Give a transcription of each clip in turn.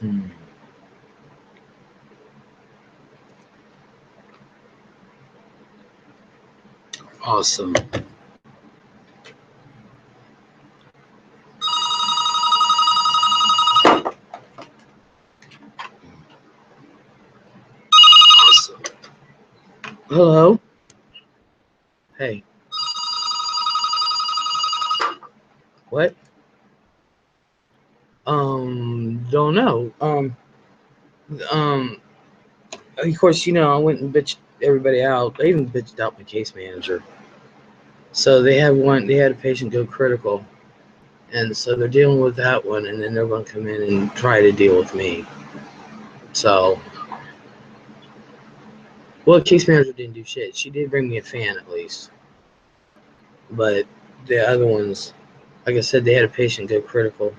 Hmm. Awesome. Awesome. Hello. Hey. What? Don't know. Um. Of course, I went and bitched everybody out. I even bitched out my case manager. So they had one. They had a patient go critical, and so they're dealing with that one, and then they're going to come in and try to deal with me. So, well, the case manager didn't do shit. She did bring me a fan at least, but the other ones, like I said, they had a patient go critical,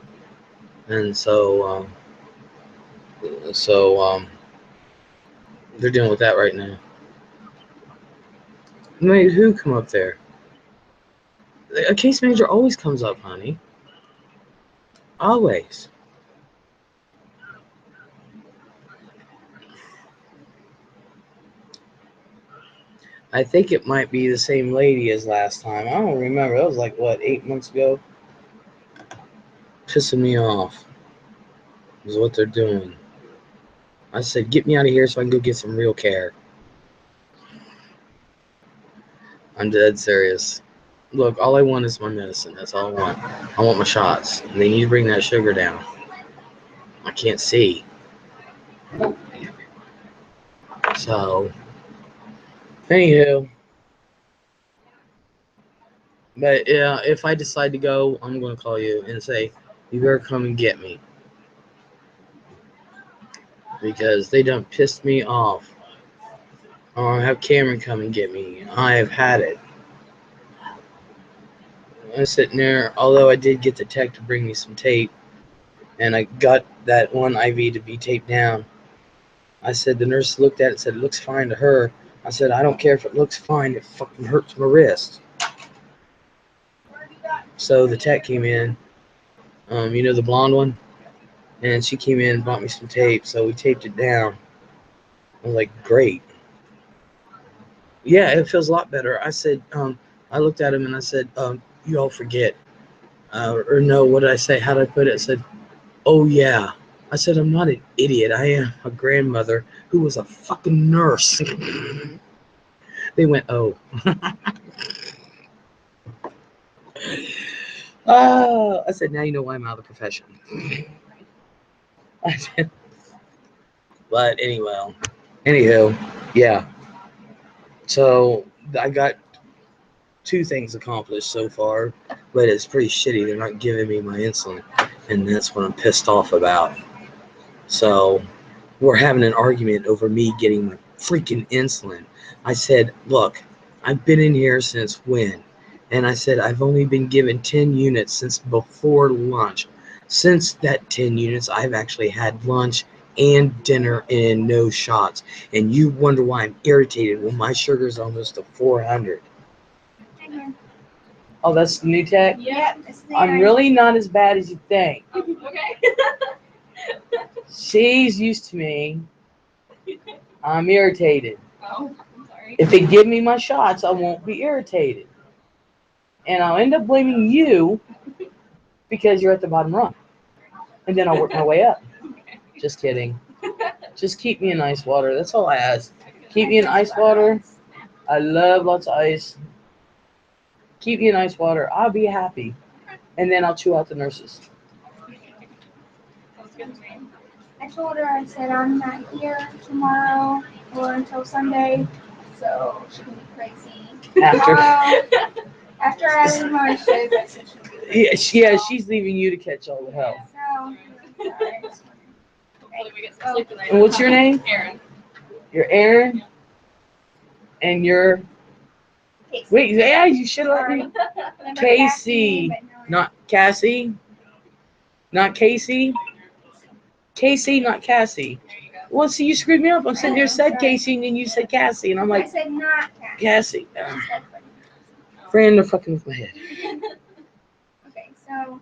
and so they're dealing with that right now. Mate, who come up there? A case manager always comes up, honey. Always. I think it might be the same lady as last time. I don't remember. That was like, what, 8 months ago? Pissing me off is what they're doing. I said, get me out of here so I can go get some real care. I'm dead serious. Look, all I want is my medicine. That's all I want. I want my shots. And they need to bring that sugar down. I can't see. So, anywho. But yeah, if I decide to go, I'm going to call you and say, you better come and get me. Because they done pissed me off. I'll have Cameron come and get me. I have had it. I was sitting there, although I did get the tech to bring me some tape, and I got that one IV to be taped down. I said, the nurse looked at it and said, it looks fine to her. I said, I don't care if it looks fine, it fucking hurts my wrist. So the tech came in, the blonde one, and she came in and bought me some tape, so we taped it down. I was like, great. Yeah, it feels a lot better. I said, I looked at him and I said, you all forget. Or no, what did I say? How did I put it? I said, oh yeah. I said, I'm not an idiot. I am a grandmother who was a fucking nurse. They went, oh. Oh, I said, now you know why I'm out of the profession. But anywho, yeah. So I got 2 things accomplished so far, but it's pretty shitty. They're not giving me my insulin, and that's what I'm pissed off about. So we're having an argument over me getting my freaking insulin. I said, look, I've been in here since when? And I said, I've only been given 10 units since before lunch. Since that 10 units, I've actually had lunch and dinner and no shots. And you wonder why I'm irritated when my sugar's almost to 400. Oh, that's the new tech? Yeah. I'm really not as bad as you think. Okay. She's used to me. I'm irritated. Oh, I'm sorry. If they give me my shots, I won't be irritated. And I'll end up blaming you because you're at the bottom rung. And then I'll work my way up. Okay. Just kidding. Just keep me in ice water. That's all I ask. Keep me in ice water. I love lots of ice. Keep me in ice water. I'll be happy. And then I'll chew out the nurses. Sounds good to me. I told her, I said, I'm not here tomorrow or until Sunday, so she can be crazy. After I leave my shift, I said she'll be Yeah, she's leaving you to catch all the hell. So, Hopefully we get some sleep tonight. And what's your name? Aaron. You're Aaron. And you're... Wait, yeah, you should let me... Casey. Not Cassie. Not Casey. Casey, not Cassie. There you go. Well, see, you screwed me up. I'm sitting there said Casey, and then you said Cassie, and I'm I like, said not Cassie. Cassie. Friend, they're fucking with my head. Okay, so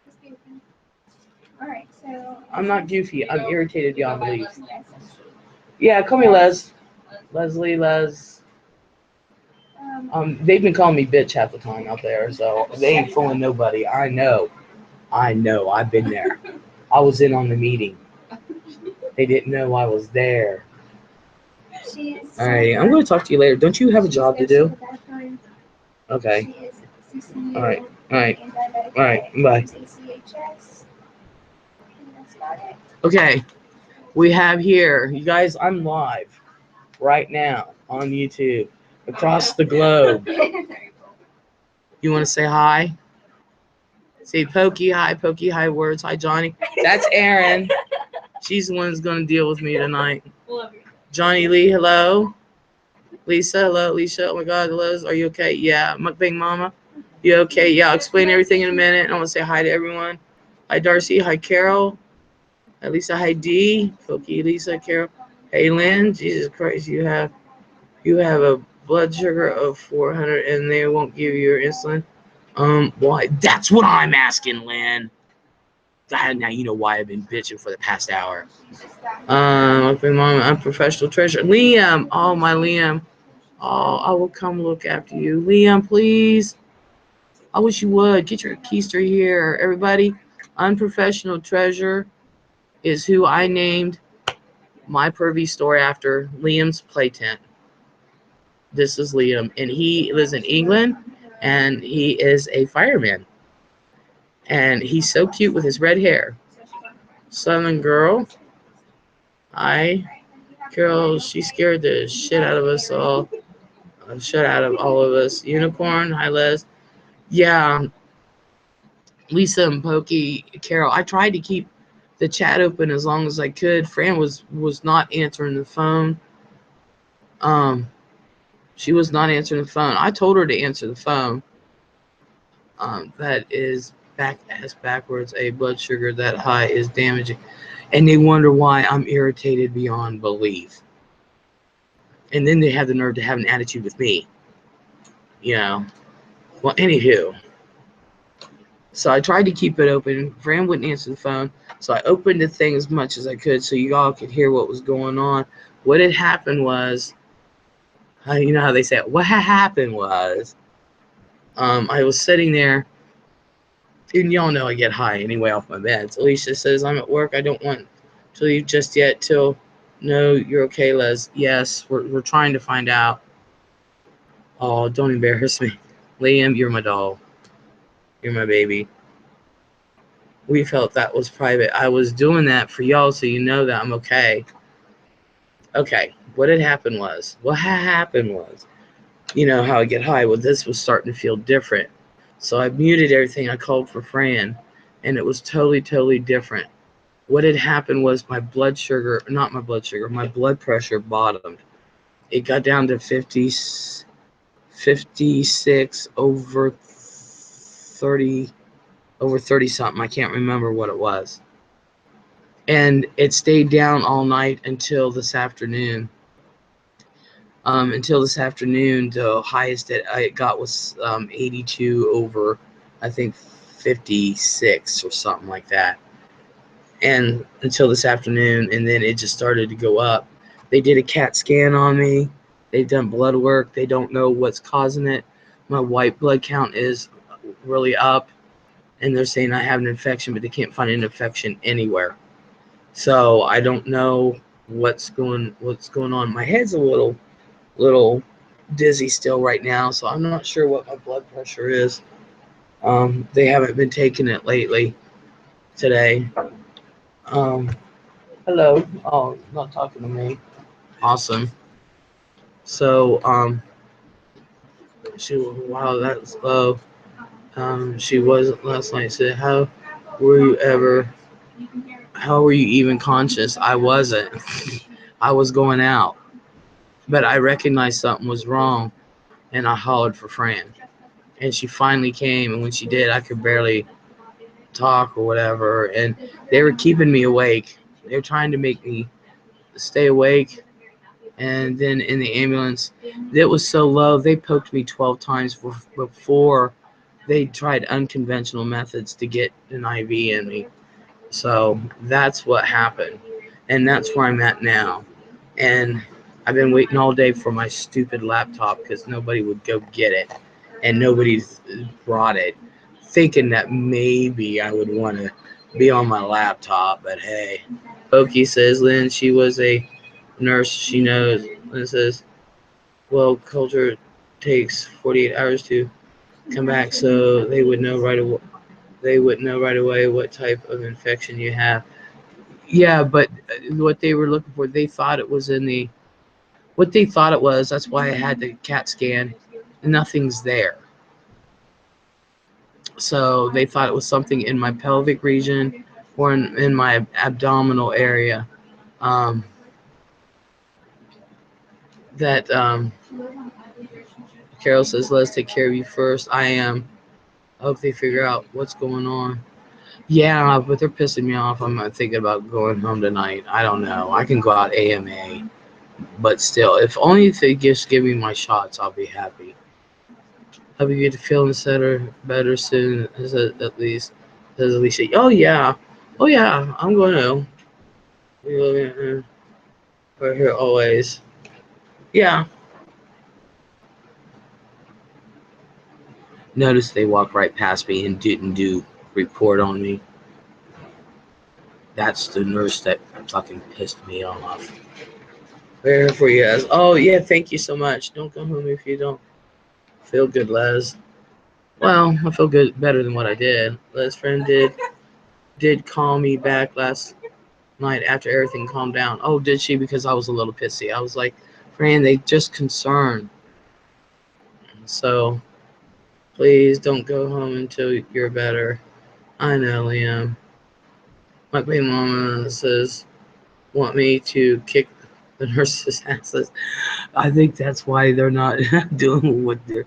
let's be open. All right, so So, I'm not goofy. I'm irritated beyond belief. yes, that's true. Yeah, call me Les. Leslie, Les. They've been calling me bitch half the time out there, so they ain't fooling nobody. I know. I've been there. I was in on the meeting. They didn't know I was there. She is. All right, I'm going to talk to you later. Don't you have a she's job to actually do? the background. Okay. She is CCU. All right. All right. And diabetic. All right. Bye. ACHS. And that's about it. Okay. We have here, you guys. I'm live right now on YouTube across the globe. You want to say hi? Say Pokey hi words. Hi, Johnny. That's Erin. She's the one who's going to deal with me tonight. Love you. Johnny Lee, hello. Lisa, hello. Alicia, oh my God, Liz, are you okay? Yeah. Mukbang Mama, you okay? Yeah, I'll explain everything in a minute. I want to say hi to everyone. Hi, Darcy. Hi, Carol. Hi, Lisa. Hi, Dee. Pokey, Lisa, Carol. Hey, Lynn. Jesus Christ, you have a blood sugar of 400 and they won't give you your insulin. Why? That's what I'm asking, Lynn. God, now you know why I've been bitching for the past hour. Okay, Mom, I'm professional treasure. Liam, oh my Liam. Oh, I will come look after you. Liam, please. I wish you would. Get your keister here. Everybody, Unprofessional Treasure is who I named my pervy store after. Liam's play tent. This is Liam, and he lives in England, and he is a fireman. And he's so cute with his red hair. Southern girl. Hi. Carol, she scared the shit out of us all. Shut out of all of us. Unicorn. Hi, Les. Yeah. Lisa and Pokey, Carol. I tried to keep the chat open as long as I could. Fran was not answering the phone. She was not answering the phone. I told her to answer the phone. That is backwards. A blood sugar that high is damaging, and they wonder why I'm irritated beyond belief. And then they have the nerve to have an attitude with me. You know. Well, anywho. So I tried to keep it open. Fran wouldn't answer the phone. So I opened the thing as much as I could so you all could hear what was going on. What had happened was, you know how they say, what had happened was, I was sitting there, and y'all know I get high anyway off my meds. Alicia says, I'm at work. I don't want to leave just yet till, no, you're okay, Les. Yes, we're trying to find out. Oh, don't embarrass me. Liam, you're my doll. You're my baby. We felt that was private. I was doing that for y'all so you know that I'm okay. Okay, what had happened was, you know how I get high. Well, this was starting to feel different. So I muted everything. I called for Fran, and it was totally different. What had happened was my blood pressure bottomed. It got down to 56 over 30, over 30 something. I can't remember what it was. And it stayed down all night until this afternoon. The highest that I got was 82 over, I think, 56 or something like that. And until this afternoon, and then it just started to go up. They did a CAT scan on me. They've done blood work. They don't know what's causing it. My white blood count is really up, and they're saying I have an infection, but they can't find an infection anywhere. So I don't know what's going on. My head's a little dizzy still right now, so I'm not sure what my blood pressure is. They haven't been taking it lately today. Hello. Oh, not talking to me. Awesome. So, wow, that's low. She wasn't last night. Said, were you ever, how were you even conscious? I wasn't. I was going out. But I recognized something was wrong, and I hollered for Fran. And she finally came, and when she did, I could barely talk or whatever. And they were keeping me awake. They were trying to make me stay awake. And then in the ambulance, it was so low, they poked me 12 times before they tried unconventional methods to get an IV in me. So that's what happened. And that's where I'm at now. And I've been waiting all day for my stupid laptop because nobody would go get it. And nobody's brought it. Thinking that maybe I would want to be on my laptop. But hey, Pokey says Lynn, she was a nurse. She knows. Lynn says, well, culture takes 48 hours to come back, so they would know right away. They would know right away what type of infection you have. Yeah, but what they were looking for, they thought it was in the what they thought it was. That's why I had the CAT scan. Nothing's there. So they thought it was something in my pelvic region or in my abdominal area. Um, that Carol says, let's take care of you first. I am. I hope they figure out what's going on. Yeah, but they're pissing me off. I'm not thinking about going home tonight. I don't know. I can go out AMA, but still, if only if they just give me my shots, I'll be happy. Hope you get to feeling better soon. At least, says Alicia. Oh yeah. I'm going to. We're here always. Yeah. Notice they walked right past me and didn't do report on me. That's the nurse that fucking pissed me off. We're here for you, Les. Oh yeah, thank you so much. Don't come home if you don't feel good, Les. Well, I feel good, better than what I did. Les' friend did call me back last night after everything calmed down. Oh, did she? Because I was a little pissy. I was like, Fran, they just concerned. So please don't go home until you're better. I know, Liam. My baby mama says want me to kick the nurses' asses. I think that's why they're not doing what they're.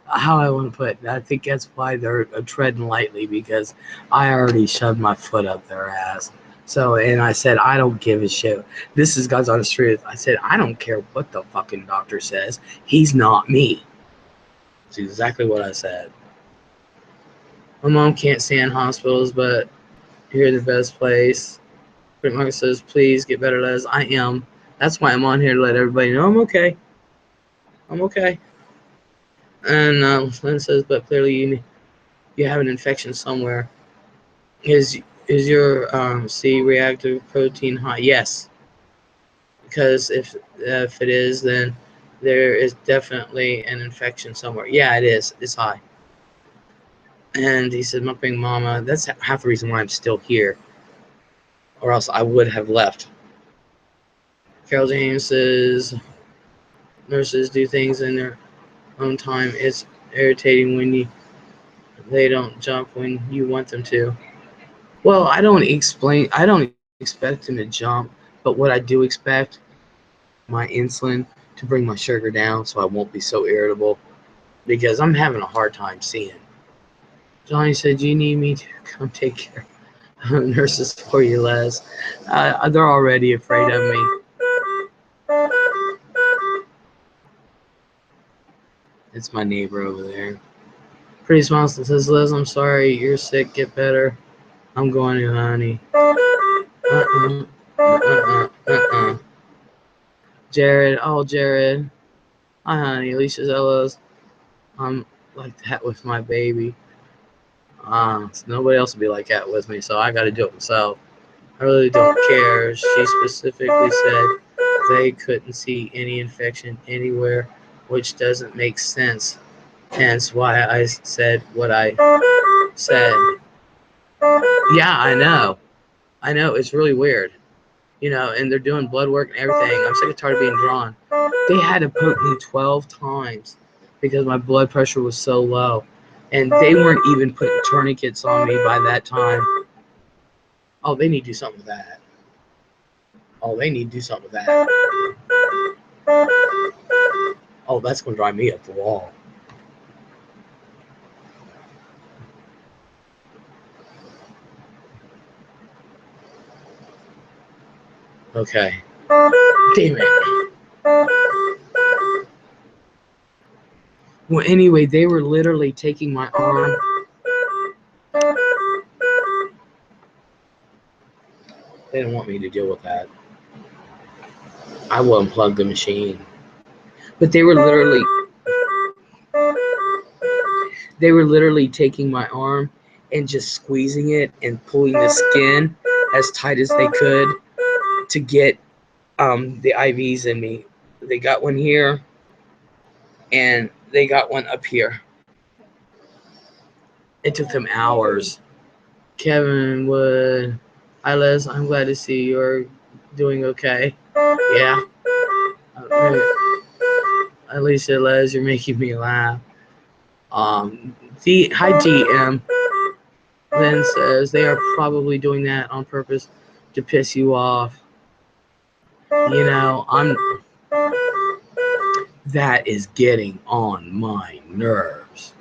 How I want to put it. I think that's why they're treading lightly because I already shoved my foot up their ass. So, and I said, I don't give a shit. This is God's honest truth. I said, I don't care what the fucking doctor says. He's not me. That's exactly what I said. My mom can't stand hospitals, but you're the best place. Britt Mark says, please get better, Les. I am. That's why I'm on here to let everybody know I'm okay. I'm okay. And Lynn says, but clearly you have an infection somewhere. Is your C-reactive protein high? Yes, because if it is, then there is definitely an infection somewhere. Yeah, it is. It's high. And he said, "Mupping Mama." That's half the reason why I'm still here, or else I would have left. Carol James says, "Nurses do things in their own time. It's irritating when they don't jump when you want them to." Well, I don't expect him to jump, but what I do expect my insulin to bring my sugar down so I won't be so irritable because I'm having a hard time seeing. Johnny said, you need me to come take care of nurses for you, Les. They're already afraid of me. It's my neighbor over there. Pretty Smile says, Les, I'm sorry. You're sick. Get better. I'm going to, honey. Jared. Oh, Jared. Hi, honey. Alicia Zellos. I'm like that with my baby. So nobody else will be like that with me, so I got to do it myself. I really don't care. She specifically said they couldn't see any infection anywhere, which doesn't make sense. Hence why I said what I said. Yeah, I know. I know. It's really weird. And they're doing blood work and everything. I'm sick and tired of being drawn. They had to poke me 12 times because my blood pressure was so low. And they weren't even putting tourniquets on me by that time. Oh, they need to do something with that. Oh, they need to do something with that. Oh, that's going to drive me up the wall. Okay. Damn it. Well, anyway, they were literally taking my arm. They didn't want me to deal with that. I will unplug the machine. But they were literally taking my arm and just squeezing it and pulling the skin as tight as they could to get the IVs in me. They got one here and they got one up here. It took them hours. Kevin Wood, hi Les, I'm glad to see you're doing okay. Yeah. Alicia, Les, you're making me laugh. Hi DM. Lynn says they are probably doing that on purpose to piss you off. You know, that is getting on my nerves.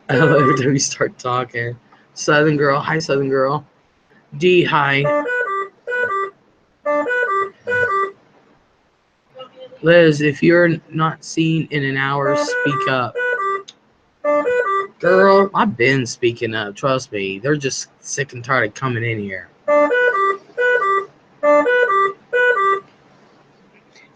Every time you start talking. Southern girl, hi Southern girl. D, hi. Liz, if you're not seen in an hour, speak up. Girl, I've been speaking up, trust me. They're just sick and tired of coming in here.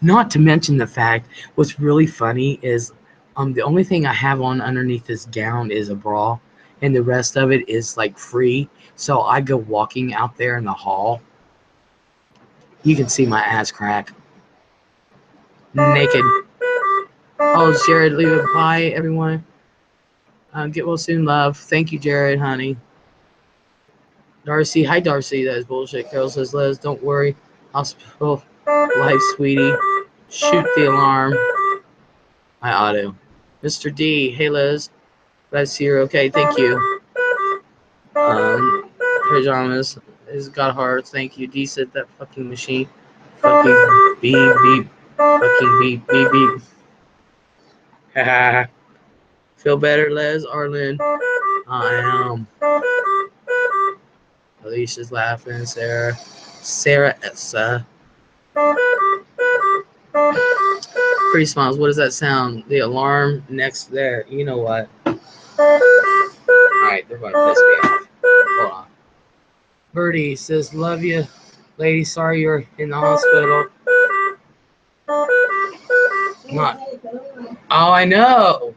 Not to mention the fact, what's really funny is the only thing I have on underneath this gown is a bra, and the rest of it is like free. So I go walking out there in the hall. You can see my ass crack. Naked. Oh, Jared, leave it. Bye, everyone. Get well soon, love. Thank you, Jared, honey. Darcy, hi, Darcy. That is bullshit. Carol says, Les, don't worry. Hospital life, sweetie. Shoot the alarm. I ought to. Mr. D, hey, Liz. Glad to see you're okay. Thank you. Pajamas has got hearts. Thank you. D said that fucking machine. Fucking beep, beep. Fucking beep, beep, beep. Haha. Feel better, Les? Arlen? I am. Alicia's laughing. Sarah Essa. Pretty smiles. What does that sound? The alarm next there. You know what? Alright, they're going to piss me off. Hold on. Birdie says, love you, lady. Sorry you're in the hospital. Not. Oh, I know.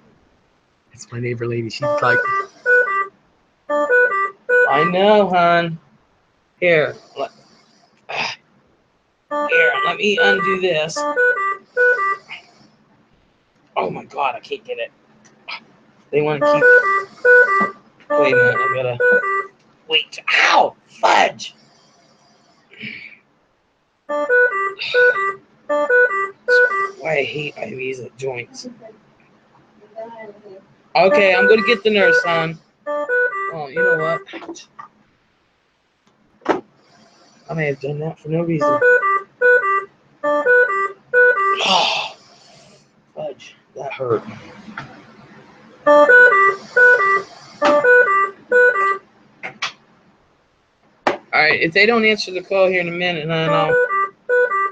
It's my neighbor lady. She's like, I know, hon. Here, let me undo this. Oh my God, I can't get it. They want to keep. Wait a minute, I gotta. Wait. Ow! Fudge! Why I hate IVs at joints. Okay, I'm gonna get the nurse, hon. Oh, you know what? I may have done that for no reason. Oh, fudge. That hurt. Alright, if they don't answer the call here in a minute, then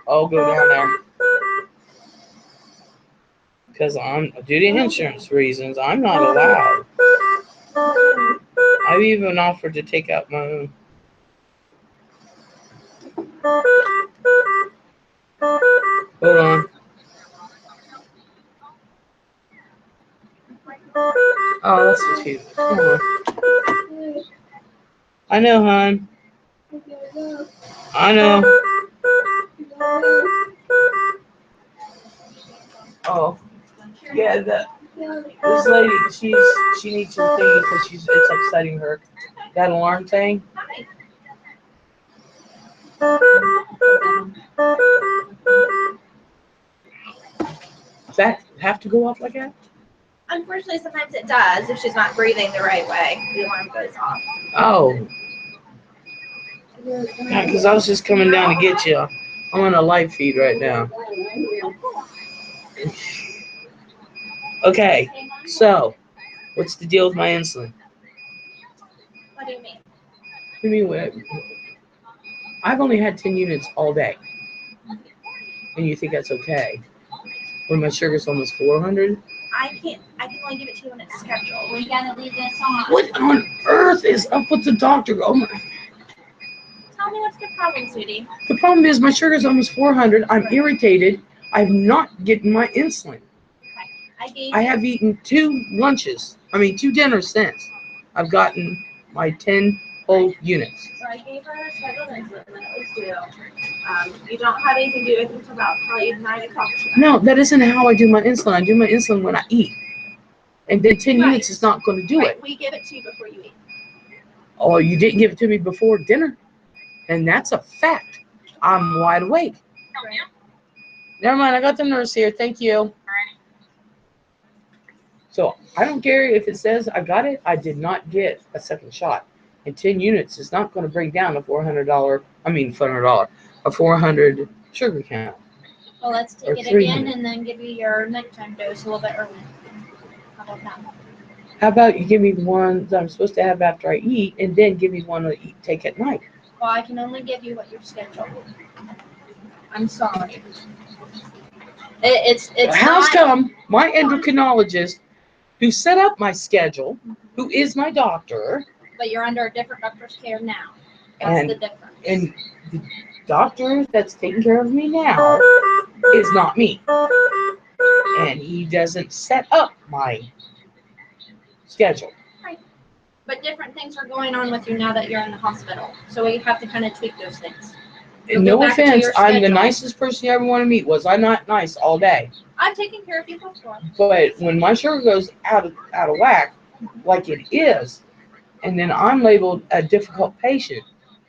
I'll go down there. Because due to insurance reasons, I'm not allowed. I've even offered to take out my own. Hold on. Oh, that's so cute. Come on. I know, hon. I know. Oh, yeah. This lady, she needs some things because it's upsetting her. That alarm thing. Does that have to go off like that? Unfortunately, sometimes it does if she's not breathing the right way. The alarm goes off. Oh. Yeah, because I was just coming down to get you. I'm on a live feed right now. Okay, so what's the deal with my insulin? What do you mean? What do you mean? I've only had 10 units all day. And you think that's okay? When my sugar's almost 400? I can only give it to you when it's scheduled. We gotta leave this on. What on earth is up with the doctor? Oh my. Tell me what's the problem, sweetie. The problem is my sugar's almost 400. I'm irritated. I'm not getting my insulin. I have eaten 2 dinners since. I've gotten my 10 whole units. So I gave her her scheduled insulin when it was due. You don't have anything to do with it until about probably 9 o'clock tonight. No, that isn't how I do my insulin. I do my insulin when I eat. And then 10 Right. units is not going to do Right. it. We give it to you before you eat. Oh, you didn't give it to me before dinner. And that's a fact. I'm wide awake. Never mind, I got the nurse here. Thank you. So I don't care if it says I got it. I did not get a second shot. And 10 units is not going to bring down a a 400 sugar count. Well, let's take Or it 300. again and then give you your nighttime dose a little bit early. How about that? How about you give me the one that I'm supposed to have after I eat, and then give me one to take at night? Well, I can only give you what you're scheduled. I'm sorry. It's How's not. come my endocrinologist, who set up my schedule, who is my doctor, But you're under a different doctor's care now. That's and the difference. and the doctor that's taking care of me now is not me, and he doesn't set up my schedule. But different things are going on with you now that you're in the hospital. So we have to kind of tweak those things. And You'll no go back to offense, your I'm the schedule. nicest person you ever want to meet. Was I not nice all day? I've taken care of you before. But when my sugar goes out of whack, like it is, and then I'm labeled a difficult patient,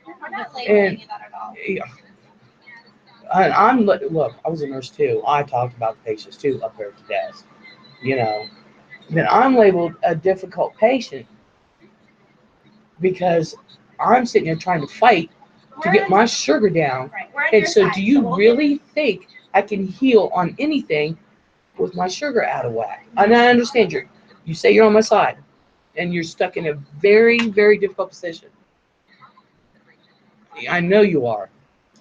We're not labeling And- you that at all. yeah. And look, I was a nurse too. I talked about the patients too up there at the desk, you know. Then I'm labeled a difficult patient because I'm sitting there trying to fight to get my sugar down. Right. We're on And your so side, do you we'll really think I can heal on anything with my sugar out of whack? And I understand you say you're on my side and you're stuck in a very, very difficult position. I know you are.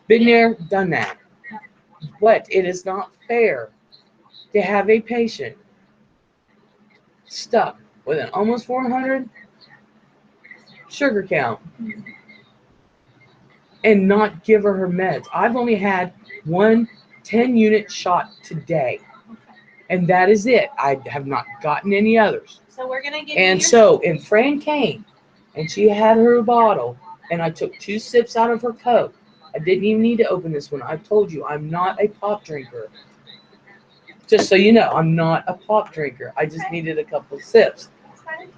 Been there, done that. But it is not fair to have a patient stuck with an almost 400 sugar count and not give her meds. I've only had one 10-unit shot today, and that is it. I have not gotten any others. So we're gonna give And you. so, if Fran came and she had her bottle, and I took 2 sips out of her Coke, I didn't even need to open this one. I told you I'm not a pop drinker. Just so you know, I'm not a pop drinker. I just needed a couple of sips.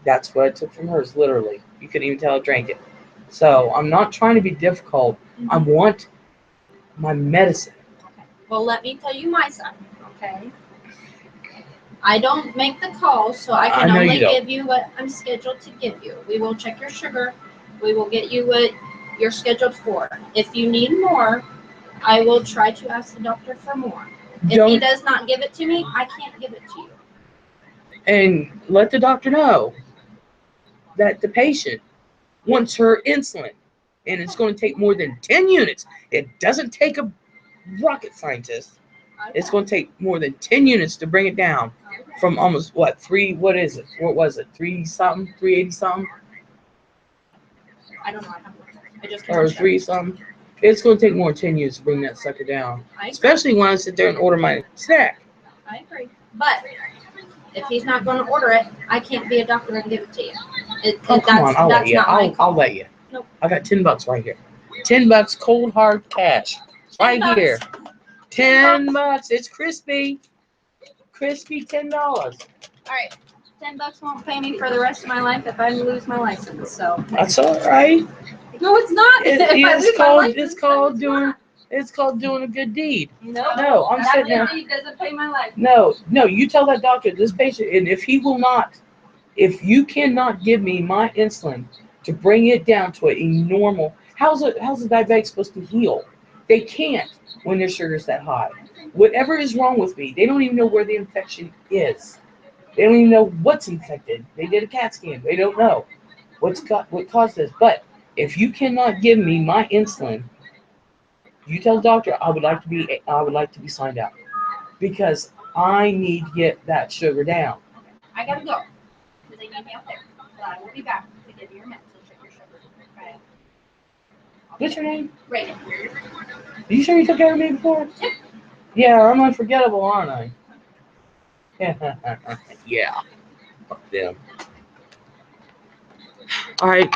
That's what I took from hers, literally. You couldn't even tell I drank it. So I'm not trying to be difficult. I want my medicine. Well, let me tell you my side, okay? I don't make the calls, so I can I know only you don't. give you what I'm scheduled to give you. We will check your sugar. We will get you what you're scheduled for. If you need more, I will try to ask the doctor for more. If he Don't does not give it to me, I can't give it to you. and let the doctor know that the patient wants her insulin, and it's going to take more than 10 units. It doesn't take a rocket scientist. It's going to take more than 10 units to bring it down from almost what 3? What is it? What was it? 3 something? 380 something? I don't know. I just Or can't check. 3 something? It's going to take more than 10 units to bring that sucker down. I agree. Especially when I sit there and order my snack. I agree. But if he's not going to order it, I can't be a doctor and give it to you. Oh, come on, I'll let that's you. not my I'll call. let you. Nope. I got $10 right here. $10 cold hard cash. Right $10. here. $10. It's crispy. Crispy $10. All right. $10 won't pay me for the rest of my life if I lose my license. So That's all right. no, it's not. If I lose my license, It's called doing a good deed. No, No, I'm that sitting there. good deed doesn't pay my life. No, you tell that doctor, this patient, and if you cannot give me my insulin to bring it down to a normal, how's a diabetic supposed to heal? They can't when their sugar's that high. Whatever is wrong with me, they don't even know where the infection is. They don't even know what's infected. They did a CAT scan. They don't know what caused this. But if you cannot give me my insulin, you tell the doctor I would like to be signed out, because I need to get that sugar down. I gotta go. Because they need me out there. But I will be back to give you your meds and check your sugar. Okay. What's your name? Reagan. Are you sure you took care of me before? Yep. Yeah, I'm unforgettable, aren't I? Yeah. Fuck them. All right.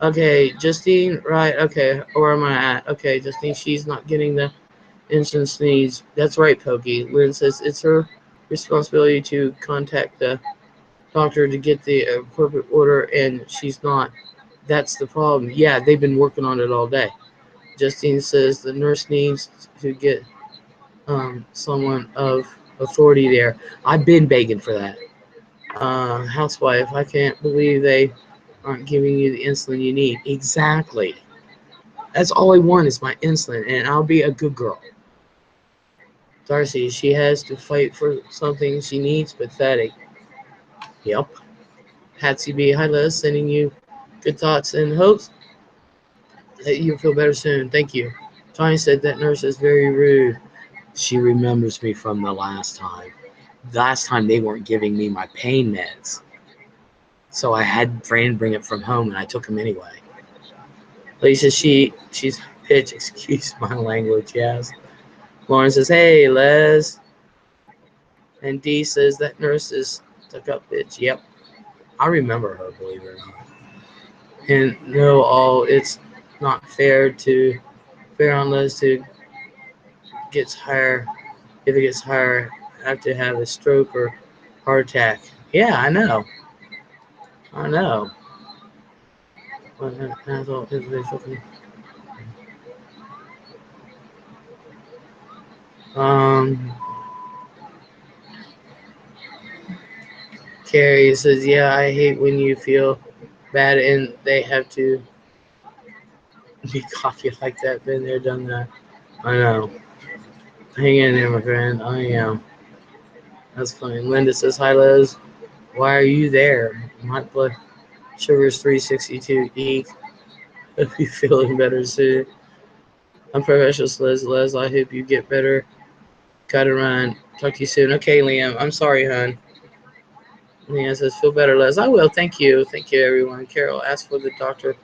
Okay, Justine, right, okay, where am I at? Okay, Justine, she's not getting the instant sneeze. That's right, Pokey. Lynn says it's her responsibility to contact the doctor to get the appropriate order, and she's not. That's the problem. Yeah, they've been working on it all day. Justine says the nurse needs to get someone of authority there. I've been begging for that. Housewife, I can't believe they aren't giving you the insulin you need. Exactly. That's all I want is my insulin, and I'll be a good girl. Darcy, she has to fight for something she needs. Pathetic. Yep. Patsy B, hi Les, sending you good thoughts and hopes that you'll feel better soon. Thank you. Johnny said that nurse is very rude. She remembers me from the last time. Last time they weren't giving me my pain meds. So I had Fran bring it from home, and I took them anyway. Lisa, she's bitch. Excuse my language. Yes. Lauren says, "Hey, Les," and Dee says that nurse is stuck up bitch. Yep, I remember her. Believe it or not. And no, all it's not fair on Les to gets higher. If it gets higher, have to have a stroke or heart attack. Yeah, I know. I know. Um, Carrie says, "Yeah, I hate when you feel bad and they have to be cocky like that. Been there, done that. I know. Hang in there, my friend. I am. That's funny." Linda says, "Hi, Les. Why are you there? My blood sugar is 362. Eek. Hope you feeling better soon. I'm Precious Les. Les, I hope you get better. Gotta run. Talk to you soon." Okay, Liam. I'm sorry, hon. Leanne says, "Feel better, Les." I will. Thank you. Thank you, everyone. Carol asked for the doctor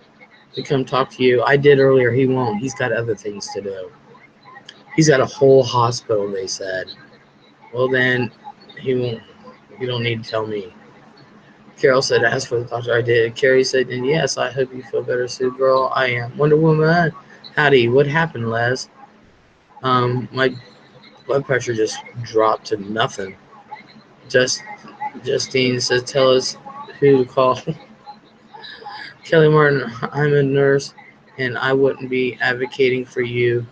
to come talk to you. I did earlier. He won't. He's got other things to do. He's got a whole hospital, they said. Well, then he won't. You don't need to tell me. Carol said, "Ask for the doctor." I did. Carrie said, "And yes, I hope you feel better soon, girl." I am. Wonder Woman. Howdy. What happened, Les? My blood pressure just dropped to nothing. Justine says, "Tell us who to call." Kelly Martin, I'm a nurse, and I wouldn't be advocating for you.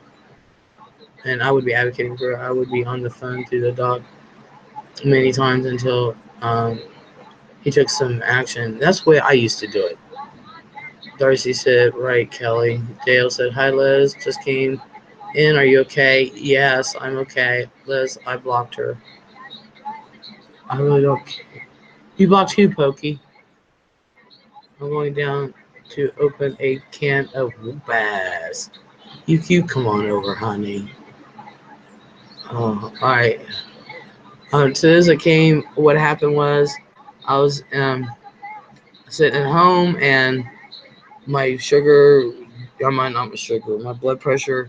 And I would be advocating for her. I would be on the phone to the doc many times until he took some action. That's the way I used to do it. Darcy said, "Right, Kelly." Dale said, "Hi, Les. Just came in. Are you okay?" "Yes, I'm okay." "Les, I blocked her." "I really don't care." "You blocked who, Pokey?" "I'm going down to open a can of whoop-ass." You come on over, honey. Oh, all right. As soon as I came, what happened was I was sitting at home, and my sugar, not my sugar, my blood pressure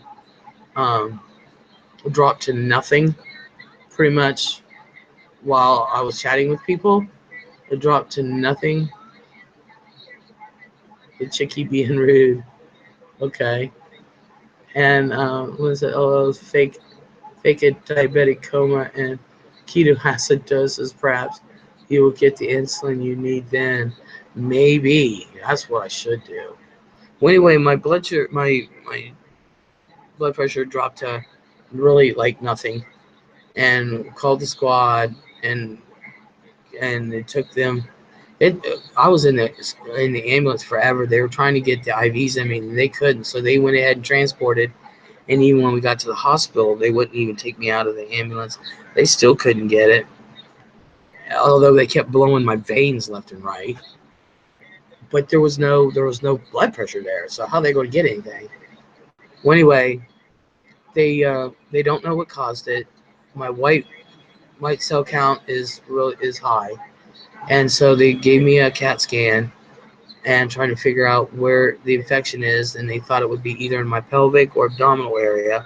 um, dropped to nothing pretty much while I was chatting with people. It dropped to nothing. The chickie being rude. Okay. And what is it? Oh, it was fake a diabetic coma and ketoacidosis. Perhaps you will get the insulin you need then. Maybe that's what I should do. Well, anyway, my blood pressure dropped to really like nothing, and called the squad, and it took them. It I was in the ambulance forever. They were trying to get the IVs in me, and they couldn't, so they went ahead and transported. And even when we got to the hospital, they wouldn't even take me out of the ambulance. They still couldn't get it, although they kept blowing my veins left and right. But there was no blood pressure there, so how are they going to get anything? Well, anyway, They don't know what caused it. My white cell count is high, and so they gave me a CAT scan and trying to figure out where the infection is, and they thought it would be either in my pelvic or abdominal area,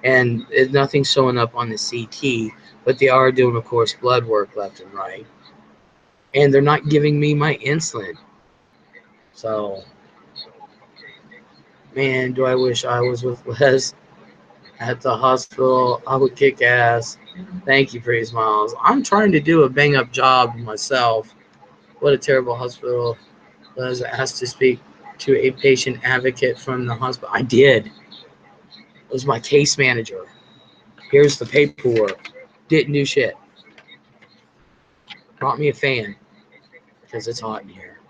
and nothing's showing up on the CT, but they are doing, of course, blood work left and right, and they're not giving me my insulin. So, man, do I wish I was with Les at the hospital. I would kick ass. Thank you, Pretty Smiles. I'm trying to do a bang up job myself. What a terrible hospital. Les asked to speak to a patient advocate from the hospital. I did. It was my case manager. Here's the paperwork. Didn't do shit. Brought me a fan because it's hot in here.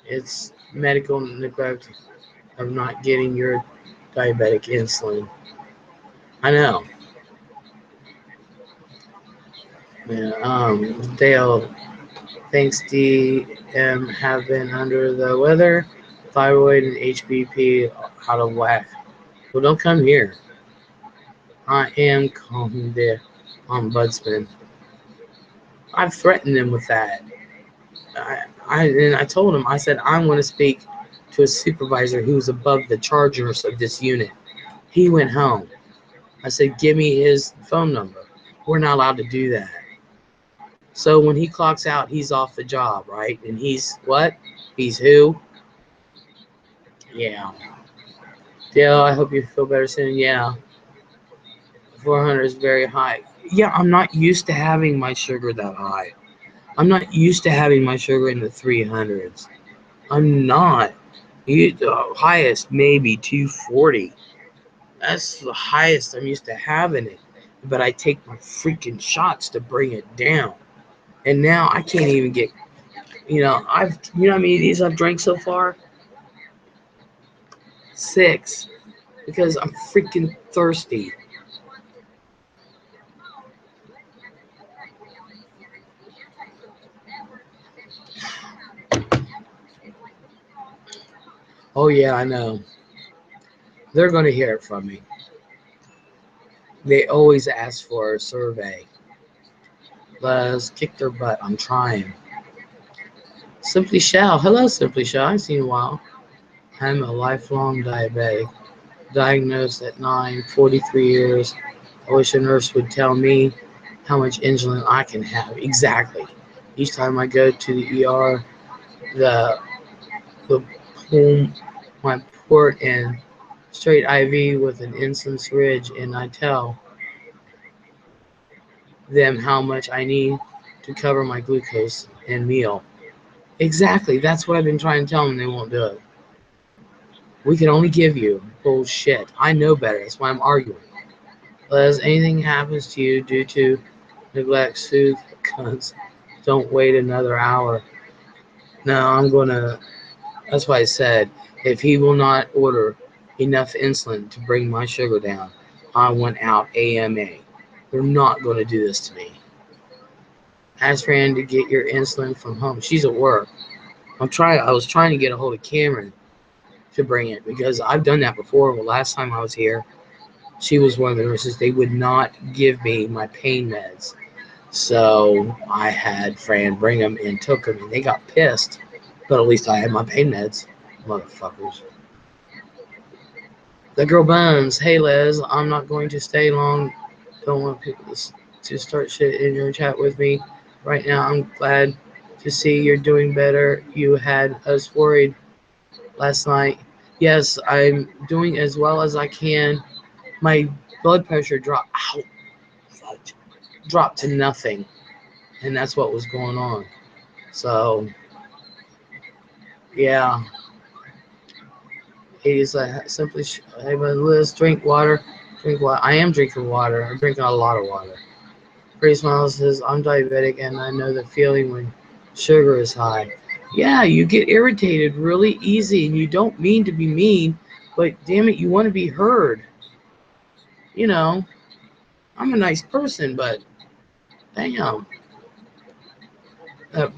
It's medical neglect of not getting your diabetic insulin. I know. Yeah, Dale, thanks DM have been under the weather. Thyroid and HBP out of whack. Well, don't come here. I am calling the ombudsman. I've threatened them with that. I told him, I said, I want to speak to a supervisor who's above the chargers of this unit. He went home. I said, give me his phone number. We're not allowed to do that. So when he clocks out, he's off the job, right? And he's what? He's who? Yeah. Dale, I hope you feel better soon. Yeah. 400 is very high. Yeah, I'm not used to having my sugar that high. I'm not used to having my sugar in the 300s. I'm not. The highest maybe 240. That's the highest I'm used to having it. But I take my freaking shots to bring it down. And now I can't even get, how many of these I've drank so far? 6. Because I'm freaking thirsty. Oh yeah, I know. They're going to hear it from me. They always ask for a survey. Let's kick their butt. I'm trying. Simply Shell. Hello, Simply Shell. I've seen you in a while. I'm a lifelong diabetic. Diagnosed at 9, 43 years. I wish a nurse would tell me how much insulin I can have. Exactly. Each time I go to the ER, the pull my port and straight IV with an insulin syringe, and I tell them how much I need to cover my glucose and meal. Exactly. That's what I've been trying to tell them. They won't do it. We can only give you bullshit. I know better. That's why I'm arguing. As anything happens to you due to neglect, soothe, cunts, don't wait another hour. No, I'm going to. That's why I said, if he will not order enough insulin to bring my sugar down, I want out AMA. They're not going to do this to me. Ask Fran to get your insulin from home. She's at work. I was trying to get a hold of Cameron to bring it because I've done that before. Well, last time I was here, she was one of the nurses. They would not give me my pain meds. So I had Fran bring them and took them, and they got pissed. But at least I had my pain meds, motherfuckers. The girl Bones. Hey, Les, I'm not going to stay long. Don't want people to start shit in your chat with me right now. I'm glad to see you're doing better. You had us worried last night. Yes, I'm doing as well as I can. My blood pressure dropped to nothing, and that's what was going on. So, yeah. He's simply, hey, but Liz, drink water. Drink water. I am drinking water. I'm drinking a lot of water. Pretty Smile says, I'm diabetic and I know the feeling when sugar is high. Yeah, you get irritated really easy and you don't mean to be mean, but damn it, you want to be heard. You know, I'm a nice person, but damn.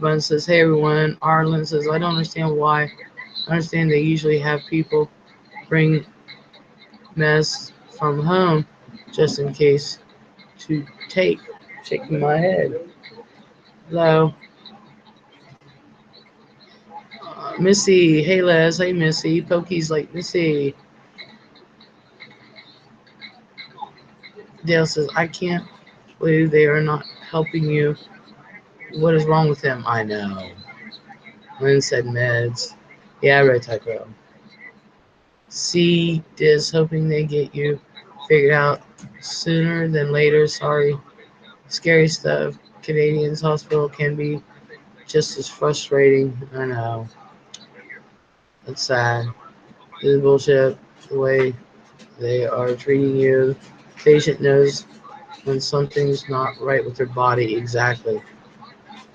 Bun says, hey everyone. Arlen says, I don't understand why. I understand they usually have people bring mess from home just in case to take. Shaking my head. Hello. Missy. Hey, Les. Hey, Missy. Pokey's like, Missy. Dale says, I can't believe they are not helping you. What is wrong with them? I know. Lynn said meds. Yeah, right, typo. C. Diz hoping they get you figured out sooner than later. Sorry. Scary stuff. Canadians hospital can be just as frustrating. I know. That's sad. This is bullshit. The way they are treating you. Patient knows when something's not right with their body. Exactly.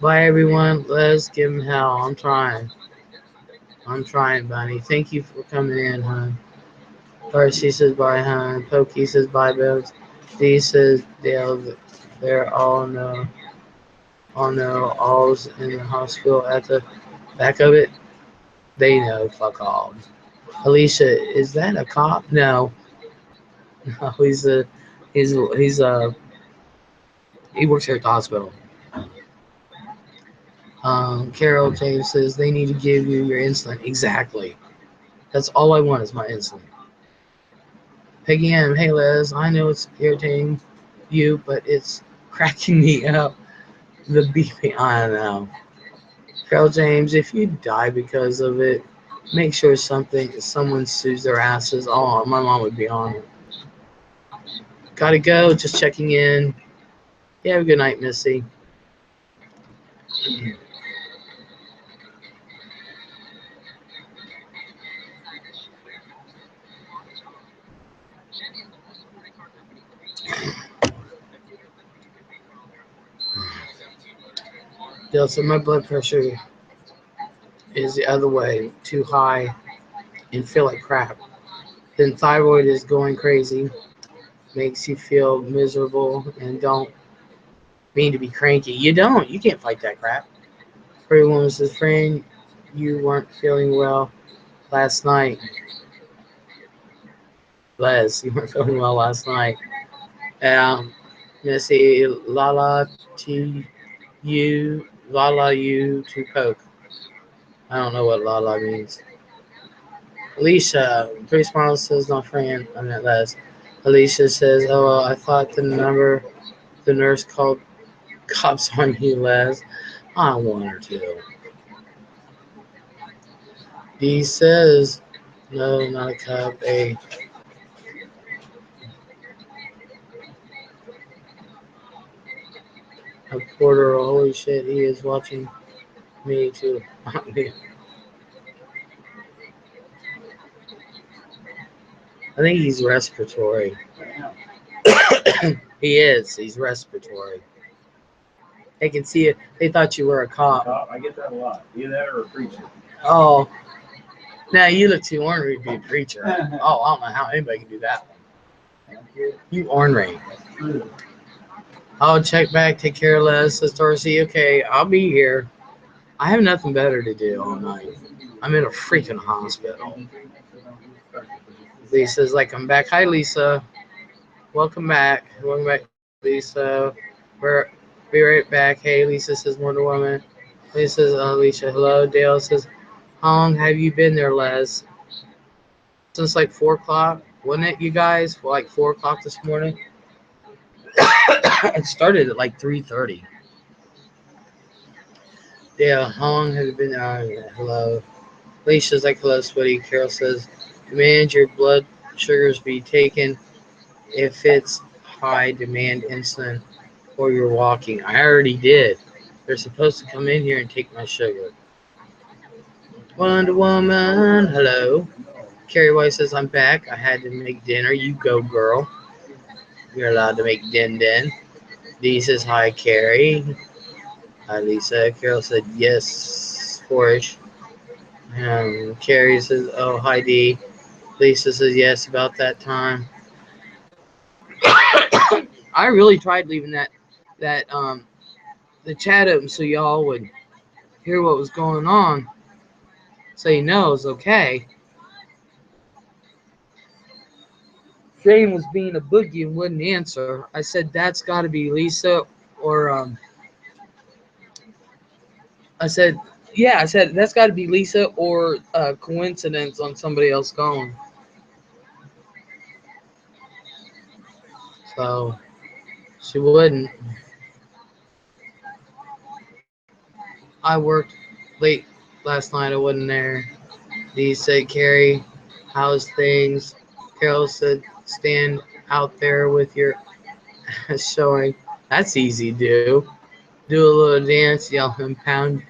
Bye, everyone. Let's give them hell. I'm trying. I'm trying, Bunny. Thank you for coming in, hon. Darcy says bye, hon. Pokey says bye, Bones. Dee says they're all know, all's in the hospital at the back of it. They know, fuck all. Alicia, is that a cop? No. No, he's he works here at the hospital. Carol James says they need to give you your insulin. Exactly. That's all I want is my insulin. Peggy M, hey Les, I know it's irritating you, but it's cracking me up. The beeping, I don't know. Carol James, if you die because of it, make sure someone sues their asses. Oh, my mom would be on it. Gotta go, just checking in. Yeah, have a good night, Missy. Dale said my blood pressure is the other way, too high, and feel like crap. Then thyroid is going crazy, makes you feel miserable, and don't mean to be cranky. You don't. You can't fight that crap. Pretty woman says, friend, you weren't feeling well last night. Les, you weren't feeling well last night. Missy, Lala to you, Lala you to poke. I don't know what Lala means. Alicia, pretty smile says, not friend. I meant Les. Alicia says, oh, well, I thought the nurse called cops on you, Les. I want her to. D says, no, not a cop, a porter. Holy shit, he is watching me too. I think he's respiratory. He is. He's respiratory. They can see it. They thought you were a cop. I get that a lot. Either that or a preacher. Oh, now you look too ornery to be a preacher. Oh, I don't know how anybody can do that one. You ornery. I'll check back. Take care, Les. Says Darcy. Okay, I'll be here. I have nothing better to do all night. I'm in a freaking hospital. Lisa's like, I'm back. Hi, Lisa. Welcome back. Welcome back, Lisa. We're be right back. Hey, Lisa says Wonder Woman. Lisa says Alicia. Hello. Dale says, how long have you been there, Les? Since like 4 o'clock, wasn't it, you guys? Well, like 4 o'clock this morning. It started at like 3:30. Dale, how long have you been there? Hello. Alicia's like, hello, sweetie. Carol says, demand your blood sugars be taken. If it's high, demand insulin or you're walking. I already did. They're supposed to come in here and take my sugar. Wonder Woman, hello. Carrie White says, I'm back. I had to make dinner. You go, girl. You're allowed to make din. Dee says, hi, Carrie. Hi, Lisa. Carol said, yes, fourish. Carrie says, oh, hi, Dee. Lisa says, yes, about that time. I really tried leaving the chat open so y'all would hear what was going on, so you know it's okay. Jane was being a boogie and wouldn't answer. I said, that's got to be Lisa or, I said, yeah, I said, that's got to be Lisa or a coincidence on somebody else going. So she wouldn't. I worked late last night. I wasn't there. Dee said, Carrie, how's things? Carol said, stand out there with your ass showing. That's easy to do. Do a little dance, yell, and pound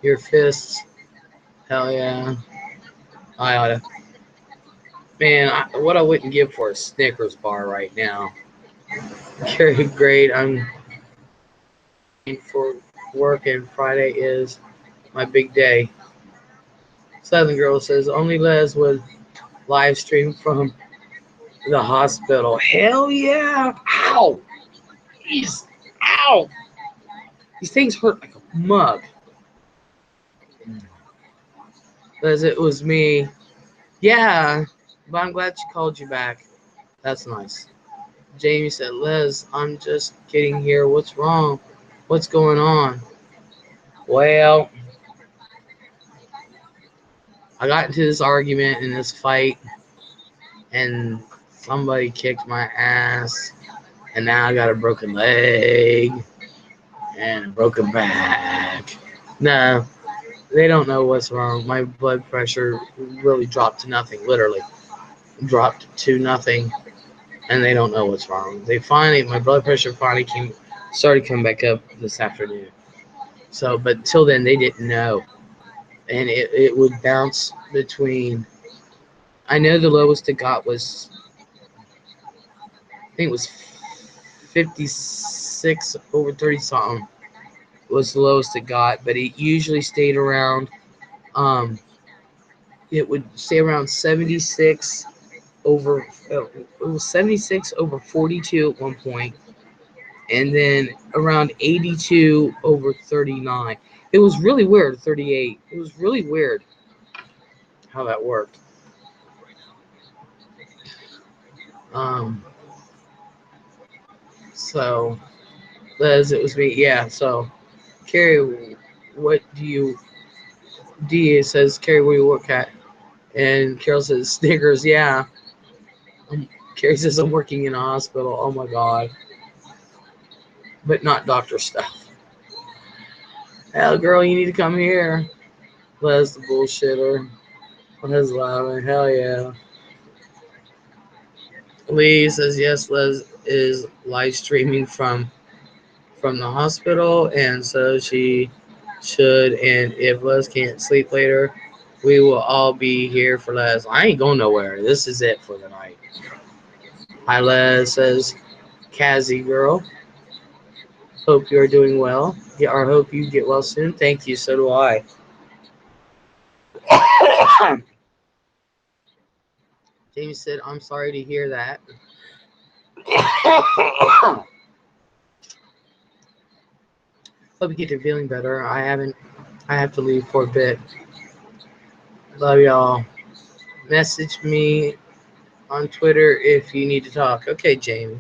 your fists. Hell yeah. I oughta. Man, what I wouldn't give for a Snickers bar right now. Carrie, great. I'm for work and Friday is my big day. Southern Girl says, only Les would live stream from the hospital. Hell yeah. Ow. Jeez. Ow. These things hurt like a mug. Les, it was me. Yeah, but I'm glad she called you back. That's nice. Jamie said, Les, I'm just getting here. What's wrong? What's going on? Well, I got into this argument and this fight, and somebody kicked my ass, and now I got a broken leg and a broken back. No, they don't know what's wrong. My blood pressure really dropped to nothing, literally dropped to nothing, and they don't know what's wrong. My blood pressure finally started coming back up this afternoon. So, but till then, they didn't know, and it would bounce between. I know the lowest it got was, I think it was 56 over 30 something was the lowest it got, but it usually stayed around. It would stay around 76 over. It was 76 over 42 at one point, and then around 82 over 39. It was really weird. 38. It was really weird how that worked. So, Les, it was me. Yeah. So, Carrie, what do you? D says, Carrie, where you work at? And Carol says, Snickers. Yeah. Carrie says, I'm working in a hospital. Oh my god. But not doctor stuff. Hell, girl, you need to come here. Les the bullshitter. Les laughing. Hell yeah. Lee says, yes, Les is live streaming from the hospital, and so she should. And if Les can't sleep later, we will all be here for Les. I ain't going nowhere. This is it for the night. Hi, Les, says Kazzy girl. Hope you are doing well. Yeah, or hope you get well soon. Thank you. So do I. Jamie said, I'm sorry to hear that. Hope you get to feeling better. I have to leave for a bit. Love y'all. Message me on Twitter if you need to talk. Okay, Jamie.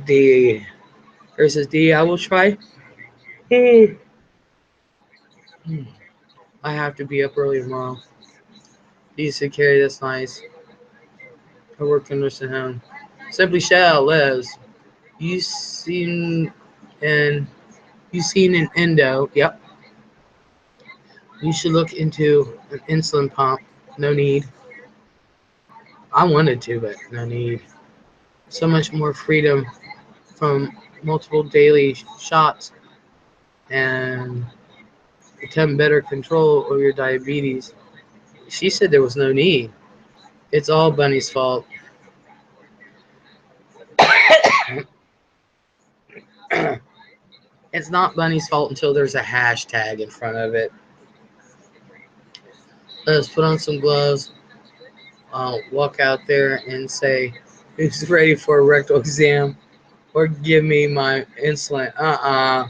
D versus D, I will try. I have to be up early tomorrow. D said, Carrie, that's nice. I work in nursing home. Simply Shall, Les. You seen an endo. Yep. You should look into an insulin pump. No need. I wanted to, but no need. So much more freedom from multiple daily shots and attempt better control over your diabetes. She said there was no need. It's all Bunny's fault. It's not Bunny's fault until there's a hashtag in front of it. Let's put on some gloves. Walk out there and say, who's ready for a rectal exam? Or give me my insulin. I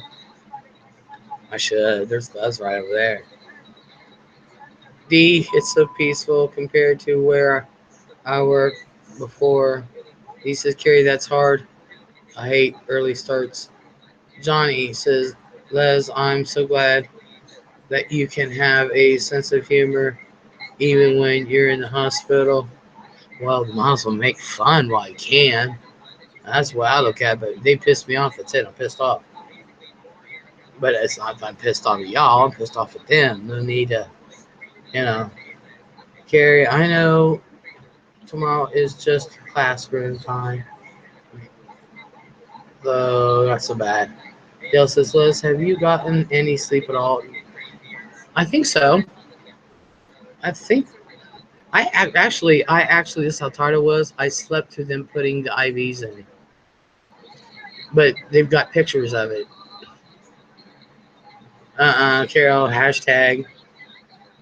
should. There's gloves right over there. D, it's so peaceful compared to where I work. before. He says, Carrie, that's hard. I hate early starts. Johnny says, Les, I'm so glad that you can have a sense of humor even when you're in the hospital. Well, might as well make fun while you can. That's what I look at, but they pissed me off. That's it. I'm pissed off. But it's not that I'm pissed off at y'all. I'm pissed off at them. No need to, you know. Carrie, I know tomorrow is just classroom time. Though, not so bad. Dale says, Liz, have you gotten any sleep at all? I think so. I think I actually, this is how tired I was. I slept through them putting the IVs in, but they've got pictures of it. Carol hashtag.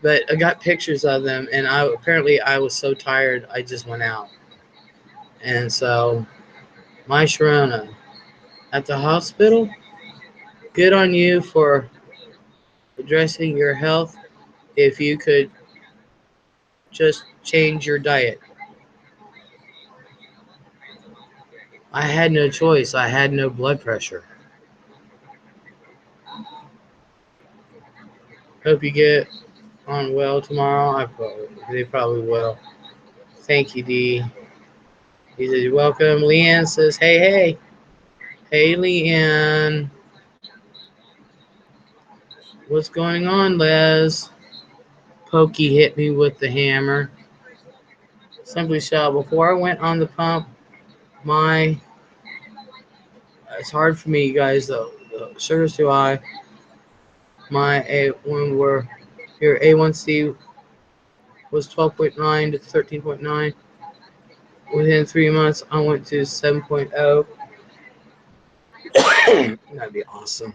But I got pictures of them, and I was so tired I just went out. And so my Sharona at the hospital. Good on you for addressing your health. If you could just change your diet. I had no choice. I had no blood pressure. Hope you get on well tomorrow. They probably will. Thank you, D. He says, you're welcome. Leanne says, hey, hey. Hey, Leanne. What's going on, Les? Pokey hit me with the hammer. Simply shall. Before I went on the pump, it's hard for me, guys, though. The sugar's too high. Your A1C was 12.9 to 13.9. Within 3 months, I went to 7.0. That'd be awesome.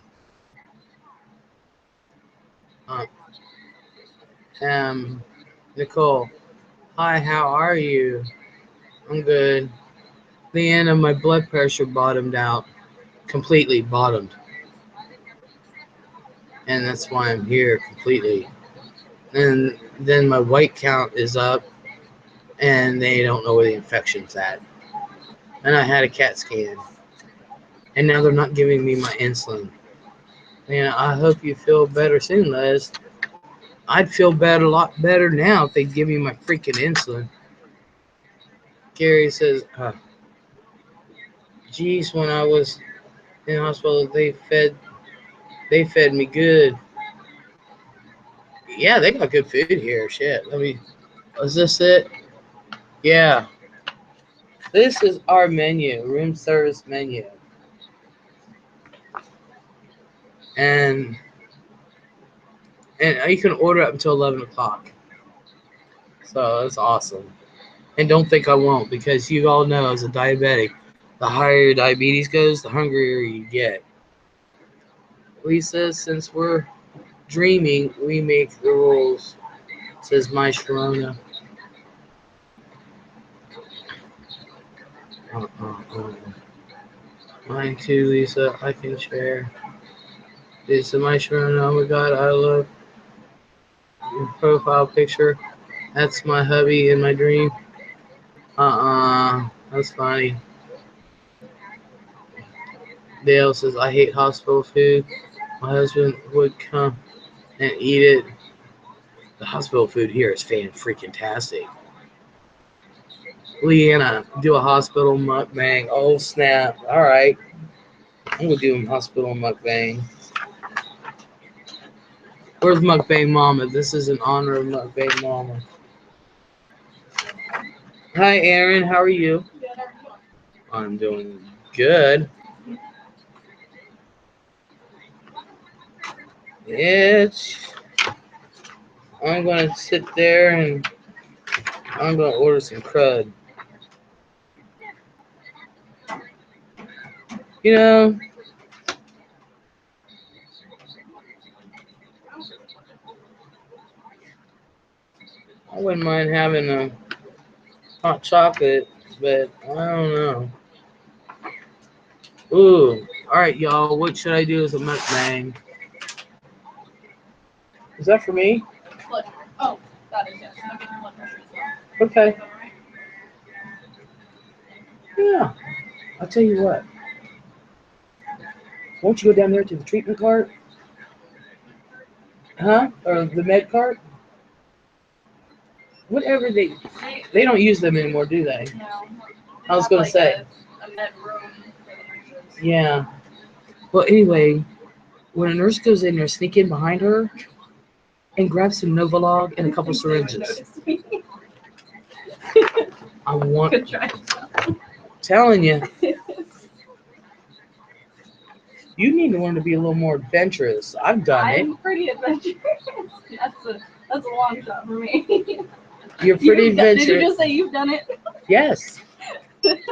Nicole, hi, how are you? I'm good. Leanna, my blood pressure bottomed out, completely bottomed. And that's why I'm here completely. And then my white count is up, and they don't know where the infection's at. And I had a CAT scan, and now they're not giving me my insulin. And I hope you feel better soon, Les. I'd feel better, a lot better now if they'd give me my freaking insulin. Gary says, geez, when I was in the hospital, they fed me good. Yeah, they got good food here. Shit. Is this it? Yeah. This is our menu, room service menu. And you can order up until 11 o'clock. So that's awesome. And don't think I won't, because you all know as a diabetic, the higher your diabetes goes, the hungrier you get. Lisa, since we're dreaming, we make the rules, says my Sharona. Mine too, Lisa. I can share. Lisa, my Sharona. Oh my God, I love your profile picture. That's my hubby in my dream. That's funny. Dale says, I hate hospital food. My husband would come and eat it. The hospital food here is fan-freaking-tastic. Leanna, do a hospital mukbang. Oh, snap. All right. I'm going to do a hospital mukbang. Where's Mukbang Mama? This is in honor of Mukbang Mama. Hi, Aaron. How are you? I'm doing good. I'm going to sit there and I'm going to order some crud. You know, I wouldn't mind having a hot chocolate, but I don't know. Ooh, all right, y'all. What should I do as a mukbang? Is that for me? Oh, that is, yes. I'll get your blood pressure as well. Okay. Yeah. I'll tell you what. Won't you go down there to the treatment cart? Huh? Or the med cart? Whatever they don't use them anymore, do they? No. I was gonna say. A med room for the nurses. Yeah. Well, anyway, when a nurse goes in there, sneak in behind her and grab some Novolog and a couple syringes. I want. Good try. Telling you, you need to learn to be a little more adventurous. I've done it. I'm pretty adventurous. That's a long shot for me. You're pretty Did you adventurous. just say you've done it? Yes.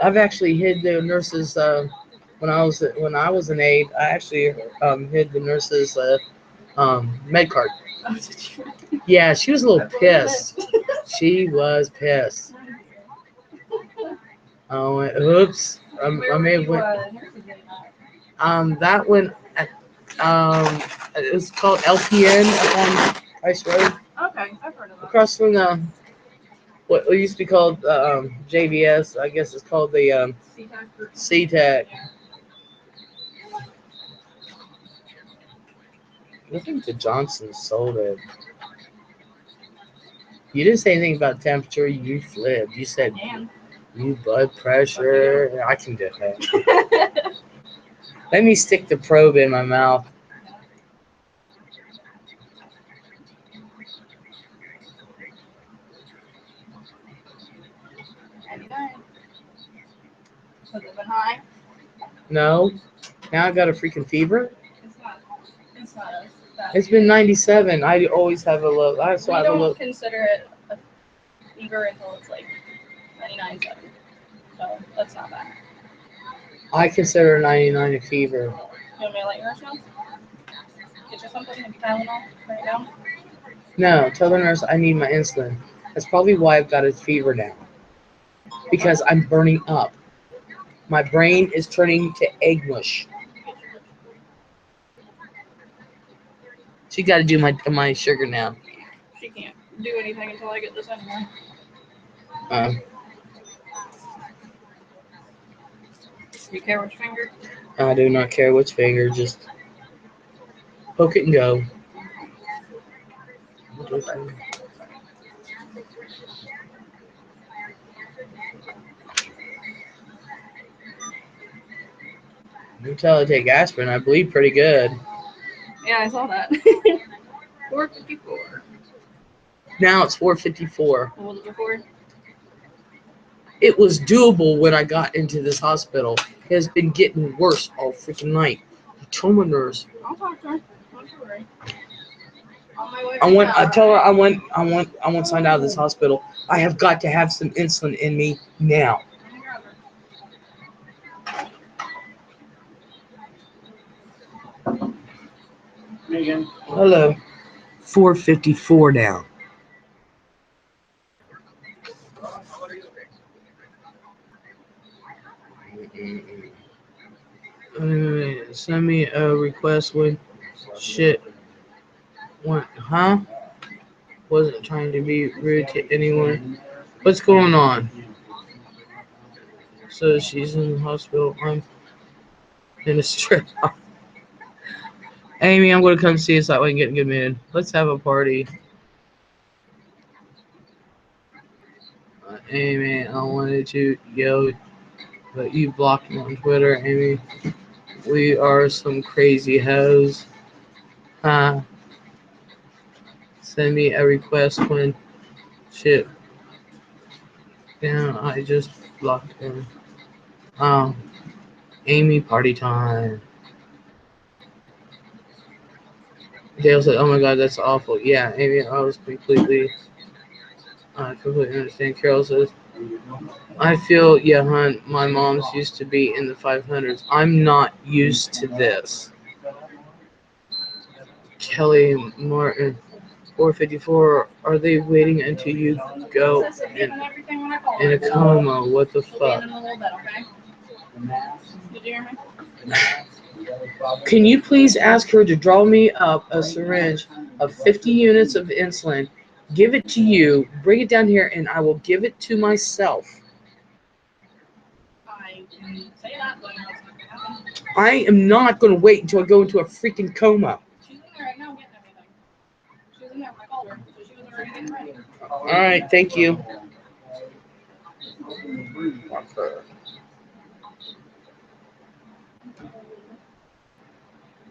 I've actually hid the nurses when I was an aide. I actually hid the nurses med card. Oh, did you? Yeah, she was a little I believe pissed. it. She was pissed. Oh, oops. I Where may were have you, went. nurses in? That one. It was called LPN up on Rice Road, Okay, I've heard of that. across from the what used to be called JVS. I guess it's called the CTAC group. CTAC. Yeah. I think the Johnsons sold it. You didn't say anything about temperature. You flipped. You said And you blood pressure. I can do that. Let me stick the probe in my mouth. has it been high? No. Now I got a freaking fever. It's not. It's not as bad. It's been 97. I always have a low. So I We have a don't low. consider it a fever until it's like 99.7. So that's not bad. I consider 99 a fever. You want me to let your nurse know? Get you something? Maybe Tylenol? Write it down? No, tell the nurse I need my insulin. That's probably why I've got a fever now. Because I'm burning up. My brain is turning to egg mush. She got to do my sugar now. She can't do anything until I get this anyway. You care which finger? I do not care which finger, just poke it and go. Until I take aspirin, I bleed pretty good. Yeah, I saw that. 454. Now it's 4:54. What was it before? It was doable when I got into this hospital. It has been getting worse all freaking night. I told my nurse. I'll talk to her. Don't you worry. On my way I tell her I want signed out of this hospital. I have got to have some insulin in me now. Megan. Hello. 4:54 now. Send me a request when shit went, huh? Wasn't trying to be rude to anyone. What's going on? So she's in the hospital. I'm in a strip. Amy, I'm gonna come see us that way and get in a good mood. Let's have a party. Amy, I wanted to yell, but you blocked me on Twitter, Amy. We are some crazy hoes. Send me a request when shit down. I just blocked him. Amy, party time. Dale said, "Oh my God, that's awful." Yeah, Amy, I completely understand. Carol says, "I feel, yeah, hon. My mom's used to be in the 500s. I'm not used to this." Kelly Martin, 4:54. Are they waiting until you go in a coma? What the fuck? In a little bit, okay? Did you hear me? Can you please ask her to draw me up a syringe of 50 units of insulin, give it to you, bring it down here, and I will give it to myself. I am not going to wait until I go into a freaking coma. She's in there right now getting everything. She's in there when I called her, so she was already getting ready. All right, thank you.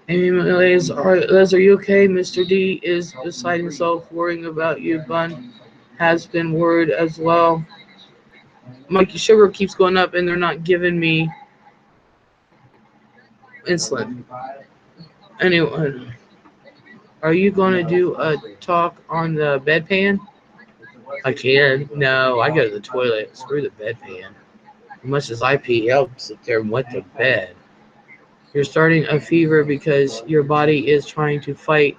Amy, Les, are you okay? Mr. D is beside himself, worrying about you. Bun has been worried as well. My sugar keeps going up, and they're not giving me insulin. Anyway, are you going to do a talk on the bedpan? I can. No, I go to the toilet. Screw the bedpan. As much as I pee, I'll sit there and wet the bed. You're starting a fever because your body is trying to fight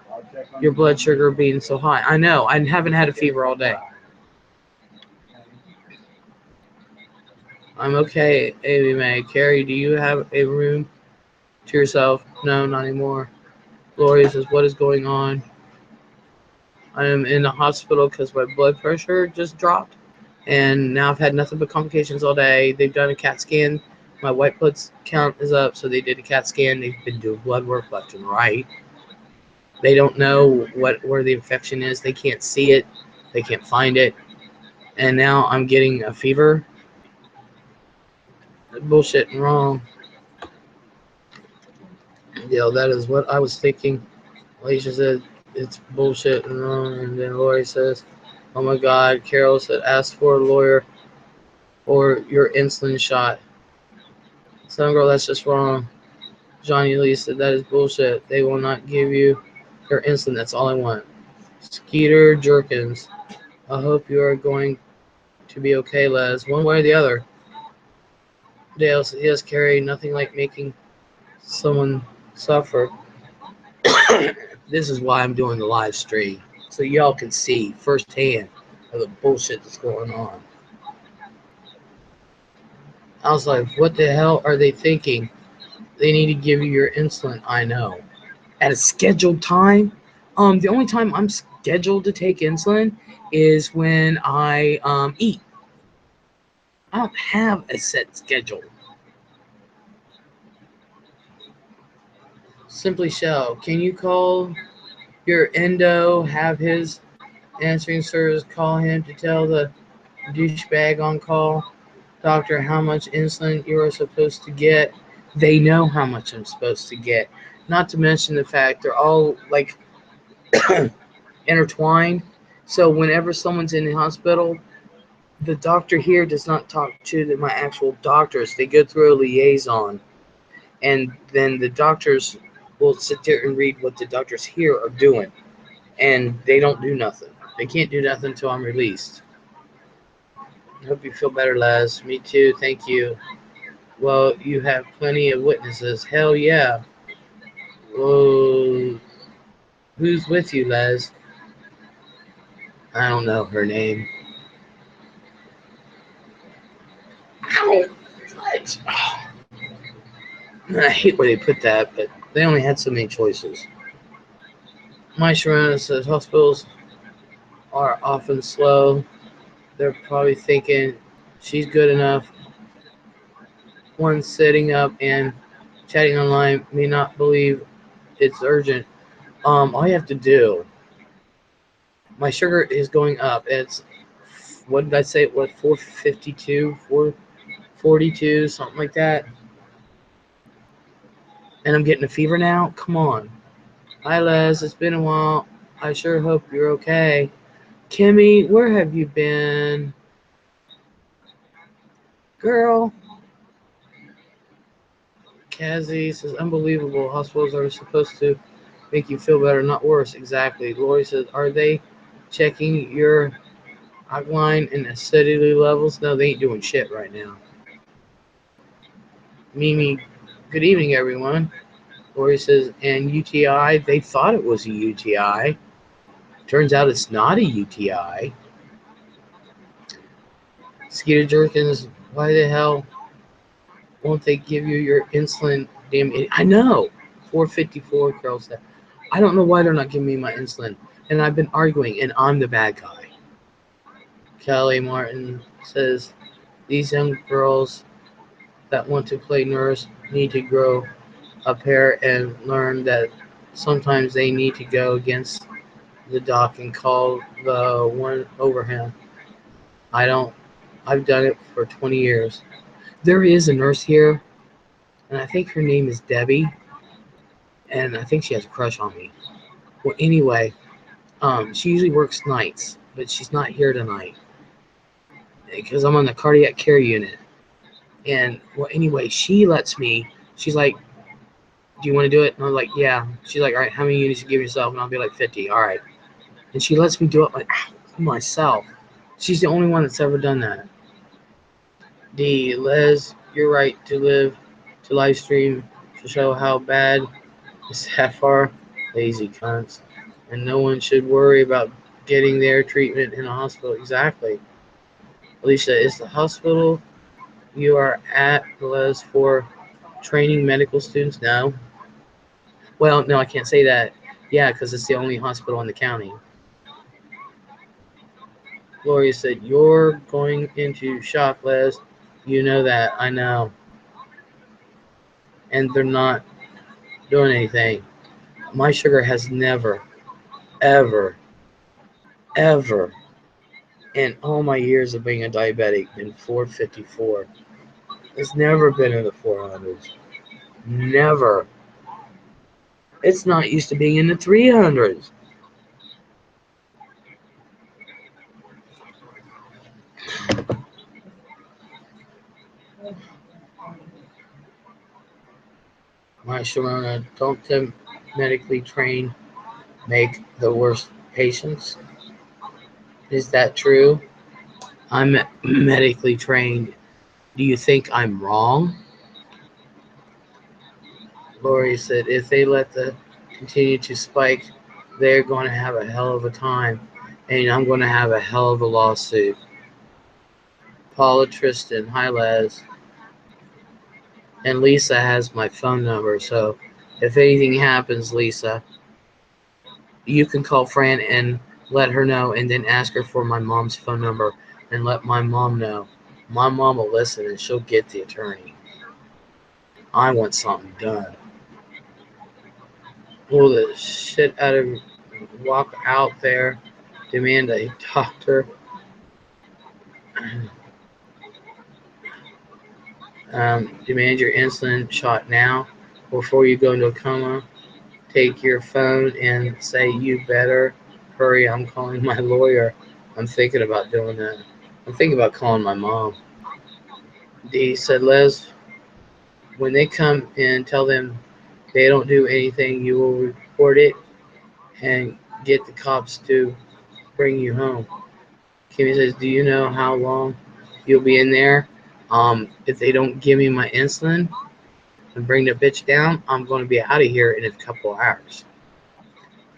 your blood sugar being so high. I know. I haven't had a fever all day. I'm okay, Amy May. Carrie, do you have a room to yourself? No, not anymore. Lori says, what is going on? I am in the hospital because my blood pressure just dropped. And now I've had nothing but complications all day. They've done a CAT scan. My white blood count is up, so they did a CAT scan. They've been doing blood work left and right. They don't know where the infection is. They can't see it. They can't find it. And now I'm getting a fever. Bullshit and wrong. Yeah, that is what I was thinking. Alicia said it's bullshit and wrong. And then Lori says, oh my God. Carol said, ask for a lawyer or your insulin shot. Some girl, that's just wrong. Johnny Lee said, that is bullshit. They will not give you your insulin. That's all I want. Skeeter Jerkins, I hope you are going to be okay, Les. One way or the other. Dale said, yes, Carrie, nothing like making someone suffer. This is why I'm doing the live stream. So y'all can see firsthand of the bullshit that's going on. I was like, what the hell are they thinking? They need to give you your insulin. I know. At a scheduled time. The only time I'm scheduled to take insulin is when I eat. I don't have a set schedule. Simply Shell, can you call your endo, have his answering service call him to tell the douchebag on call doctor how much insulin you are supposed to get? They know how much I'm supposed to get. Not to mention the fact they're all like intertwined. So whenever someone's in the hospital, the doctor here does not talk to my actual doctors. They go through a liaison, and then the doctors will sit there and read what the doctors here are doing, and they don't do nothing. They can't do nothing until I'm released. I hope you feel better, Les. Me too. Thank you. Well, you have plenty of witnesses. Hell yeah. Whoa. Who's with you, Les? I don't know her name. Ow! What? I hate where they put that, but they only had so many choices. My Sharona says hospitals are often slow. They're probably thinking she's good enough. One sitting up and chatting online may not believe it's urgent. All you have to do. My sugar is going up. It's, what did I say? It was 452, 442, something like that. And I'm getting a fever now. Come on. Hi, Les. It's been a while. I sure hope you're okay. Kimmy, where have you been? Girl. Kazzy says, unbelievable. Hospitals are supposed to make you feel better, not worse. Exactly. Lori says, are they checking your alkaline and acidity levels? No, they ain't doing shit right now. Mimi, good evening, everyone. Lori says, and UTI, they thought it was a UTI. Turns out it's not a UTI. Skeeter Jerkins, why the hell won't they give you your insulin? Damn it. I know. 454, Carol said. I don't know why they're not giving me my insulin. And I've been arguing, and I'm the bad guy. Kelly Martin says, these young girls that want to play nurse need to grow up here and learned that sometimes they need to go against the doc and call the one over him. I don't. I've done it for 20 years. There is a nurse here, and I think her name is Debbie, and I think she has a crush on me. Well, anyway, she usually works nights, but she's not here tonight because I'm on the cardiac care unit. And well, anyway, she lets me. She's like, "Do you want to do it?" And I'm like, "Yeah." She's like, "All right, how many units you give yourself?" And I'll be like, 50. All right. And she lets me do it like myself. She's the only one that's ever done that. Les, you're right to live stream to show how bad it's that far. Lazy cunts. And no one should worry about getting their treatment in a hospital. Exactly. Alicia, is the hospital you are at, Les, for training medical students? No. Well, no, I can't say that. Yeah, because it's the only hospital in the county. Gloria said, "You're going into shock, Les. You know that. I know." And they're not doing anything. My sugar has never, ever, ever, in all my years of being a diabetic, been 454. It's never been in the 400s. Never. It's not used to being in the 300s. My Sharona, don't the medically trained make the worst patients? Is that true? I'm medically trained. Do you think I'm wrong? Lori said, if they let the continue to spike, they're going to have a hell of a time. And I'm going to have a hell of a lawsuit. Paula Tristan, hi Les. And Lisa has my phone number. So if anything happens, Lisa, you can call Fran and let her know, and then ask her for my mom's phone number and let my mom know. My mom will listen and she'll get the attorney. I want something done. Pull the shit out of, walk out there, demand a doctor, demand your insulin shot now before you go into a coma. Take your phone and say, you better hurry, I'm calling my lawyer. I'm thinking about doing that. I'm thinking about calling my mom. Dee said, Les, when they come in, tell them they don't do anything, you will report it and get the cops to bring you home. Kimmy says, do you know how long you'll be in there? If they don't give me my insulin and bring the bitch down, I'm going to be out of here in a couple of hours.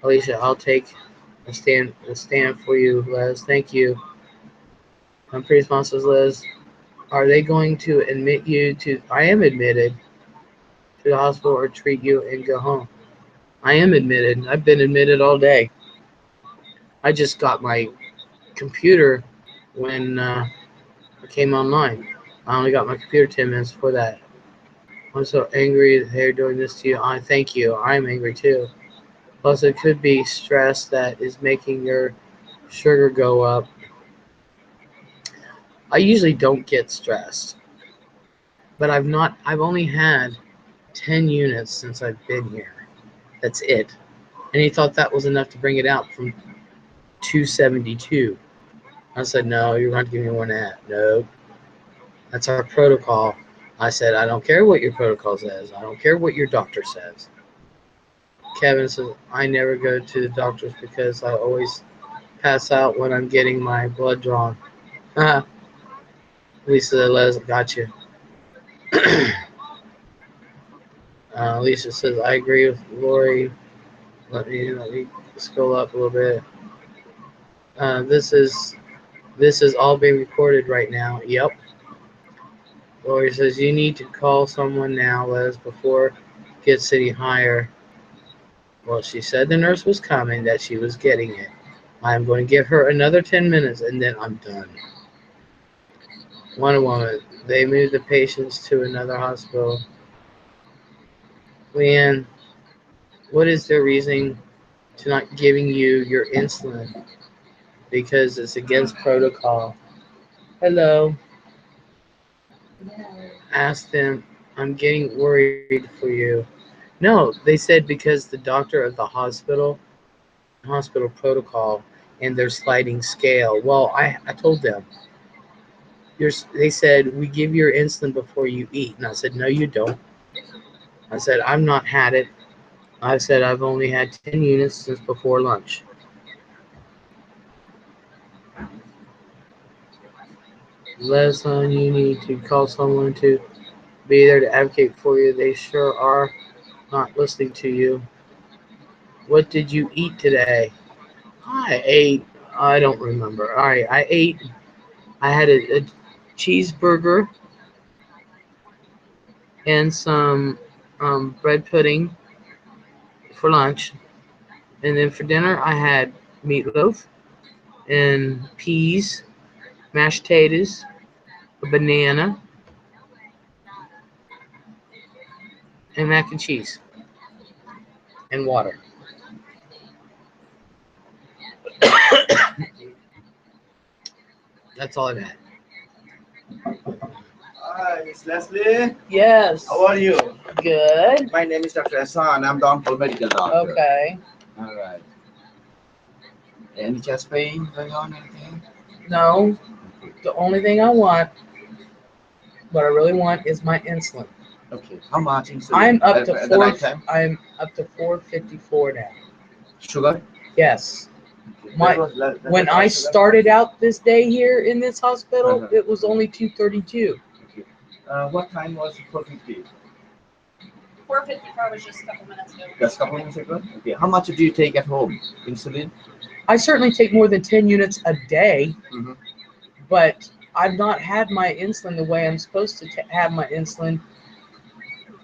Alicia, I'll take a stand for you, Les. Thank you. I'm pretty responsive, Les. Are they going to admit you to? I am admitted to the hospital or treat you and go home. I am admitted. I've been admitted all day. I just got my computer when I came online. I only got my computer 10 minutes before that. I'm so angry that they're doing this to you. I thank you. I'm angry too. Plus, it could be stress that is making your sugar go up. I usually don't get stressed, but I've only had 10 units since I've been here. That's it. And he thought that was enough to bring it out from 272. I said, no, you're going to give me one at. No, that's our protocol. I said, I don't care what your protocol says. I don't care what your doctor says. Kevin says, I never go to the doctors because I always pass out when I'm getting my blood drawn. Lisa, Les, got you. Lisa says, I agree with Lori. Let me scroll up a little bit. This is all being recorded right now. Yep. Lori says, you need to call someone now, Les, before it gets any higher. Well, she said the nurse was coming, that she was getting it. I'm going to give her another 10 minutes, and then I'm done. One woman, they moved the patients to another hospital. Leanne, what is their reason to not giving you your insulin? Because it's against protocol. Hello. Ask them. I'm getting worried for you. No, they said because the doctor of the hospital protocol, and their sliding scale. Well, I told them. They said we give your insulin before you eat, and I said no, you don't. I said I've not had it. I said I've only had 10 units since before lunch. Leslie, you need to call someone to be there to advocate for you. They sure are not listening to you. What did you eat today? I ate. I don't remember. All right, I had a cheeseburger and some bread pudding for lunch, and then for dinner I had meatloaf and peas, mashed potatoes, a banana, and mac and cheese and water. That's all I've had. Hi, Miss Leslie. Yes. How are you? Good. My name is Dr. Hassan. I'm the on-call medical doctor. Okay. All right. Any chest pain going on? Anything? No. The only thing what I really want, is my insulin. Okay. How much insulin? I'm up to at the night time? I'm up to 454 now. Sugar? Yes. Okay. My- When I started out this day here in this hospital, Uh-huh. it was only 232. Okay. What time was it? 4:50? 4:54 was just a couple minutes ago. Just a couple minutes ago. Okay. How much do you take at home? Insulin? I certainly take more than 10 units a day, Mm-hmm. but I've not had my insulin the way I'm supposed to have my insulin.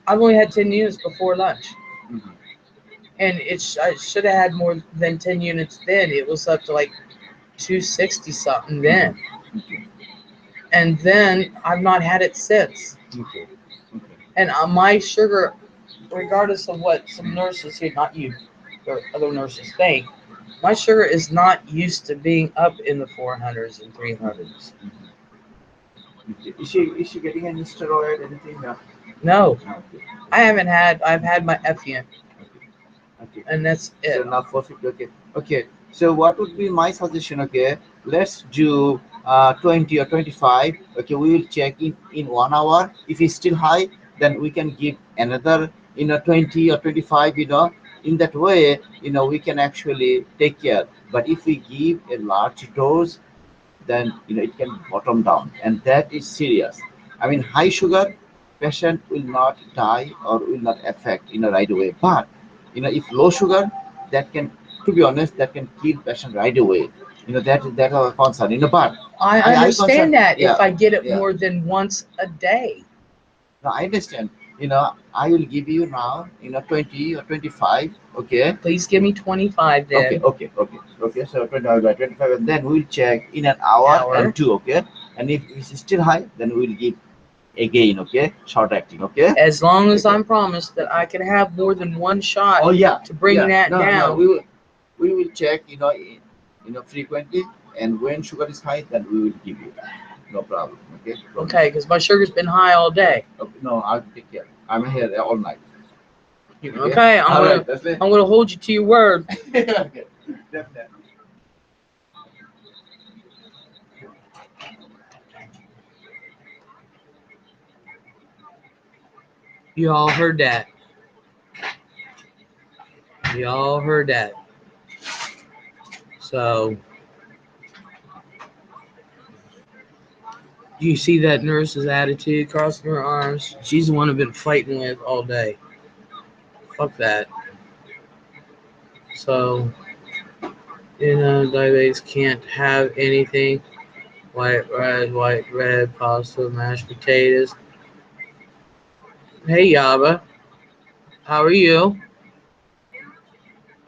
I've only had 10 units before lunch. Mm-hmm. And I should have had more than 10 units then. It was up to like 260 something then. Okay. And then I've not had it since. Okay. Okay. And my sugar, regardless of what some nurses here, not you, or other nurses think, my sugar is not used to being up in the 400s and 300s. Okay. Is she getting any steroid? Anything? No. No, Okay. I've had my Effient, Okay. and that's So it. now 450. Okay. Okay. So what would be my suggestion? Okay. Let's do 20 or 25. Okay. We will check in 1 hour. If it's still high, then we can give another 20 or 25. In that way, we can actually take care. But if we give a large dose, then it can bottom down, and that is serious. I mean, high sugar patient will not die or will not affect right away, but if low sugar, that can, to be honest, that can kill patient right away. That our concern. But I I concern, understand that yeah, if I get it yeah. more than once a day. No, I understand. I will give you now 20 or 25. Okay. Please give me 25 then. Okay. So 25 by 25, and then we'll check in an hour and two. Okay. And if it's still high, then we'll give again. Okay. Short acting. Okay. As long as Okay. I'm promised that I can have more than one shot Oh yeah. to bring Yeah. that No, down. No, we will check. Frequently, and when sugar is high, then we will give you that. No problem. Okay. Okay, because my sugar's been high all day. Okay, no, I'll take care. I'm here all night. Okay, I'm gonna hold you to your word. Okay, definitely. You all heard that. You all heard that. So, do you see that nurse's attitude, crossing her arms? She's the one I've been fighting with all day. Fuck that. So, diabetes can't have anything. White, red, pasta, mashed potatoes. Hey, Yaba. How are you?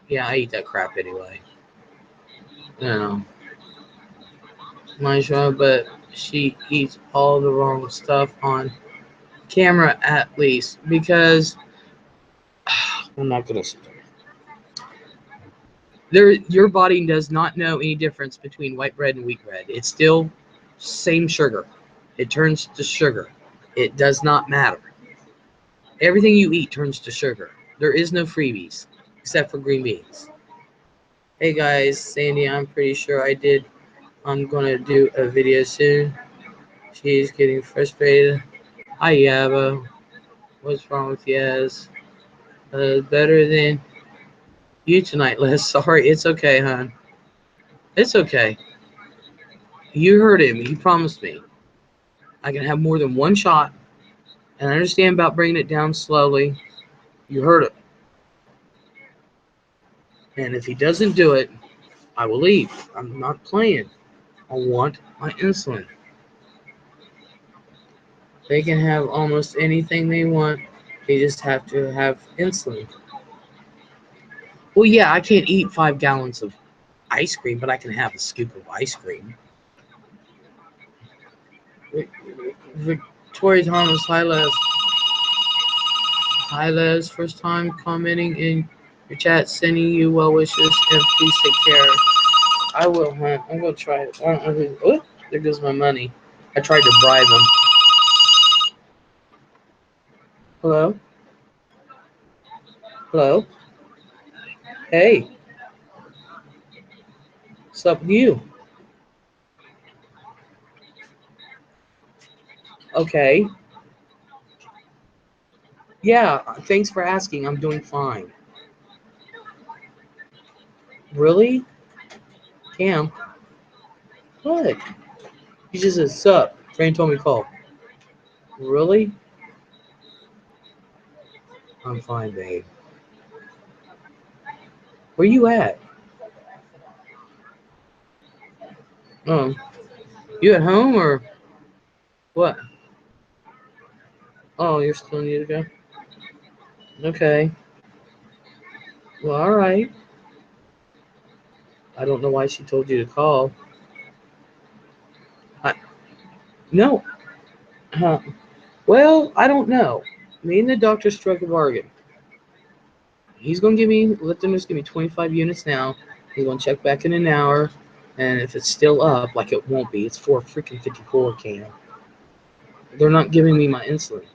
Yeah, I eat that crap anyway. No. My job, but she eats all the wrong stuff on camera at least, because I'm not gonna sit there. Your body does not know any difference between white bread and wheat bread. It's still same sugar. It turns to sugar. It does not matter. Everything you eat turns to sugar. There is no freebies except for green beans. Hey guys, Sandy, I'm pretty sure I did. I'm gonna do a video soon. She's getting frustrated. Hi, Yaba. What's wrong with Yaz? Better than you tonight, Les. Sorry, it's okay, hon. It's okay. You heard him. He promised me I can have more than one shot, and I understand about bringing it down slowly. You heard it. And if he doesn't do it, I will leave. I'm not playing. I want my insulin. They can have almost anything they want. They just have to have insulin. Well, yeah, I can't eat 5 gallons of ice cream, but I can have a scoop of ice cream. Victoria Thomas, hi Les. Hi Les, first time commenting in your chat, sending you well wishes, and please take care. I will, huh? I'm gonna try it. I don't know who. Oh, there goes my money. I tried to bribe him. Hello? Hello? Hey. What's up with you? Okay. Yeah, thanks for asking. I'm doing fine. Really? Cam? What? He just said, sup. Fran told me to call. Really? I'm fine, babe. Where you at? Oh, you at home or what? Oh, you're still need to go? Okay. Well, all right. I don't know why she told you to call. No. Huh. Well, I don't know. Me and the doctor struck a bargain. He's gonna let them just give me 25 units now. He's gonna check back in an hour, and if it's still up, like it won't be, it's 4 freaking 54 Cam. They're not giving me my insulin,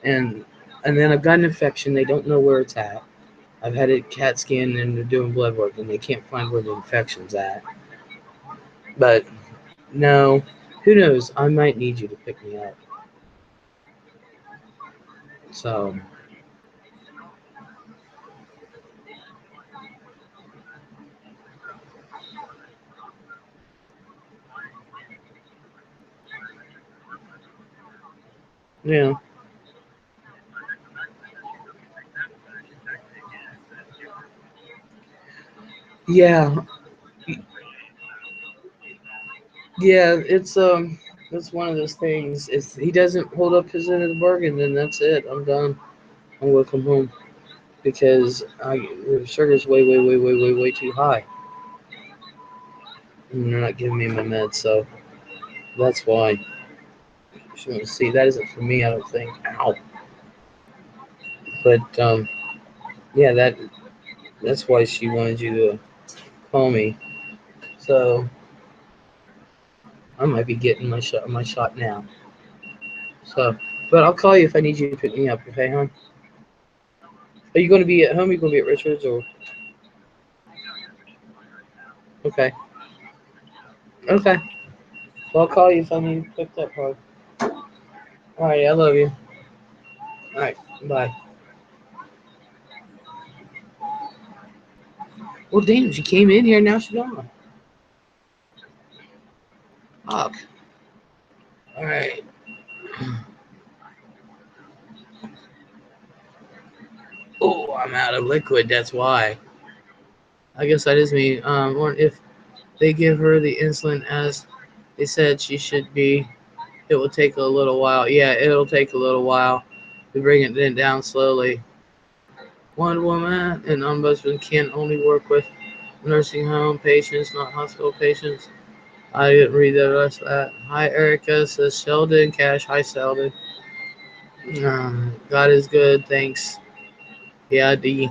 and then I've got an infection. They don't know where it's at. I've had a CAT scan and they're doing blood work, and they can't find where the infection's at. But no, who knows? I might need you to pick me up. So. Yeah. Yeah. Yeah, it's one of those things. If he doesn't hold up his end of the bargain, then that's it. I'm done. I'm gonna come home because the sugar's way too high, and they're not giving me my meds, so that's why. So see, that isn't for me, I don't think. Ow. But yeah, that's why she wanted you to call me. So I might be getting my shot now. So, but I'll call you if I need you to pick me up. Okay, hon? Are you going to be at home? Are you going to be at Richard's or? Okay. Okay. Well, I'll call you if I need picked up, bro. All right. I love you. All right. Bye. Well, damn. She came in here. Now she's gone. Fuck. All right. Oh, I'm out of liquid. That's why. I guess that is me. Or if they give her the insulin as they said she should be, it will take a little while. Yeah, it'll take a little while to bring it then down slowly. One woman and ombudsman can only work with nursing home patients, not hospital patients. I didn't read the rest of that. Hi, Erica, says Sheldon Cash. Hi, Sheldon. God is good. Thanks. Yeah, D.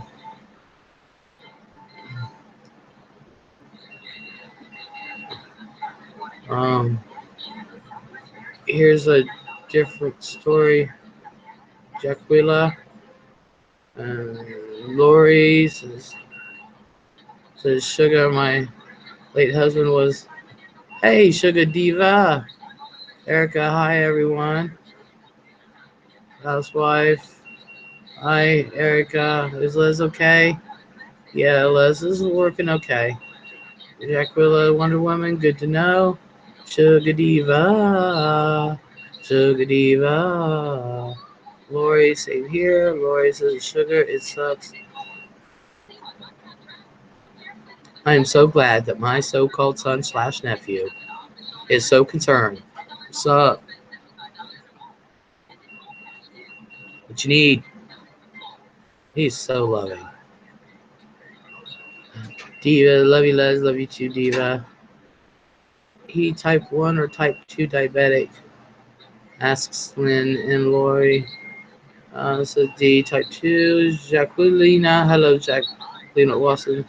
Um, here's a different story. Jaquila, Lori says Sugar, my late husband was, hey, Sugar Diva. Erica, hi, everyone. Housewife, hi, Erica. Is Liz okay? Yeah, Liz is working okay. Jaquila, Wonder Woman, good to know. Sugar Diva, Sugar Diva. Lori, same here. Lori says, Sugar, it sucks. I am so glad that my so-called son slash nephew is so concerned. What's up? What you need? He's so loving. Diva, love you, Les. Love you too, Diva. He type 1 or type 2 diabetic? Asks Lynn and Lori. So D, type 2. Jacqueline. Hello, Jacqueline Watson.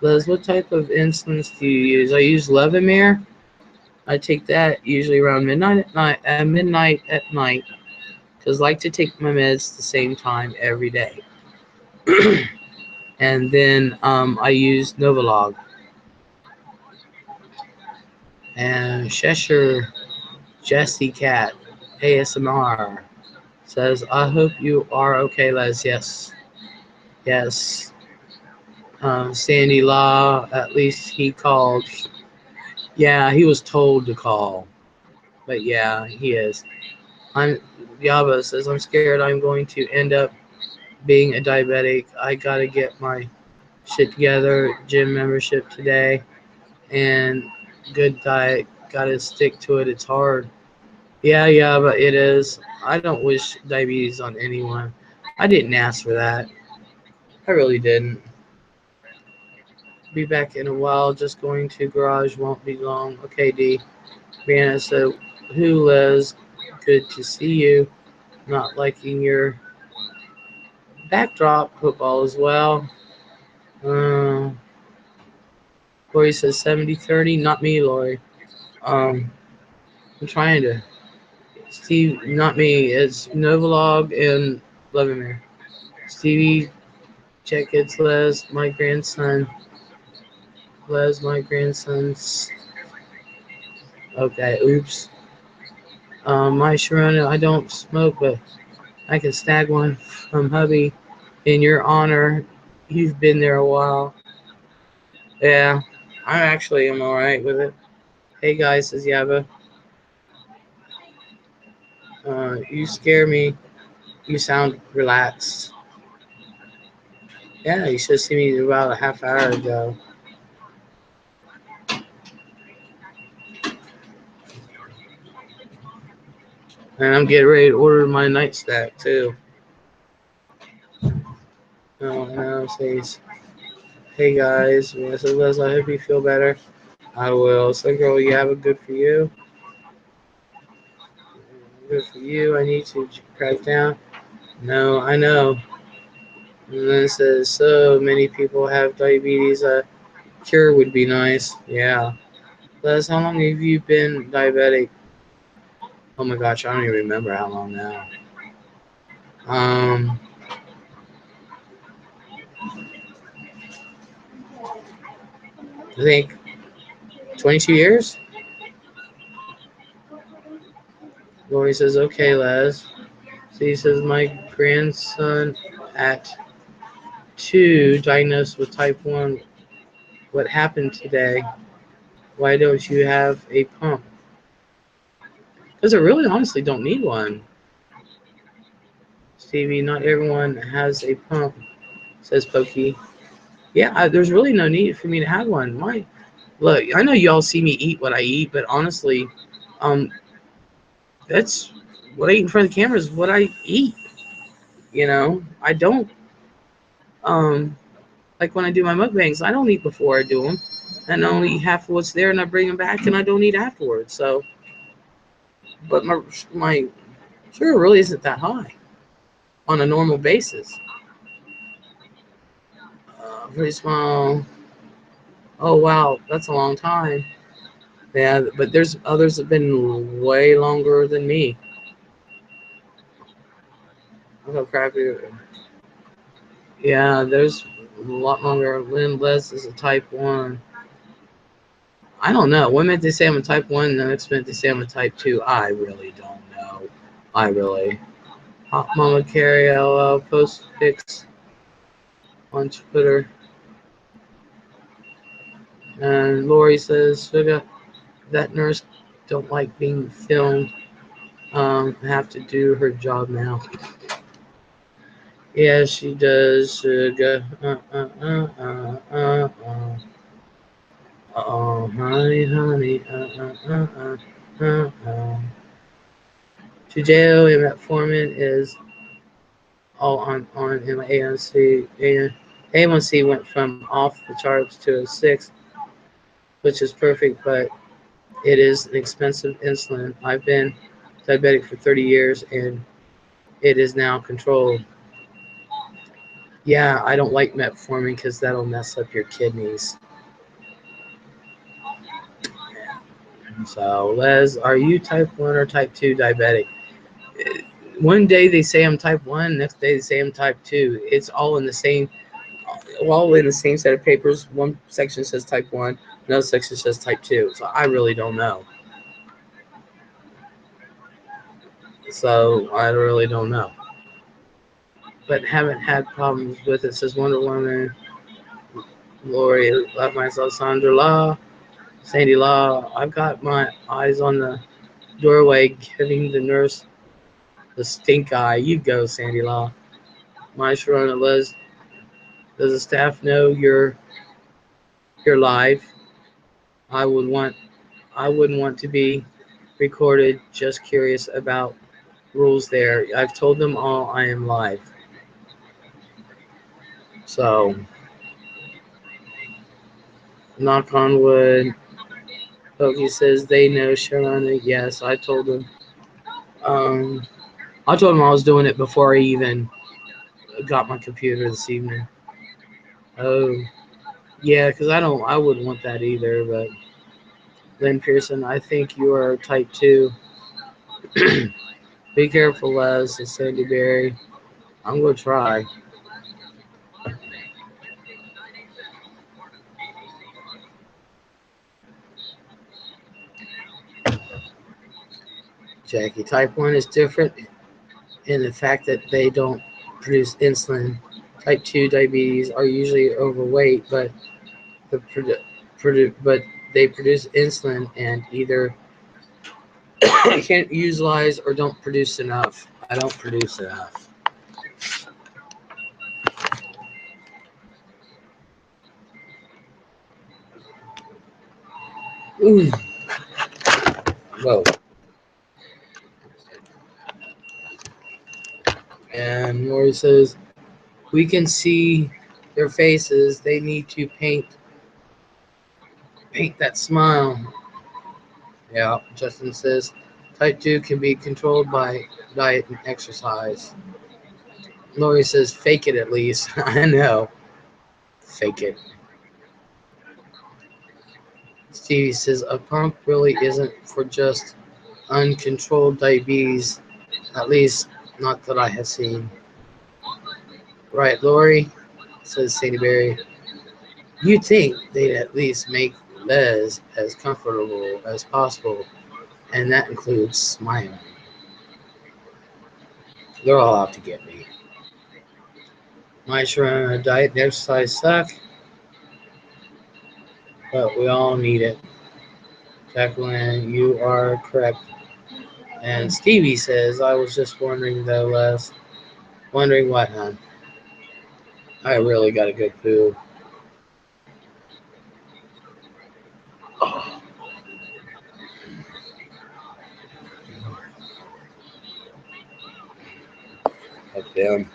Les, what type of insulins do you use? I use Levemir. I take that usually around midnight at night, because I like to take my meds the same time every day. And then I use Novolog. And Cheshire Jesse Cat ASMR says, I hope you are okay, Les. Yes. Yes. Sandy Law, at least he called. Yeah, he was told to call. But yeah, he is. I'm Yaba says, I'm scared I'm going to end up being a diabetic. I gotta get my shit together. Gym membership today. And good diet. Gotta stick to it. It's hard. Yeah, but it is. I don't wish diabetes on anyone. I didn't ask for that. I really didn't. Be back in a while. Just going to garage. Won't be long. Okay, D. Brianna said, who, Les? Good to see you. Not liking your backdrop football as well. Uh, Lori says 70-30. Not me, Lori. Um, I'm trying to. Steve, not me. It's Novolog and Levemir. Stevie, check it's Les, my grandson. Les, my grandson's. Okay, oops. My Sharona, I don't smoke, but I can snag one from hubby in your honor. You've been there a while. Yeah, I actually am alright with it. Hey guys, says Yaba. You scare me. You sound relaxed. Yeah, you should have seen me about a half hour ago. And I'm getting ready to order my night snack too. Oh, no, says, hey guys, Liz, I hope you feel better. I will. So, girl, you have a good for you. Good for you. I need to crack down. No, I know. And then it says, so many people have diabetes. A cure would be nice. Yeah. Les, how long have you been diabetic? Oh my gosh, I don't even remember how long now. Um, I think 22 years. Lori says, okay, Les. So he says, my grandson at 2 diagnosed with type 1. What happened today? Why don't you have a pump? Because I really honestly don't need one. Stevie, not everyone has a pump, says Pokey. Yeah, there's really no need for me to have one. Look, I know y'all see me eat what I eat, but honestly, um, that's what I eat in front of the camera is what I eat. I don't, um, like when I do my mukbangs, I don't eat before I do them. And I only eat half of what's there and I bring them back and I don't eat afterwards. So, but my sugar really isn't that high on a normal basis. Pretty small. Oh wow, that's a long time. Yeah, but there's others that have been way longer than me. Look how crappy. Yeah, there's a lot longer. Les is a type 1. I don't know. One minute they say I'm a type 1, and the next minute they say I'm a type 2. I really don't know. I really. Hot Mama Carrie LL post pics on Twitter. And Lori says, Suga, that nurse don't like being filmed. Have to do her job now. Yeah, she does. Suga. Oh, honey, honey. Tujeo and metformin is all on in my A1C. A1C went from off the charts to a 6, which is perfect, but it is an expensive insulin. I've been diabetic for 30 years and it is now controlled. Yeah, I don't like metformin because that'll mess up your kidneys. So, Les, are you type 1 or type 2 diabetic? One day they say I'm type 1, next day they say I'm type 2. It's all in the same, all in the same set of papers. One section says type 1, another section says type 2. So I really don't know. So I really don't know. But haven't had problems with it, says Wonder Woman. Lori, love myself, Sandra Law, Sandy Law. I've got my eyes on the doorway, giving the nurse the stink eye. You go, Sandy Law. My Sharona Liz, does the staff know you're live? I wouldn't want to be recorded. Just curious about rules there. I've told them all I am live. So knock on wood. Pokey says they know Sharona. Yes, I told them. Um, I told them I was doing it before I even got my computer this evening. Oh, yeah, because I wouldn't want that either. But Lynn Pearson, I think you are type 2. Be careful, Les, says Sandy Berry. I'm going to try. Jackie, type 1 is different in the fact that they don't produce insulin. Type 2 diabetes are usually overweight, but but they produce insulin and either can't utilize or don't produce enough. I don't produce enough. Ooh. Whoa. And Lori says, we can see their faces. They need to paint that smile. Yeah, Justin says, type 2 can be controlled by diet and exercise. Lori says, fake it at least. I know. Fake it. Stevie says, a pump really isn't for just uncontrolled diabetes, at least not that I have seen. Right, Lori, says Sadie Berry. You'd think they'd at least make Les as comfortable as possible, and that includes smiling. They're all out to get me. My Sharona diet and exercise suck, but we all need it. Jacqueline, you are correct. And Stevie says, I was just wondering though, Les. Wondering what, hon? I really got a good poo. Oh. Up down.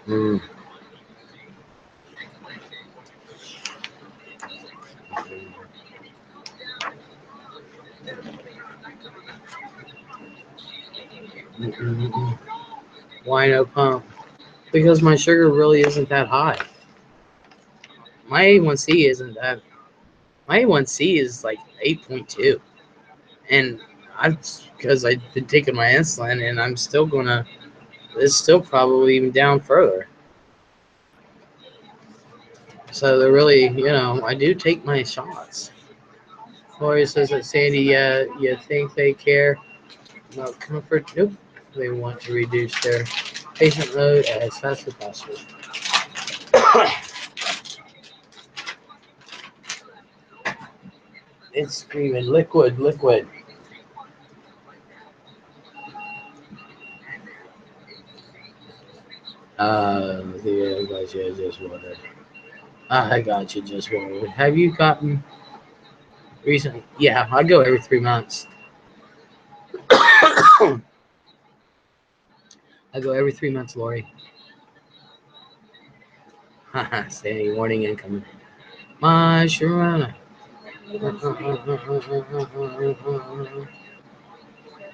Mm. Why no pump? Because my sugar really isn't that high. My A1C isn't that. My A1C is like 8.2, and I've because I've been taking my insulin, and I'm still gonna. It's still probably even down further. So they're really, I do take my shots. Lori says that Sandy, you think they care about comfort? Nope. They want to reduce their patient load as fast as possible. It's screaming liquid, liquid. Yeah, I got you. Just water. I got you. Just water. Have you gotten recently? Yeah, I go every 3 months. I go every 3 months, Lori. Haha, Sandy, warning incoming. My Sharona.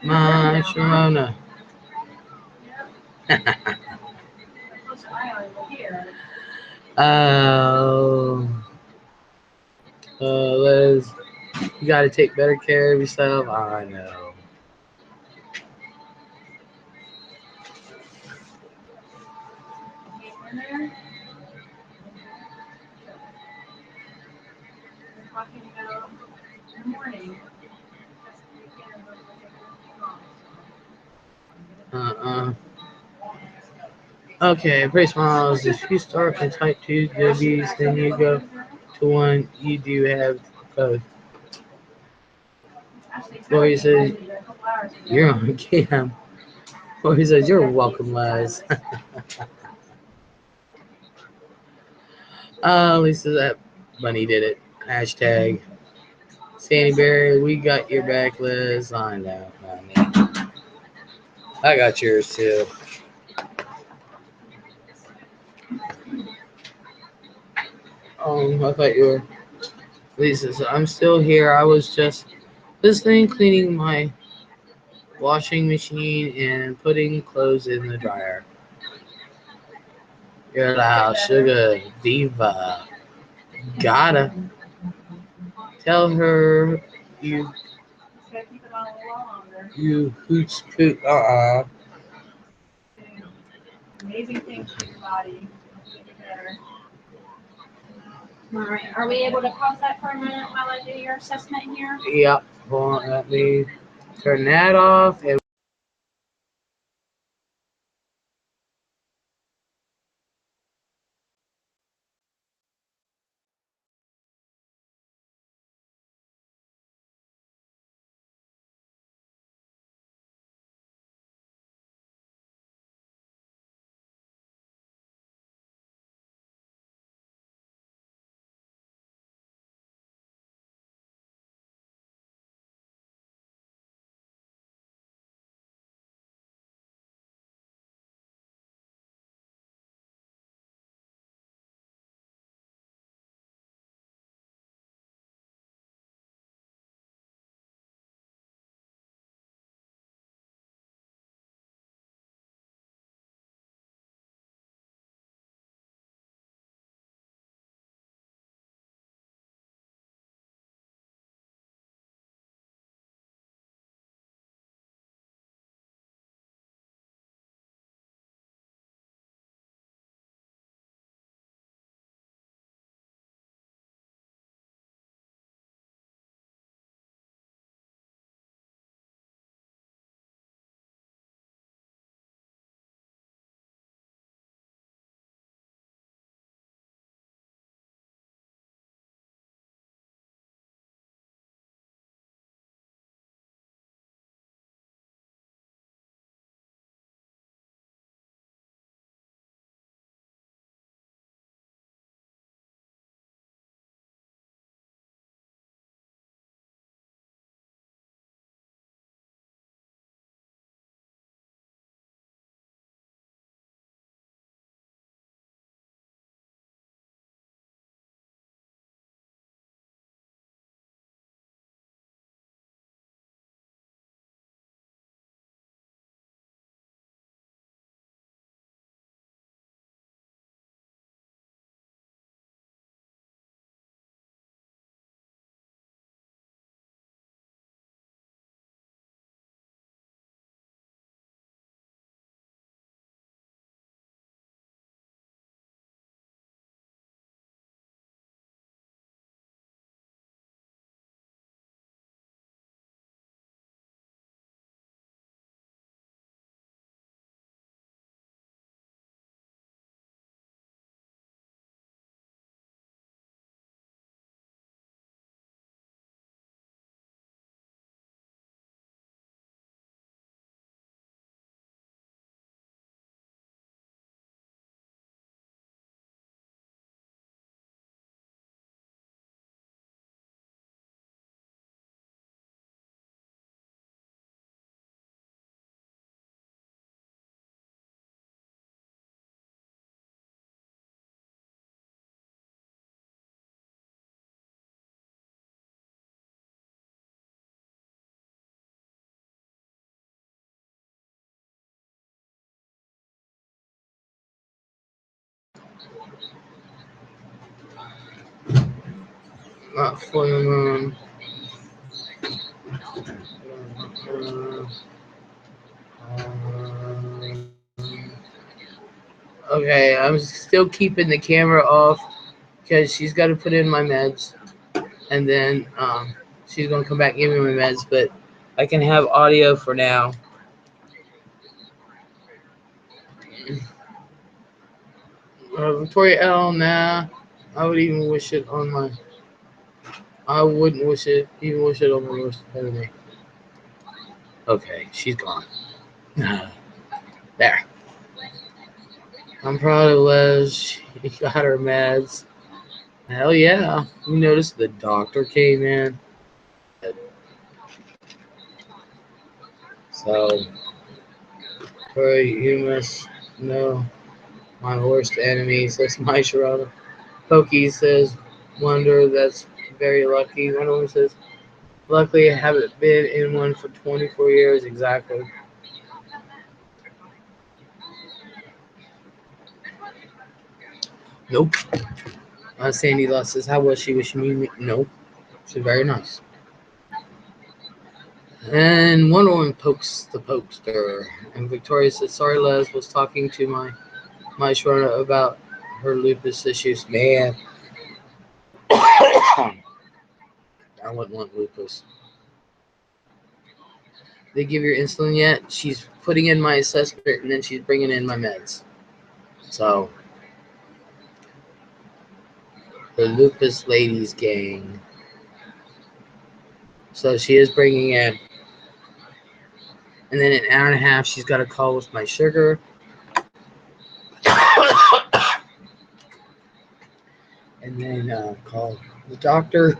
My Sharona. Oh, Liz, you got to take better care of yourself. I know. Uh-uh. Okay, pretty smiles. If you start from type 2 diabetes, then you go to one, you do have both. Lori says, you're on cam. Lori says, you're welcome, Les. Lisa, that bunny did it. Hashtag Sandy Berry, we got your back, Liz. I know, honey. I got yours too. I thought you were. Lisa says, I'm still here. I was just listening, cleaning my washing machine and putting clothes in the dryer. You're loud, sugar diva. Gotta tell her you hoots poot. Amazing things for your body. Make it better. All right. Are we able to pause that for a minute while I do your assessment here? Yep. Hold on, let me turn that off. And Not full moon. Okay, I'm still keeping the camera off because she's got to put in my meds, and then she's gonna come back and give me my meds. But I can have audio for now. Victoria L. Nah, I would even wish it on my. I wouldn't wish it on my worst enemy. Okay, she's gone. There. I'm proud of Les. She got her meds. Hell yeah. You noticed the doctor came in. So, you must know my worst enemy, says my Sharada. Pokey says, wonder, that's very lucky. One of them says, luckily I haven't been in one for 24 years. Exactly. Nope. Sandy Law says, how was she? Was she mean? Nope. She's very nice. And Wonder Woman pokes the pokester. And Victoria says, sorry, Les, was talking to my Sharona about her lupus issues. Man. I wouldn't want lupus. They give your insulin yet? She's putting in my assessment and then she's bringing in my meds. So, the lupus ladies gang. So she is bringing in. And then in an hour and a half, she's got a call with my sugar. And then call the doctor.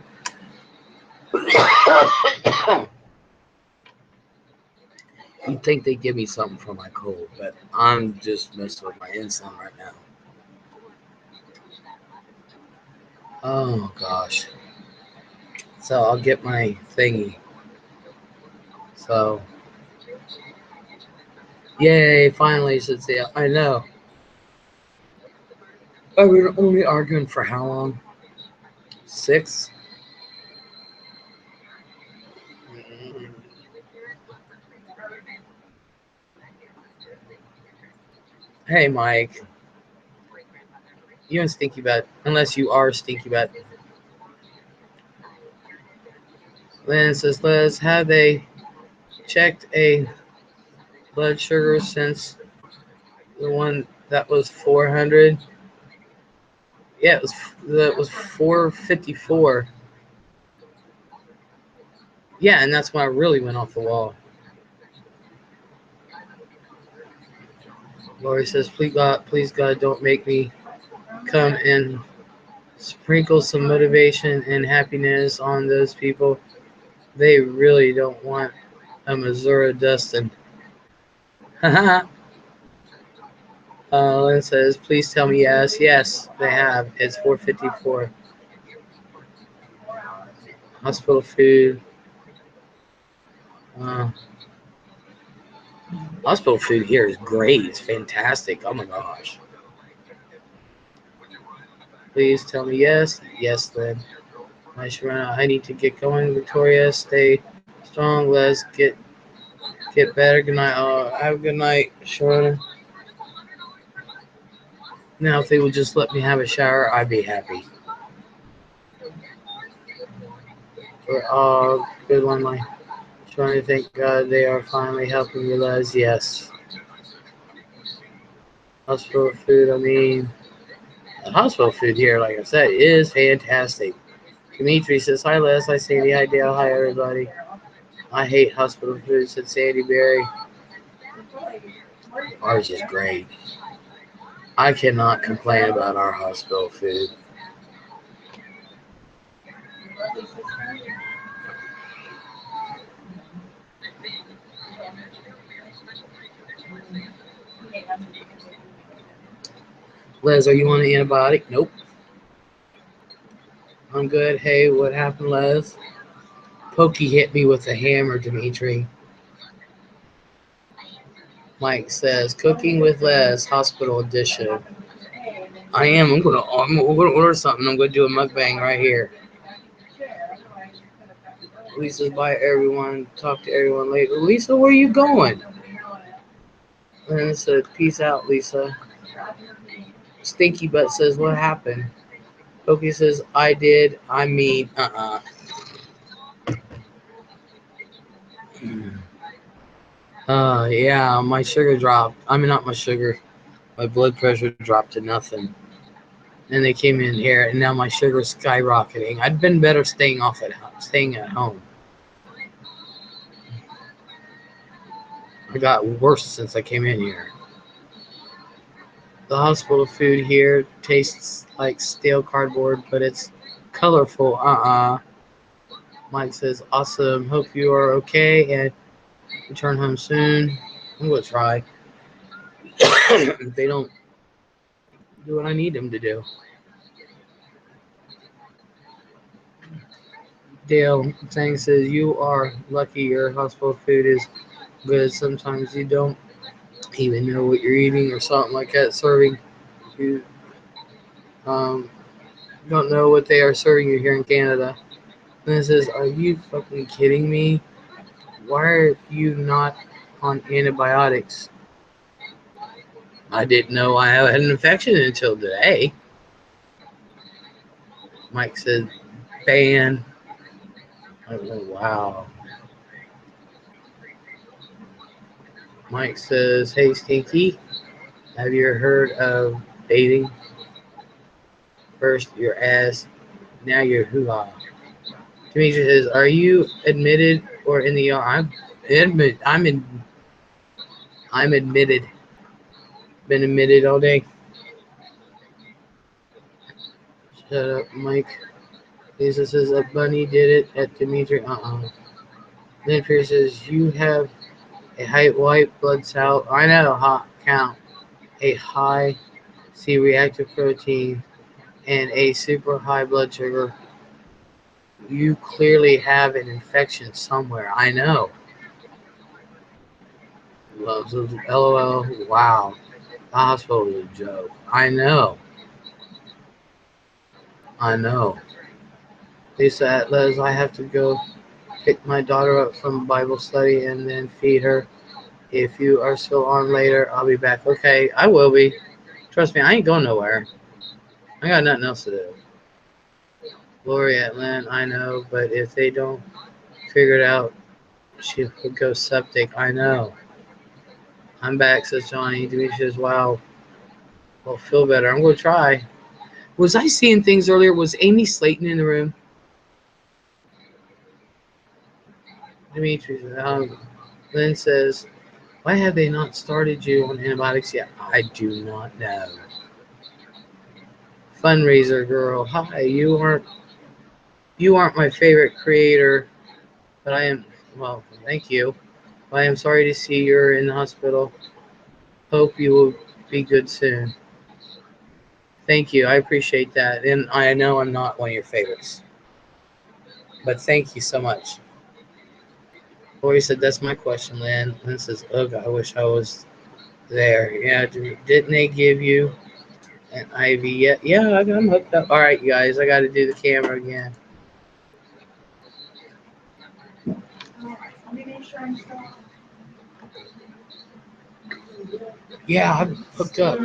You'd think they'd give me something for my cold, but I'm just messing with my insulin right now. Oh, gosh. So I'll get my thingy. So, yay, finally, should say, I know. Oh, we were only arguing for how long? 6? Hey, Mike. You and Stinky Bat, unless you are Stinky Bat. Lynn says, Les, have they checked a blood sugar since the one that was 400? Yeah, that was 454. Yeah, and that's when I really went off the wall. Lori says, please God, don't make me come and sprinkle some motivation and happiness on those people. They really don't want a Missouri Dustin. Lynn says, please tell me yes. Yes, they have. It's 454. Hospital food. Hospital food here is great. It's fantastic. Oh my gosh. Please tell me yes. Yes, then. My Sharona, I need to get going. Victoria, stay strong. Let's get better. Good night. Have a good night, Sharona. Now, if they would just let me have a shower, I'd be happy. Good one, my Sharona. Thank God they are finally helping me, Les. Yes. Hospital food, I mean, the hospital food here, like I said, is fantastic. Dimitri says, hi, Les. Hi, Sandy. Hi, Dale. Hi, everybody. I hate hospital food, said Sandy Berry. Ours is great. I cannot complain about our hospital food. Les, are you on an antibiotic? Nope. I'm good. Hey, what happened, Les? Pokey hit me with a hammer, Dimitri. Mike says, cooking with Les, hospital edition. I am. I'm gonna order something. I'm gonna do a mukbang right here. Lisa's by everyone. Talk to everyone later. Lisa, where are you going? And it said, peace out, Lisa. Stinky Butt says, what happened? Pokey says, I did. I mean, yeah, my sugar dropped. I mean, not my sugar. My blood pressure dropped to nothing. Then they came in here, and now my sugar's skyrocketing. I'd been better staying at home. I got worse since I came in here. The hospital food here tastes like stale cardboard, but it's colorful. Mike says, awesome. Hope you are okay and return home soon. I'm gonna try. If they don't do what I need them to do. Dale Tang says, you are lucky your hospital food is good. Sometimes you don't even know what you're eating or something like that. Serving you don't know what they are serving you here in Canada. And it says, are you fucking kidding me? Why are you not on antibiotics? I didn't know I had an infection until today. Mike said, ban. I go, wow. Mike says, hey, Stinky, have you heard of dating? First your ass, now your hoo-ha. Demetri says, are you admitted or in the ER? I'm admitted. Been admitted all day. Shut up, Mike. Lisa says, a bunny did it at Dimitri. Then Pierce says, you have a high white blood cell. I know, hot count. A high C-reactive protein and a super high blood sugar. You clearly have an infection somewhere. I know. Loves of LOL. Wow. The hospital is a joke. I know. Lisa at Les, I have to go pick my daughter up from Bible study and then feed her. If you are still on later, I'll be back. Okay, I will be. Trust me, I ain't going nowhere. I got nothing else to do. Lori at Lynn, I know, but if they don't figure it out, she could go septic. I know. I'm back, says Johnny. Demetri says, wow. Well, feel better. I'm going to try. Was I seeing things earlier? Was Amy Slayton in the room? Demetri, Lynn says, why have they not started you on antibiotics yet? I do not know. Fundraiser girl, hi. You aren't my favorite creator, but I am. Well, thank you. I am sorry to see you're in the hospital. Hope you will be good soon. Thank you. I appreciate that, and I know I'm not one of your favorites, but thank you so much. Lori said, that's my question, Lynn. Lynn says, ugh, I wish I was there. Yeah, didn't they give you an IV yet? Yeah, I'm hooked up. All right, you guys, I got to do the camera again. Let me make sure I'm still on. Yeah, I'm hooked up.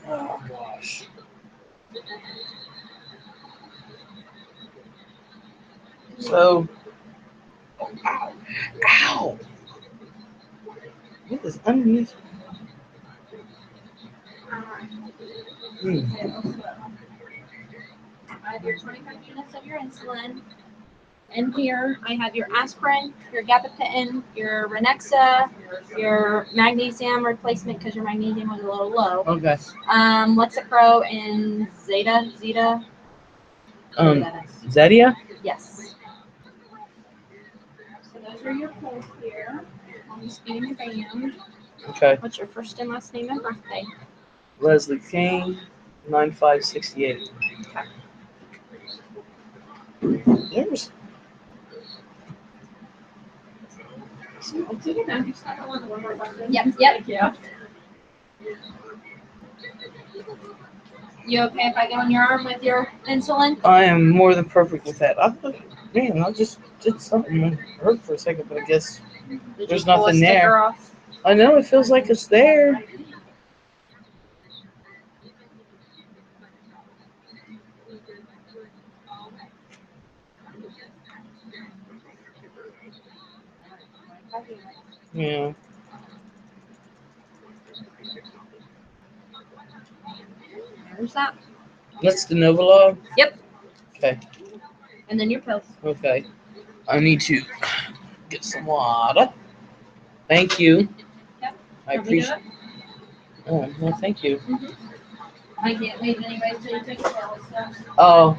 Oh, gosh. So, ow, ow. What is underneath? I have your 25 units of your insulin. In here, I have your aspirin, your gabapentin, your Renexa, your magnesium replacement because your magnesium was a little low. Okay. Lexapro and Zeta. whatever that is. Zetia? Yes. So those are your pills here. On the speeding band. Okay. What's your first and last name and birthday? Leslie Kane, 9568. There's Yep. Yeah. You okay if I go in your arm with your insulin? I am more than perfect with that. Man, I just did something that hurt for a second, but I guess Did there's you pull a nothing sticker there. off? I know it feels like it's there. Yeah, There's that. that's the Novolog. Yep. Okay, And then your pills. okay. I need to get some water. Thank you. Yep. I Want me to do appreciate. Oh, well, thank you. I can't leave anybody till you take the pills. So. Oh,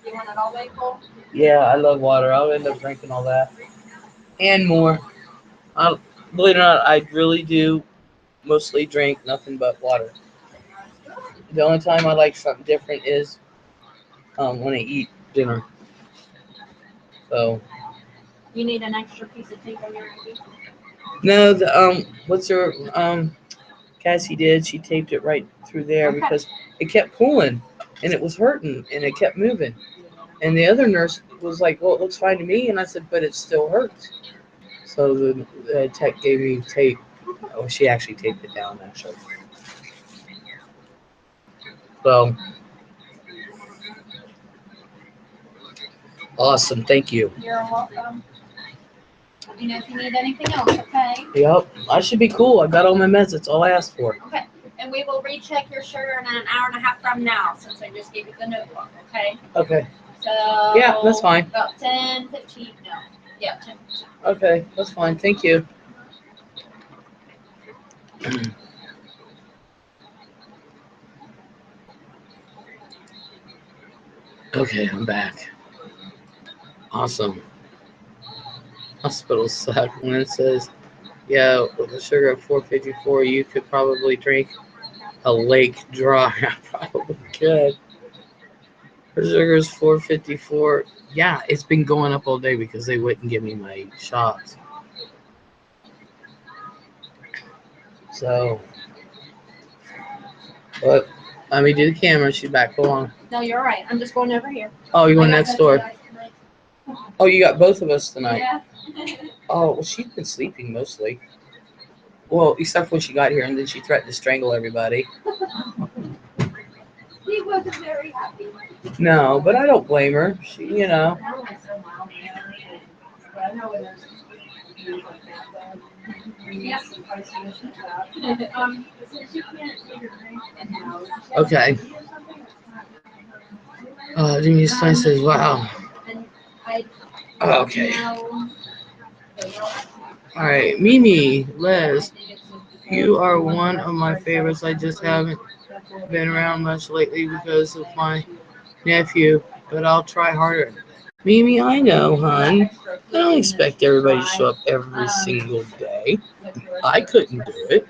You want it all way full? yeah, I love water. I'll end up drinking all that and more. Believe it or not, I really do mostly drink nothing but water. The only time I like something different is when I eat dinner. So You need an extra piece of tape on your ID. no, what's her Cassie did? She taped it right through there Okay. because it kept pulling and it was hurting and it kept moving. And the other nurse was like, "Well, it looks fine to me," and I said, "But it still hurts." So the tech gave me tape. Oh, she actually taped it down actually. So awesome, thank you. You're welcome. Let me know if you need anything else, okay? Yep, I should be cool. I got all my meds. That's all I asked for. Okay. And we will recheck your sugar in an hour and a half from now, since I just gave you the notebook, okay? Okay. So Yeah, that's fine. About 10, 15, no. Yeah, 10. Okay, that's fine. Thank you. Okay, I'm back. Awesome. Hospitals suck when it says, yeah, with the sugar at 454, you could probably drink a lake dry. I probably could. The sugar is 454. Yeah, it's been going up all day because they wouldn't give me my shots. So, but let me do the camera. She's back. Hold on. No, you're all right. I'm just going over here. Oh, you I going got next both door? you guys tonight. Oh, you got both of us tonight. Yeah. Oh, well, she's been sleeping mostly. Well, except when she got here and then she threatened to strangle everybody. He wasn't very happy. No, but I don't blame her. She, you know. Yes. Okay. Jimmy Stein says, wow. And I Okay. now. All right. Mimi, Les, you are one of my favorites. I just haven't been around much lately because of my nephew, but I'll try harder. Mimi, I know, hon. I don't expect everybody to show up every single day. I couldn't do it.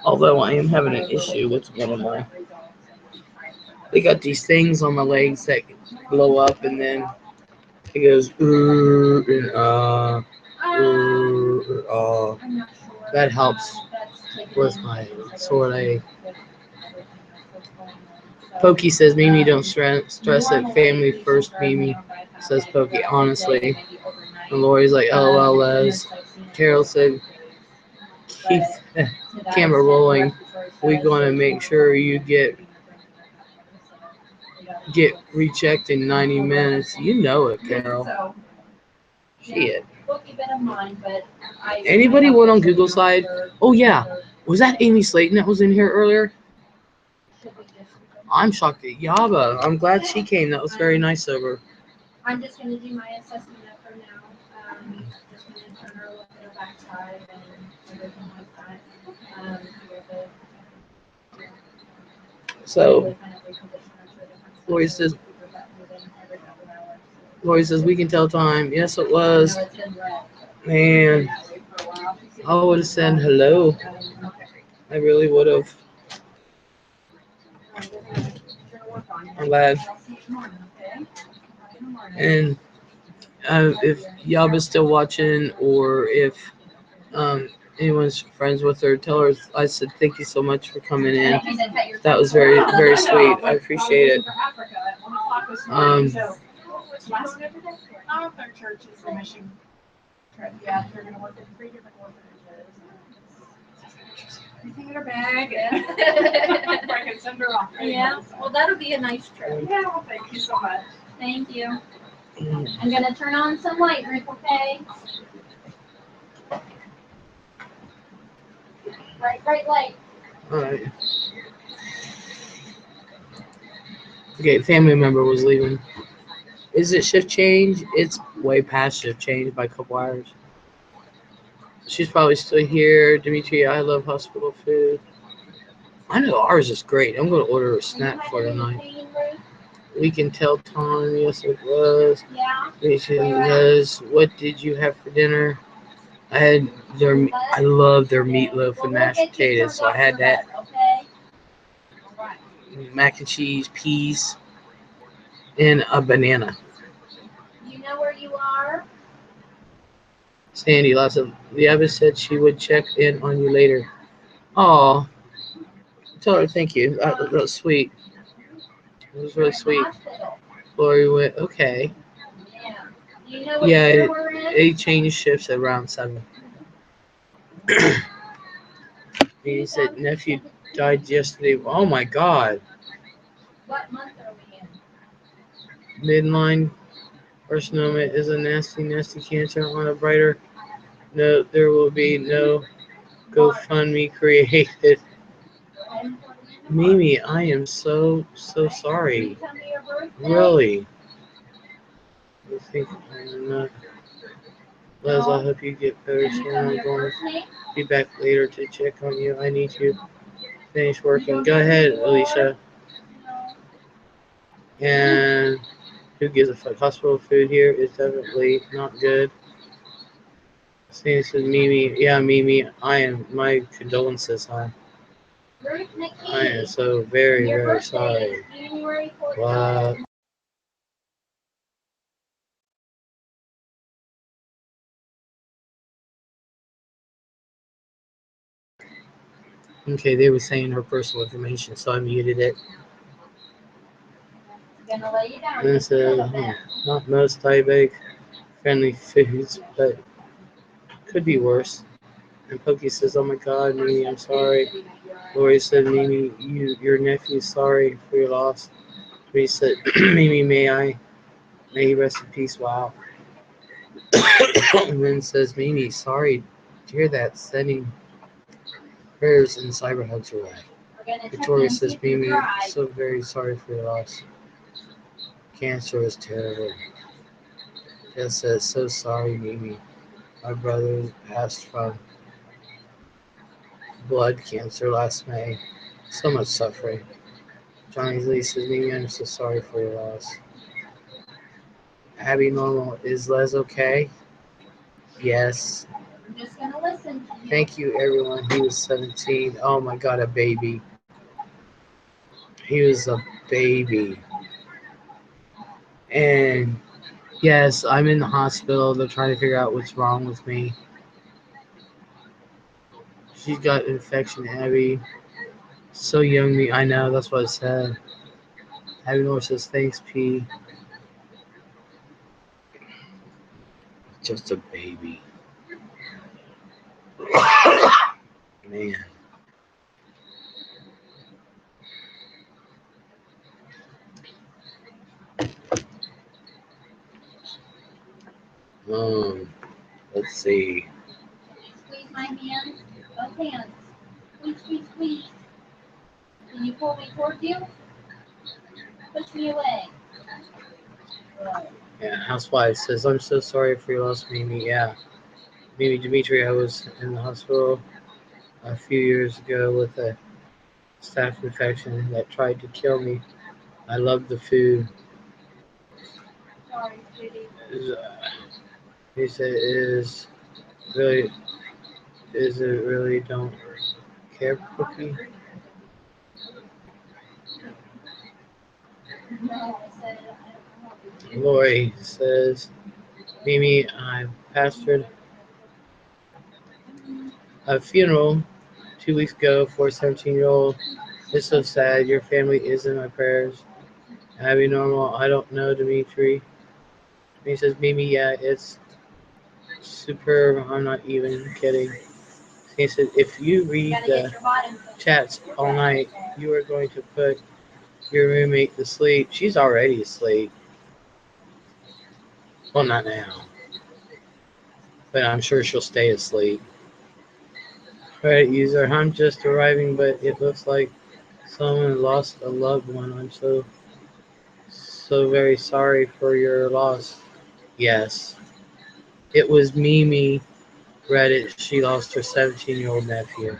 Although I am having an issue with one of my. They got these things on my legs that blow up and then it goes and that helps with my sore leg. Pokey says, Mimi, don't stress it. Family first, Mimi, says Pokey, honestly. And Lori's like, LOL, Les. Carol said, keep the camera rolling. We're going to make sure you get rechecked in 90 minutes. You know it, Carol. Shit. Anybody went on Google side? Oh, yeah. Was that Amy Slayton that was in here earlier? I'm shocked at Yaba. I'm glad she came. That was very nice of her. I'm just going to do my assessment for now. Just going to turn her, look at her backside and everything like that. So, Lori says, we can tell time. Yes, it was. Man, I would have said hello. I really would have. I'm glad. And if Yaba's still watching, or if anyone's friends with her, tell her I said thank you so much for coming in. That was very, very sweet. I appreciate it. Their church is a mission trip. Yeah, they're going to work with 3 different orphanages. Everything in her bag. And I can send her off. Yeah. Well, that'll be a nice trip. Yeah, well, thank you so much. Thank you. I'm gonna turn on some light, Rick, okay? Bright light. Alright. Okay, family member was leaving. Is it shift change? It's way past shift change by a couple hours. She's probably still here. Dimitri, I love hospital food. I know ours is great. I'm gonna order a snack for tonight. We can tell Tom, yes it was. Yeah. Dimitri was. What did you have for dinner? I had their. I love their meatloaf and mashed potatoes, so I had that. Okay. Mac and cheese, peas, and a banana. You know where you are? Sandy, lots of. Liaba said she would check in on you later. Aw, tell her thank you. That was sweet. It was really sweet. Hospital. Lori went, okay. Yeah. You know what Yeah, year we're in? they changed shifts at around 7. He said nephew died yesterday. Oh my God. What month are we in? Midline carcinoma is a nasty, nasty cancer. On a brighter note, there will be no GoFundMe created. Mimi, I am so sorry. Tell me your birthday. Really. I think I'm not. Les, I hope you get better Can you soon. tell me I'm your going first name? to be back later to check on you. I need to finish working. Go ahead, Alicia. And who gives a fuck? Hospital food here is definitely not good. Sandy says, Mimi, yeah, Mimi, I am, my condolences, hon. Ruth I am McKee. so very, Your very birthday sorry. is January 14th. Wow. Okay, they were saying her personal information, so I muted it. Gonna lay you down. And it says, not most diabetic friendly foods, but could be worse. And Pokey says, oh my God, Mimi, I'm sorry. Lori said, Mimi, your nephew, sorry for your loss. He said, Mimi, may he rest in peace. Wow. And then says, Mimi, sorry to hear that. Sending prayers and cyber hugs your way. Victoria says, Mimi, so very sorry for your loss. Cancer is terrible. Jess says, so sorry, Mimi. My brother passed from blood cancer last May. So much suffering. Johnny Lee says, Mimi, I'm so sorry for your loss. Abby Normal, is Les okay? Yes. I'm just gonna listen to you. Thank you, everyone. He was 17. Oh my God, a baby. He was a baby. And yes, I'm in the hospital. They're trying to figure out what's wrong with me. She's got infection, Abby. So young me. I know, that's what I said. Abby North says, thanks, P. Just a baby. Man. Let's see. Squeeze my hand. Both hands. Squeeze, squeeze, squeeze. Can you pull me toward you? Push me away. Good. Yeah, housewife says, I'm so sorry for your loss, Mimi. Yeah. Mimi Dimitri, I was in the hospital a few years ago with a staph infection that tried to kill me. I love the food. Sorry, sweetie. He said, is it really don't care, Cookie? No, I said I don't know. Lori says, Mimi, I pastored a funeral 2 weeks ago for a 17-year-old. It's so sad. Your family is in my prayers. Abby normal. I don't know Dimitri. He says, Mimi, yeah, it's superb. I'm not even kidding. He said, if you read Gotta the get your bottom. chats all night, you are going to put your roommate to sleep. She's already asleep. Well, not now, but I'm sure she'll stay asleep. Reddit user, I'm just arriving, but it looks like someone lost a loved one. I'm so very sorry for your loss. Yes, it was Mimi. Reddit. She lost her 17-year-old nephew.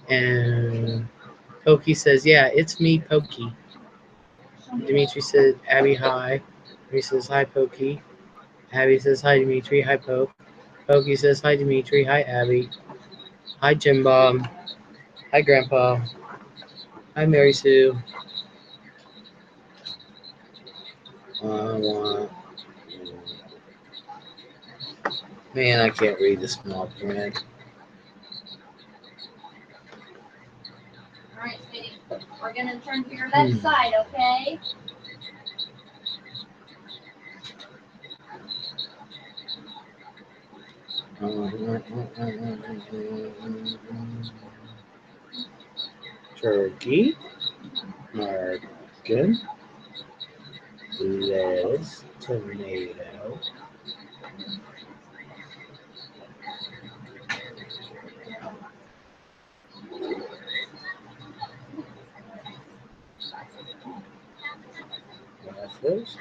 And Pokey says, yeah, it's me, Pokey. Dimitri said, Abby, hi. He says, hi, Pokey. Abby says, hi, Dimitri. Hi, Poke. Pokey says, hi, Dimitri. Hi, Abby. Hi, Jim Bob. Hi, Grandpa. Hi, Mary Sue. Man, I can't read the small print. All right, sweetie. We're gonna turn to your left side, okay? Turkey. Markin. Les. Tornado. Waffles.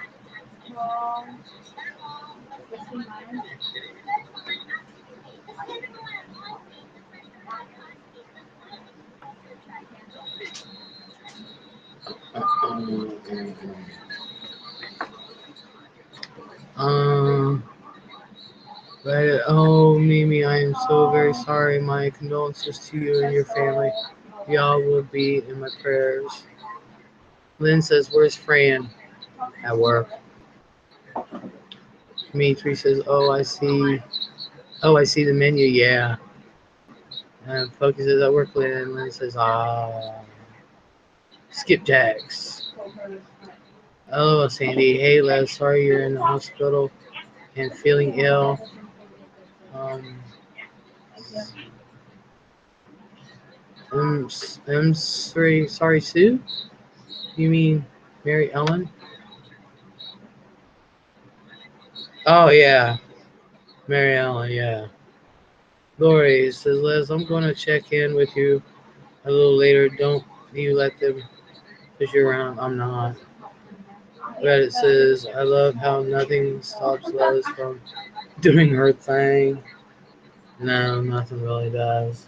Um, but, oh, Mimi, I am so very sorry. My condolences to you and your family. Y'all will be in my prayers. Lynn says, where's Fran? At work. Dimitri says, oh, I see. Oh, I see the menu, yeah. And Pokey says, I work Lynn. And Lynn says, skipjacks. Oh, Sandy. Hey, Les, sorry you're in the hospital and feeling ill. Sorry, Sue? You mean Mary Ellen? Oh, yeah. Mary Ellen, yeah. Lori says, Les, I'm going to check in with you a little later. Don't you let them push you around. I'm not. Reddit says, I love how nothing stops Les from doing her thing. No, nothing really does.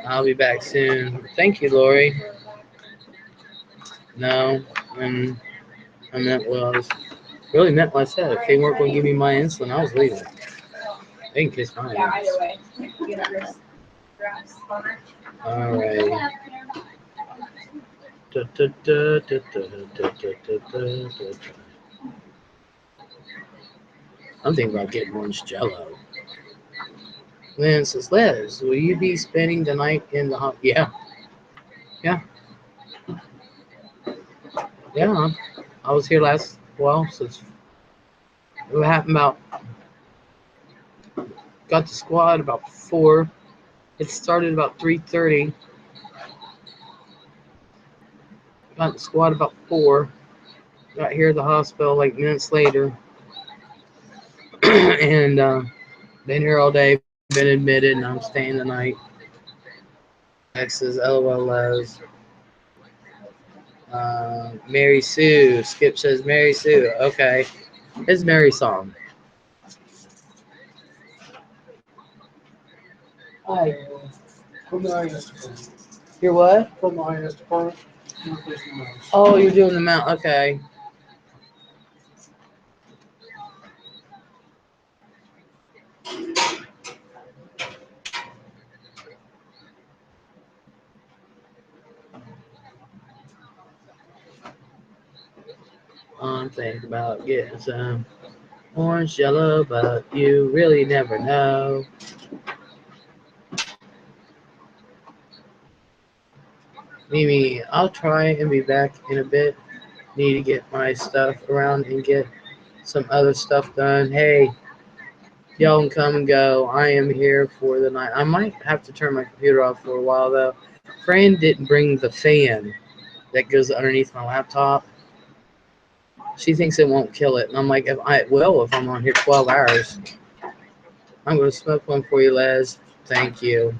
I'll be back soon. Thank you, Lori. No, and I meant really meant what I said. If they weren't going to give me my insulin, I was leaving. They can kiss my Yeah, ass. either way. You know, there's graphs on it. Alright. I'm thinking about getting orange jello. Lynn says, Les, will you be spending the night in the hot? Yeah. Yeah. I was here since it happened got to squad about 4. It started about 3:30. Got to squad about 4. Got here at the hospital like minutes later. And been here all day, been admitted, and I'm staying the night. Next is LOL Les. Mary Sue. Skip says Mary Sue. Okay. It's Mary's song. Hi. From the IS department. You're what? From the IS department. Oh, you're doing the mount. Okay. I'm thinking about getting some orange jello, but you really never know. Mimi, I'll try and be back in a bit. Need to get my stuff around and get some other stuff done. Hey, y'all can come and go. I am here for the night. I might have to turn my computer off for a while though. Fran didn't bring the fan that goes underneath my laptop. She thinks it won't kill it. And I'm like, it will if I'm on here 12 hours. I'm going to smoke one for you, Les. Thank you.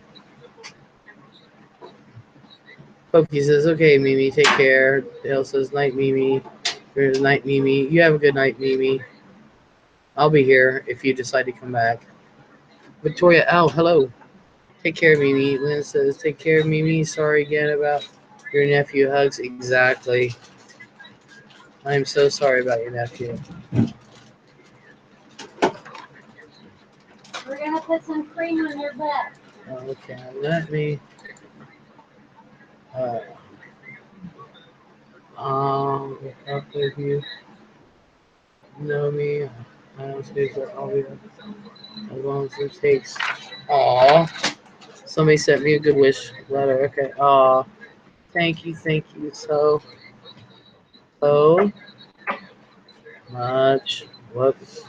Pokey says, okay, Mimi, take care. Dale says, night, Mimi. Good night, Mimi. You have a good night, Mimi. I'll be here if you decide to come back. Victoria L, hello. Take care, Mimi. Lynn says, take care, Mimi. Sorry again about your nephew. Hugs. Exactly. I am so sorry about your nephew. We're gonna put some cream on your butt. Okay, let me. Uh, up with you. Know me. I don't say that I'll be as long as it takes. Aw. Somebody sent me a good wish letter. Okay. Aw. Thank you so much. Whoops.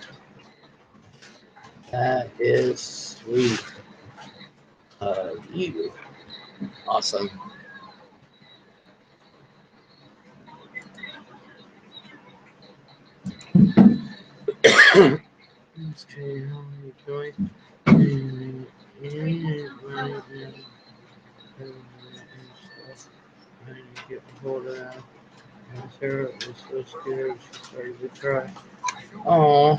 That is sweet. You. Awesome. Okay, how are you doing? Get hold of that. And Sarah was so scared she started to cry. Aw.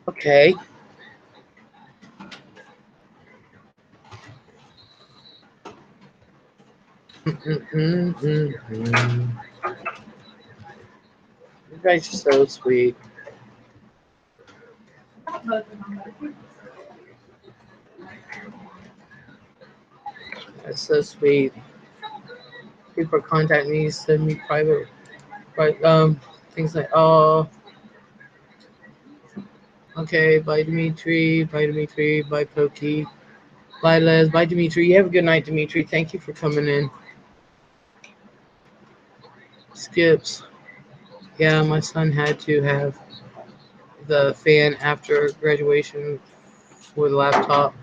Okay. You guys are so sweet. That's so sweet. People contact me, send me private, things like, oh, okay, bye Dimitri, bye Pokey, bye Les, bye Dimitri. You have a good night, Dimitri. Thank you for coming in. Skips. Yeah, my son had to have the fan after graduation for the laptop.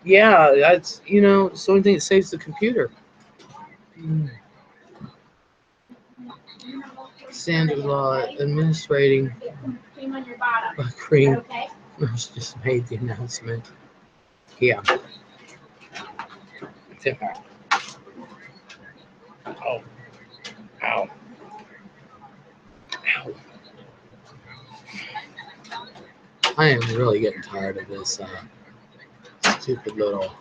Yeah, that's it's the only thing that saves the computer. Sandra Law administrating Cream on your bottom. cream. Okay. Nurse just made the announcement. Yeah. Oh. Ow. Ow. I am really getting tired of this stupid little.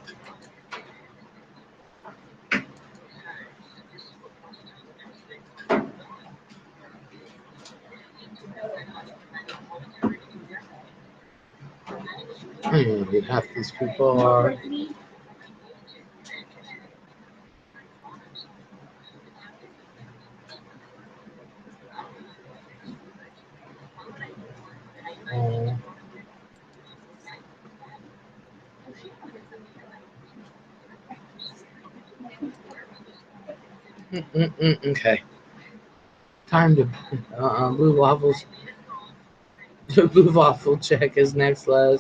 I don't know who half these people are. Oh. Okay. Time to blue waffles. Blue waffle check is next, Les.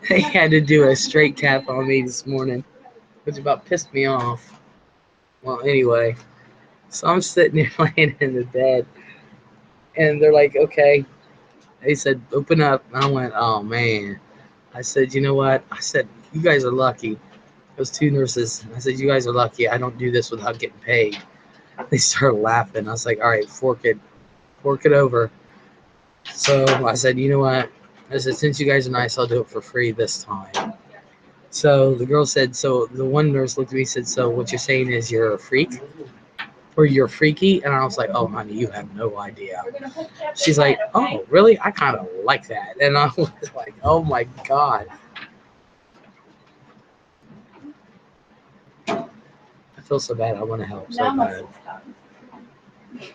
They had to do a straight cap on me this morning, which about pissed me off. Well, anyway, so I'm sitting there laying in the bed, and they're like, okay. They said, open up. And I went, oh, man. I said, you know what? I said, you guys are lucky. Those two nurses. I said, you guys are lucky. I don't do this without getting paid. They started laughing. I was like, all right, fork it over. So I said, you know what? I said, since you guys are nice, I'll do it for free this time. So the girl said, so the one nurse looked at me and said, so what you're saying is you're a freak? or you're freaky. And I was like, oh, honey, you have no idea. We're gonna put Jeff She's in like, bed, okay? oh, really? I kind of like that. And I was like, oh my God. I feel so bad. I want to help so Now bad. muscles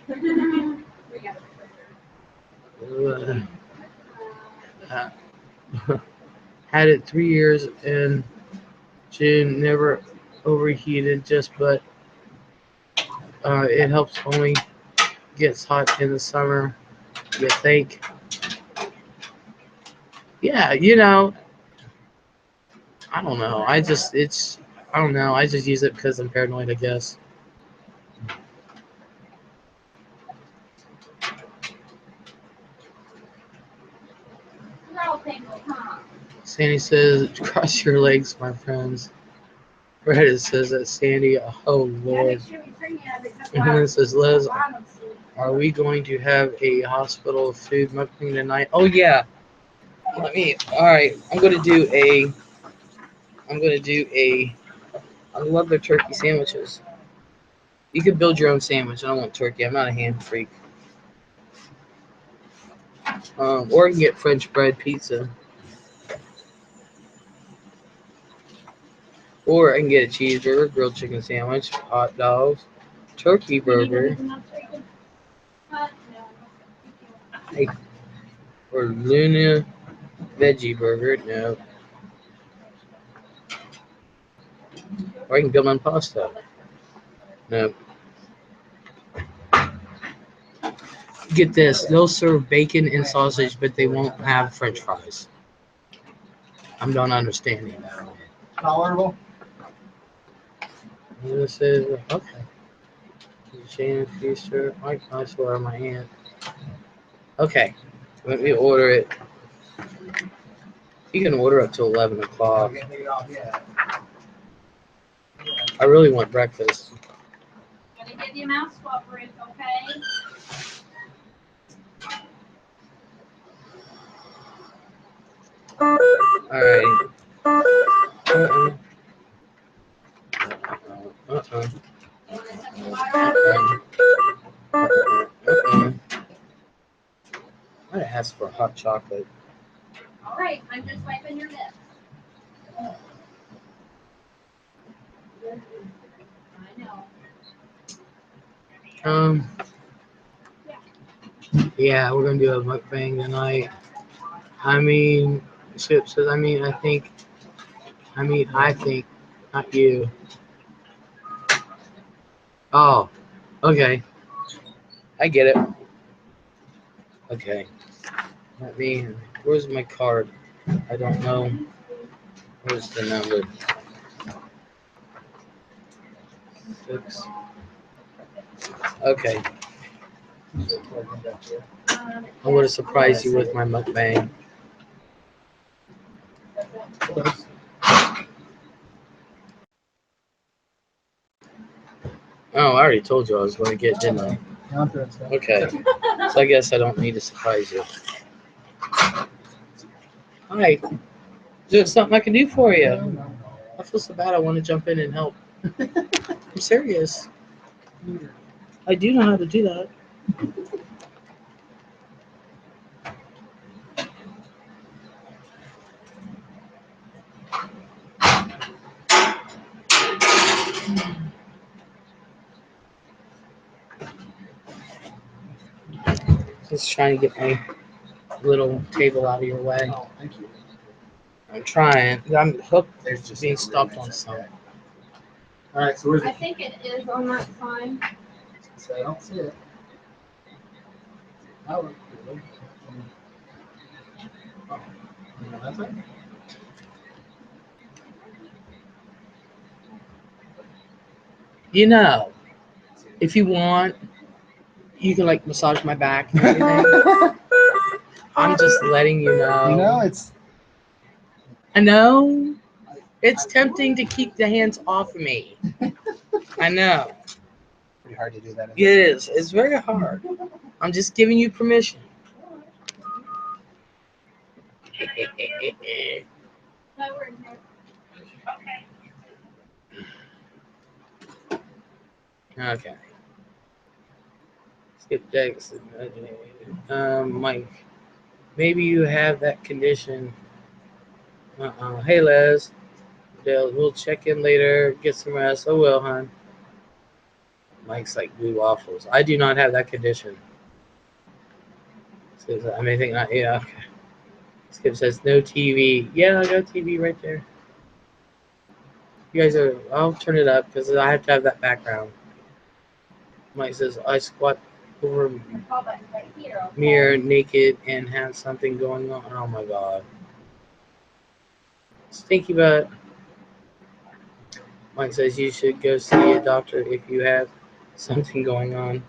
come. We got Had it 3 years in June, never overheated, but it helps only gets hot in the summer, you think. Yeah, I don't know. I don't know. I just use it because I'm paranoid, I guess. Girl tangle, huh? Sandy says, cross your legs, my friends. Reddit says that Sandy, oh Lord. And then it says, Liz, are we going to have a hospital food mukbang tonight? Oh yeah. Alright, I love their turkey sandwiches. You can build your own sandwich. I don't want turkey. I'm not a ham freak. Or you can get French bread pizza. Or I can get a cheeseburger, grilled chicken sandwich, hot dogs, turkey burger, or Luna veggie burger. No. Or I can build my own pasta. No. Get this. They'll serve bacon and sausage, but they won't have French fries. I'm not understanding that. Tolerable. This is okay. Shane Feaster, Mike, I swear my aunt. Okay, let me order it. You can order up to 11 o'clock. I really want breakfast. Gonna give you a mouse swap, Ruth, okay? Alright. Uh-uh. You want to touch the water? I asked for hot chocolate. All right, I'm just wiping your lips. I know. Yeah, we're gonna do a mukbang tonight. I mean, Chip says, I think, not you. Oh, okay. I get it. Okay. Where's my card? I don't know. Where's the number? 6. Okay. I'm going to surprise you with my mukbang. Oh, I already told you I was going to get, didn't I? Okay. So I guess I don't need to surprise you. Hi. Is there something I can do for you? I feel so bad. I want to jump in and help. I'm serious. I do know how to do that. Just trying to get my little table out of your way. Oh, thank you. I'm trying. I'm hooked. There's just being stuck on something. All right, so where's I it? think it is on that side. So I don't see it. Oh, really? Oh, that's it? If you want, you can like massage my back and everything. I'm just letting you know. You know, it's. I know. It's tempting to keep the hands off of me. I know. Pretty hard to do that. It is. It's very hard. I'm just giving you permission. No, we're in here. Okay. Skip Dex. Mike, maybe you have that condition. Hey, Les. We'll check in later. Get some rest. I will, hon. Mike's like blue waffles. I do not have that condition. Says, I may think not. Yeah, okay. Skip says no TV. Yeah, I got TV right there. You guys are. I'll turn it up because I have to have that background. Mike says I squat over Your call button's right here. Okay? mirror naked and have something going on. Oh my god. Stinky butt. Mike says you should go see a doctor if you have something going on.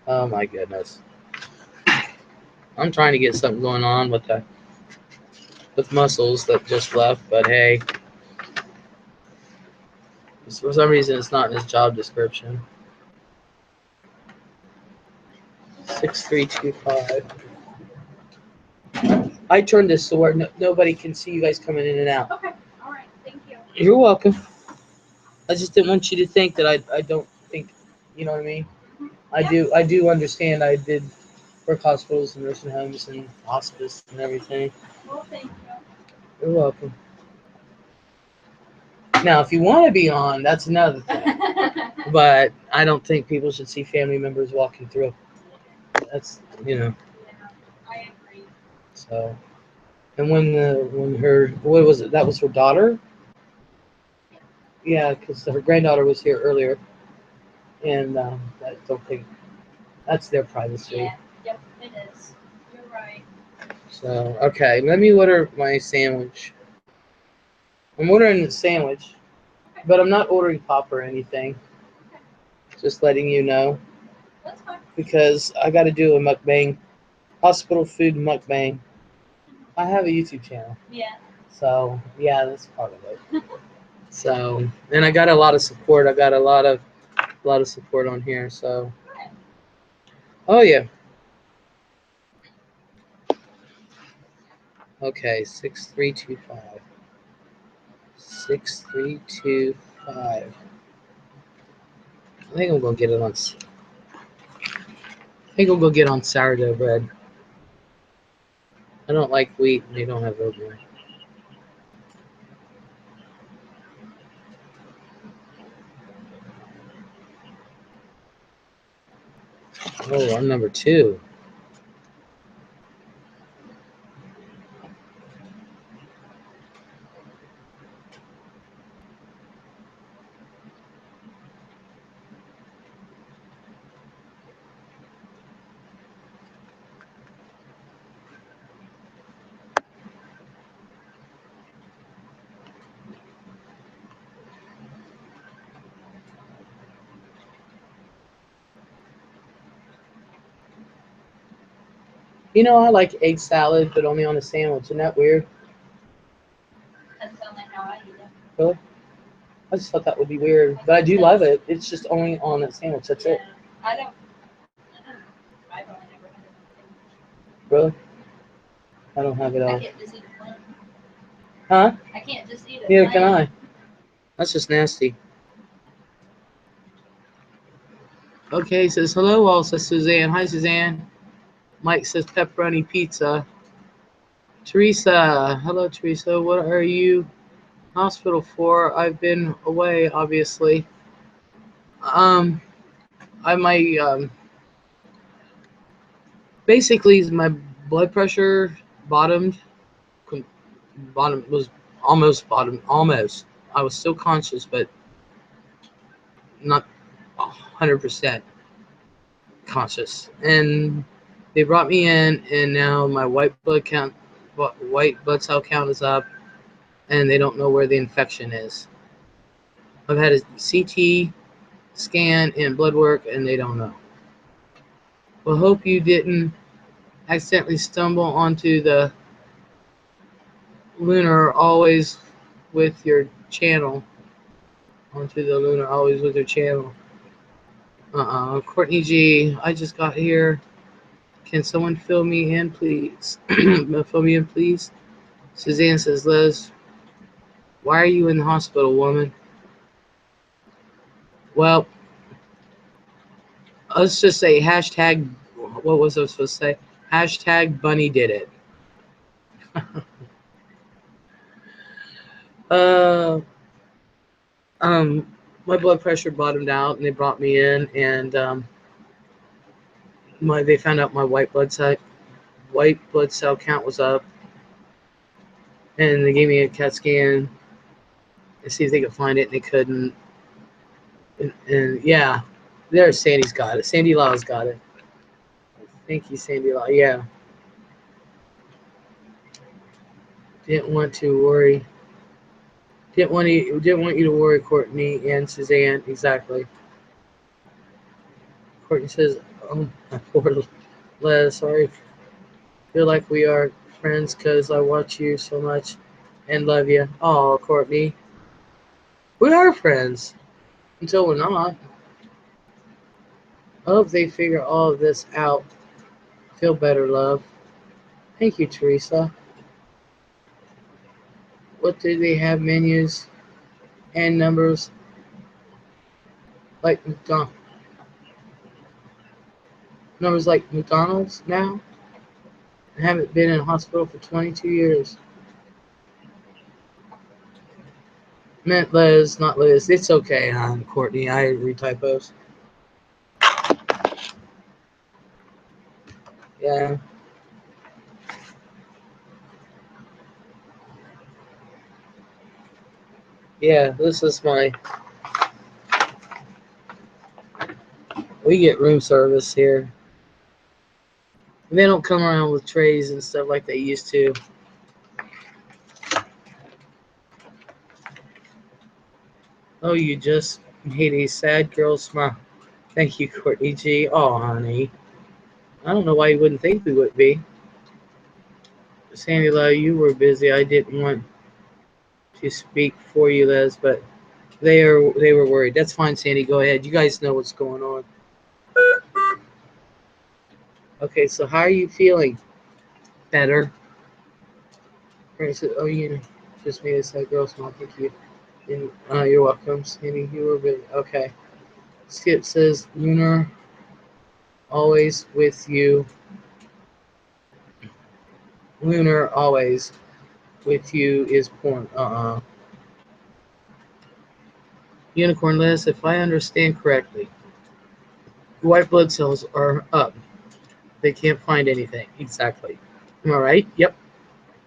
Oh my goodness. I'm trying to get something going on with muscles that just left, but hey, for some reason it's not in his job description. 6325. I turned this so where nobody can see you guys coming in and out. Okay. All right. Thank you. You're welcome. I just didn't want you to think that I don't think, you know what I mean? I do understand. I did work hospitals and nursing homes and hospice and everything. Well, thank you. You're welcome. Now, if you want to be on, that's another thing. But I don't think people should see family members walking through. That's, Yeah, I agree. so. And when her, what was it? That was her daughter. Yeah, because her granddaughter was here earlier, and I don't think that's their privacy. Yeah. Yep. It is. You're right. So okay, let me order my sandwich. I'm ordering the sandwich, but I'm not ordering pop or anything. Just letting you know That's fine. because I got to do a mukbang, hospital food mukbang. I have a YouTube channel, Yeah. so yeah, that's part of it. So and I got a lot of support. I got a lot of support on here. So oh yeah. Okay, 6325. 6325. I think I'm gonna get it on. I think I'm gonna get on sourdough bread. I don't like wheat, and they don't have oat milk. Oh, I'm number 2. You know, I like egg salad, but only on a sandwich. Isn't that weird? That's only how I eat it. Really? I just thought that would be weird, but I do love it. It's just only on a sandwich. That's it. I don't. I've only never had it. Really? I don't have it I all. can't just eat it plain. Huh? I can't just eat it Neither plain. can I. That's just nasty. Okay, says hello all, says Suzanne. Hi, Suzanne. Mike says pepperoni pizza. Teresa, hello, Teresa. What are you hospital for? I've been away, obviously. My basically my blood pressure bottomed. Bottom was almost bottom. Almost. I was still conscious, but not 100% conscious. And they brought me in, and now my white blood cell count is up, and they don't know where the infection is. I've had a CT scan and blood work, and they don't know. Well, hope you didn't accidentally stumble onto the lunar always with your channel. Onto the lunar always with your channel. Courtney G, I just got here. Can someone fill me in, please? Fill me in, please. Suzanne says, Les, why are you in the hospital, woman? Well, Let's just say hashtag. What was I supposed to say? Hashtag Bunny did it. uh, my blood pressure bottomed out, and they brought me in, and they found out my white blood cell count was up, and they gave me a CAT scan to see if they could find it, and they couldn't. And yeah, there's Sandy's got it. Sandy Law's got it. Thank you, Sandy Law. Yeah, didn't want to worry. Didn't want you to worry, Courtney and Suzanne. Exactly. Courtney says, "Oh, my poor Les. Sorry. Feel like we are friends because I watch you so much and love you." Oh, Courtney, we are friends until we're not. I hope they figure all of this out. Feel better, love. Thank you, Teresa. What do they have menus and numbers like numbers like McDonald's now? I haven't been in a hospital for 22 years. Meant Les, not Liz. It's okay, hon, Courtney. I read typos. Yeah. Yeah, this is my. We get room service here. They don't come around with trays and stuff like they used to. Oh, you just made a sad girl smile. Thank you, Courtney G. Oh, honey. I don't know why you wouldn't think we would be. Sandy Lowe, you were busy. I didn't want to speak for you, Les, but they were worried. That's fine, Sandy. Go ahead. You guys know what's going on. Okay, so how are you feeling? Better. Frank said, "Oh, you just made a sad girl smile. Thank you." And, you're welcome, Sandy. You were busy. Okay. Skip says, "Lunar, always with you. Lunar, always with you is porn." Unicorn Les, if I understand correctly, white blood cells are up. They can't find anything. Exactly. Am I right? Yep.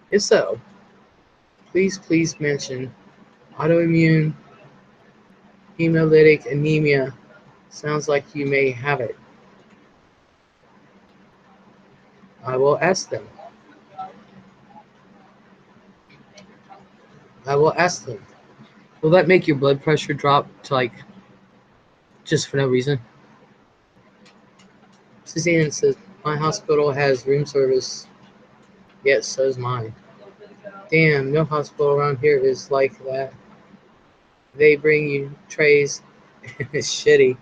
If so, please mention autoimmune hemolytic anemia. Sounds like you may have it. I will ask them. I will ask them. Will that make your blood pressure drop to like just for no reason? Suzanne says, my hospital has room service. Yes, so's mine. Damn, no hospital around here is like that. They bring you trays. It's shitty.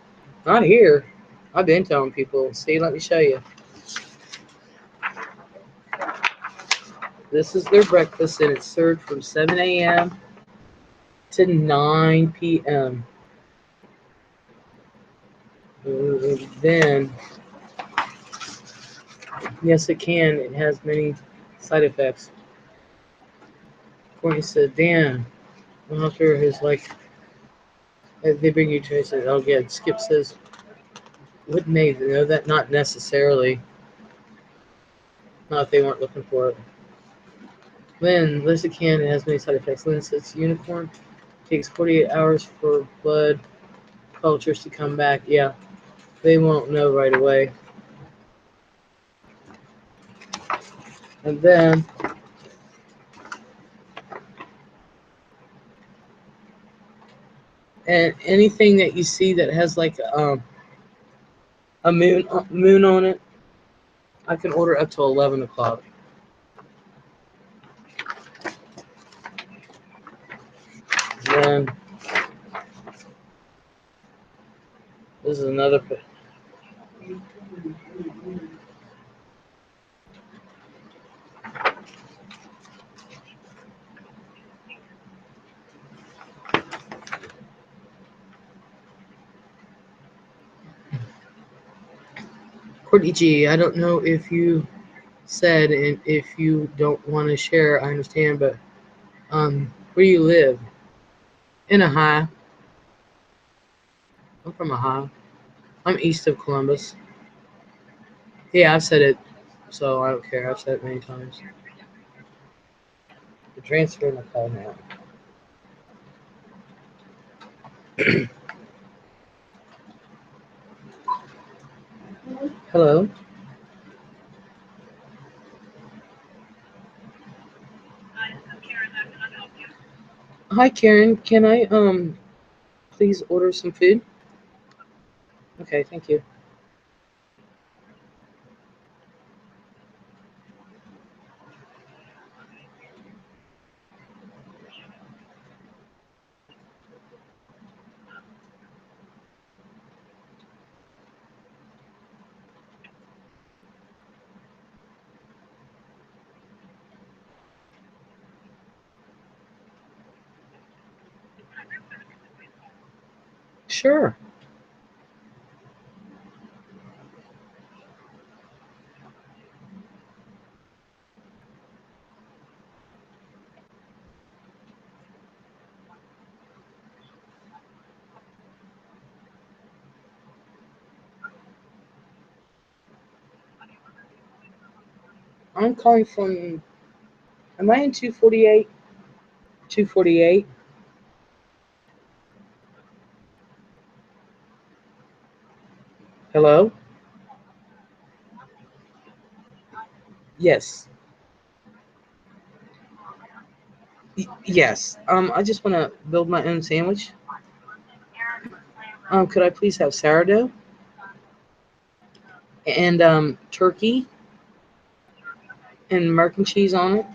Not here. I've been telling people. See, let me show you. This is their breakfast, and it's served from 7 a.m. to 9 p.m. Then, yes, it can. It has many side effects. Courtney said, damn, the doctor is like, they bring you trays. Oh, yeah. Skip says, wouldn't they know that? Not necessarily. Not if they weren't looking for it. Lynn, Lisacan has many side effects. Lynn says, unicorn takes 48 hours for blood cultures to come back. Yeah, they won't know right away. And then and anything that you see that has like a moon on it, I can order up to 11 o'clock. Then this is another. Courtney G, I don't know if you said, and if you don't want to share, I understand, but where you live? In Ohio. I'm from Ohio. I'm east of Columbus. Yeah, I've said it, so I don't care. I've said it many times. The transfer in the call now. Hello. Hi, Karen. Can I please order some food? Okay, thank you. Sure. I'm calling from. Am I in 248? 248. Hello. Yes. Yes. I just want to build my own sandwich. Could I please have sourdough and turkey and American cheese on it?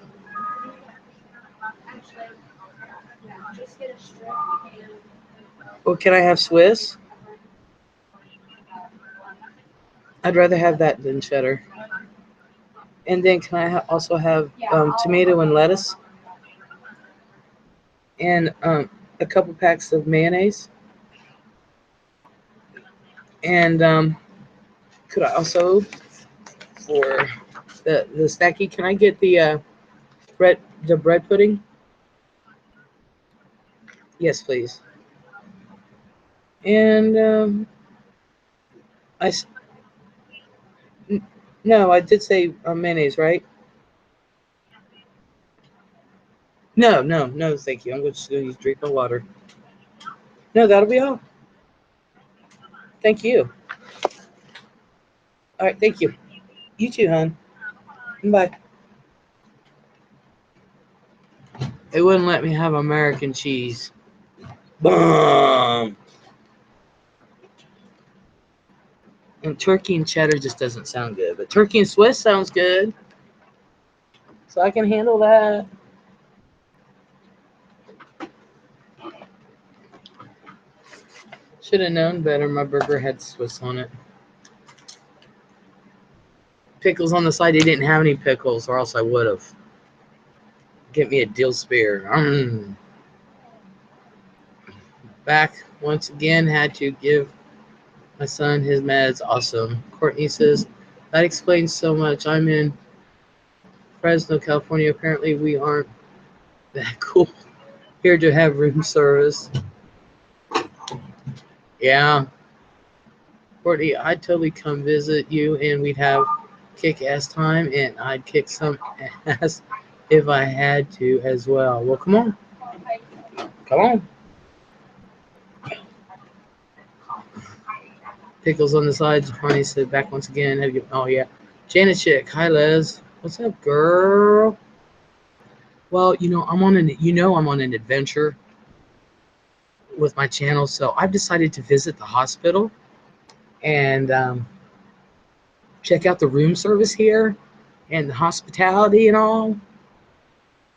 Just get a strip and Or can I have Swiss? I'd rather have that than cheddar. And then can I also have tomato and lettuce and a couple packs of mayonnaise? And could I also, for the snacky, can I get the bread pudding? Yes, please. And I s- no, I did say mayonnaise, right? No, no, no, thank you. I'm just going to drink my water. No, that'll be all. Thank you. All right, thank you. You too, hon. Bye. They wouldn't let me have American cheese. Boom. And turkey and cheddar just doesn't sound good, but turkey and Swiss sounds good. So I can handle that. Should have known better. My burger had Swiss on it. Pickles on the side. They didn't have any pickles, or else I would have. Get me a dill spear. Back once again. Had to give my son his meds. Awesome. Courtney says, that explains so much. I'm in Fresno, California. Apparently we aren't that cool here to have room service. Yeah. Courtney, I'd totally come visit you and we'd have kick-ass time and I'd kick some ass if I had to as well. Well, come on. Come on. Pickles on the sides. Funny said back once again. Have you? Oh yeah. Janet Chick. Hi Les. What's up, girl? Well, I'm on an adventure with my channel, so I've decided to visit the hospital and check out the room service here and the hospitality and all.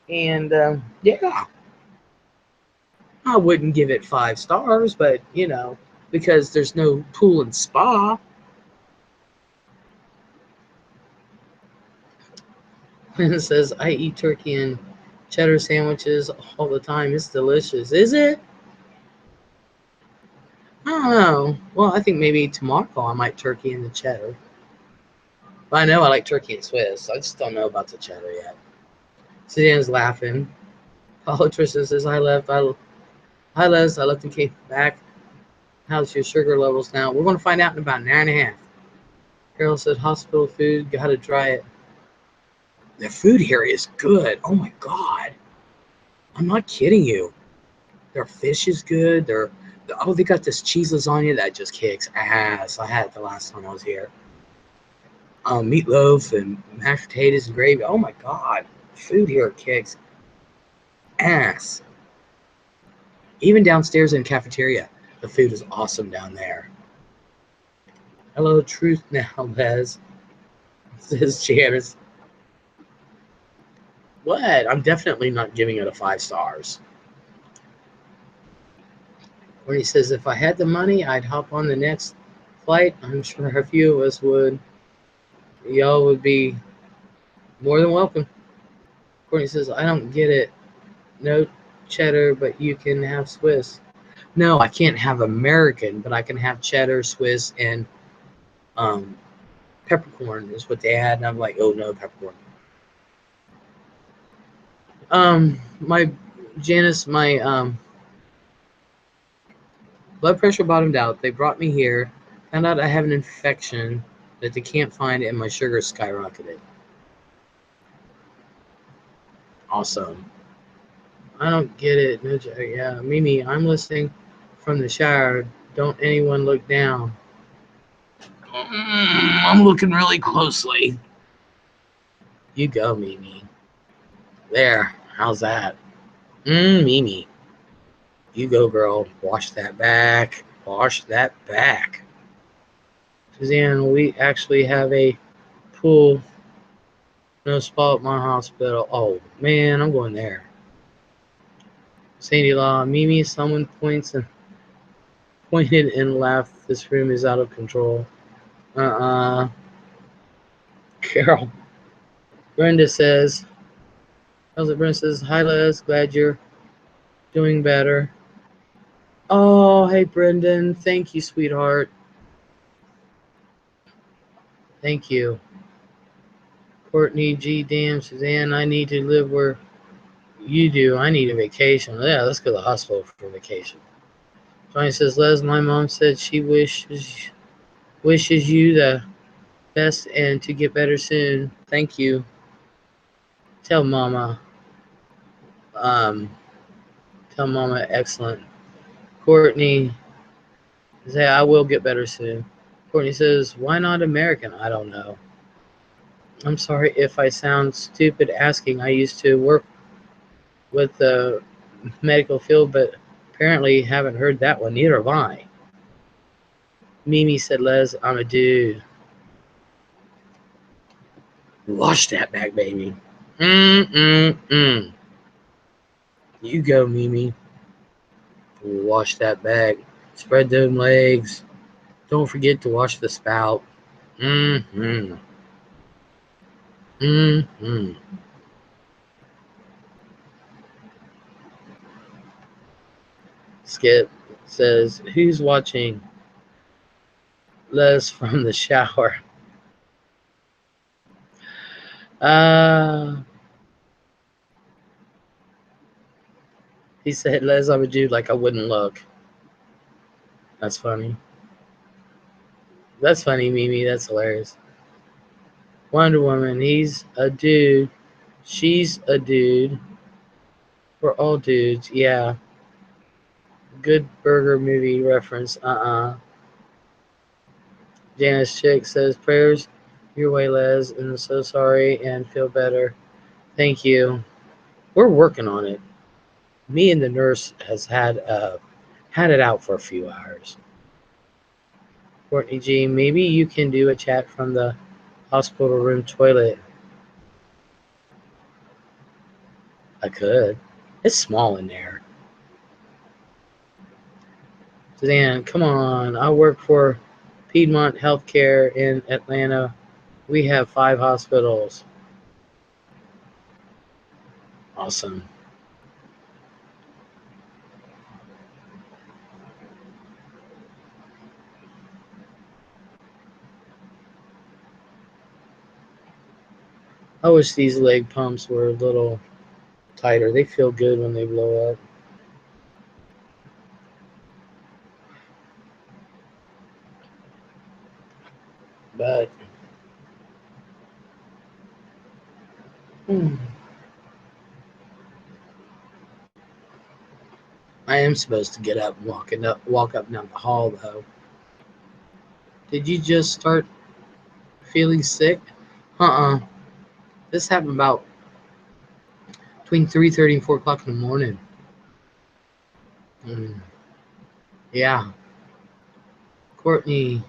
And yeah, I wouldn't give it 5 stars, but because there's no pool and spa. And it says I eat turkey and cheddar sandwiches all the time. It's delicious. Is it? I don't know. Well, I think maybe tomorrow I might turkey and the cheddar. But I know I like turkey and Swiss. I just don't know about the cheddar yet. Suzanne's laughing. Paula Tristan says, Hi, Les. I left and came back. How's your sugar levels now? We're going to find out in about an hour and a half. Carol said, hospital food. Got to try it. The food here is good. Oh, my God. I'm not kidding you. Their fish is good. They got this cheese lasagna that just kicks ass. I had it the last time I was here. Meatloaf and mashed potatoes and gravy. Oh my God, food here kicks ass. Even downstairs in the cafeteria, the food is awesome down there. Hello, truth now, Les. Says Janice. What? I'm definitely not giving it a 5 stars. When he says, if I had the money, I'd hop on the next flight. I'm sure a few of us would. Y'all would be more than welcome. Courtney says, I don't get it. No cheddar, but you can have Swiss. No, I can't have American, but I can have cheddar, Swiss, and peppercorn is what they had. And I'm like, oh no, peppercorn. My Janice, my blood pressure bottomed out. They brought me here, found out I have an infection that they can't find, and my sugar skyrocketed. Awesome. I don't get it. No, yeah, Mimi, I'm listening from the shower. Don't anyone look down. I'm looking really closely. You go, Mimi. There. How's that? Mimi. You go, girl. Wash that back. Wash that back. Suzanne, we actually have a pool. No spa at my hospital. Oh, man, I'm going there. Sandy Law. Mimi, someone pointed and laughed. This room is out of control. Carol. Brenda says, Brenda says, hi, Les. Glad you're doing better. Oh, hey, Brendan. Thank you, sweetheart. Thank you. Courtney G. Damn, Suzanne, I need to live where you do. I need a vacation. Yeah, let's go to the hospital for vacation. Johnny says, Les, my mom said she wishes you the best and to get better soon. Thank you. Tell Mama. Tell Mama, excellent. Courtney say, I will get better soon. Courtney says, why not American? I don't know. I'm sorry if I sound stupid asking. I used to work with the medical field, but apparently haven't heard that one. Neither have I. Mimi said, Les, I'm a dude. Wash that back, baby. You go, Mimi. Wash that back. Spread them legs. Don't forget to wash the spout. Skip says, who's watching Les from the shower? He said, Les, I'm a dude, like I wouldn't look. That's funny. That's funny, Mimi. That's hilarious. Wonder Woman, he's a dude. She's a dude. We're all dudes. Yeah. Good burger movie reference. Janice Chick says, prayers your way, Les, and I'm so sorry and feel better. Thank you. We're working on it. Me and the nurse has had it out for a few hours. Courtney G, maybe you can do a chat from the hospital room toilet. I could. It's small in there. Suzanne, come on. I work for Piedmont Healthcare in Atlanta. We have 5 hospitals. Awesome. I wish these leg pumps were a little tighter. They feel good when they blow up. But I am supposed to get up and walk up and down the hall though. Did you just start feeling sick? This happened about between 3:30 and 4 o'clock in the morning. Yeah. Courtney.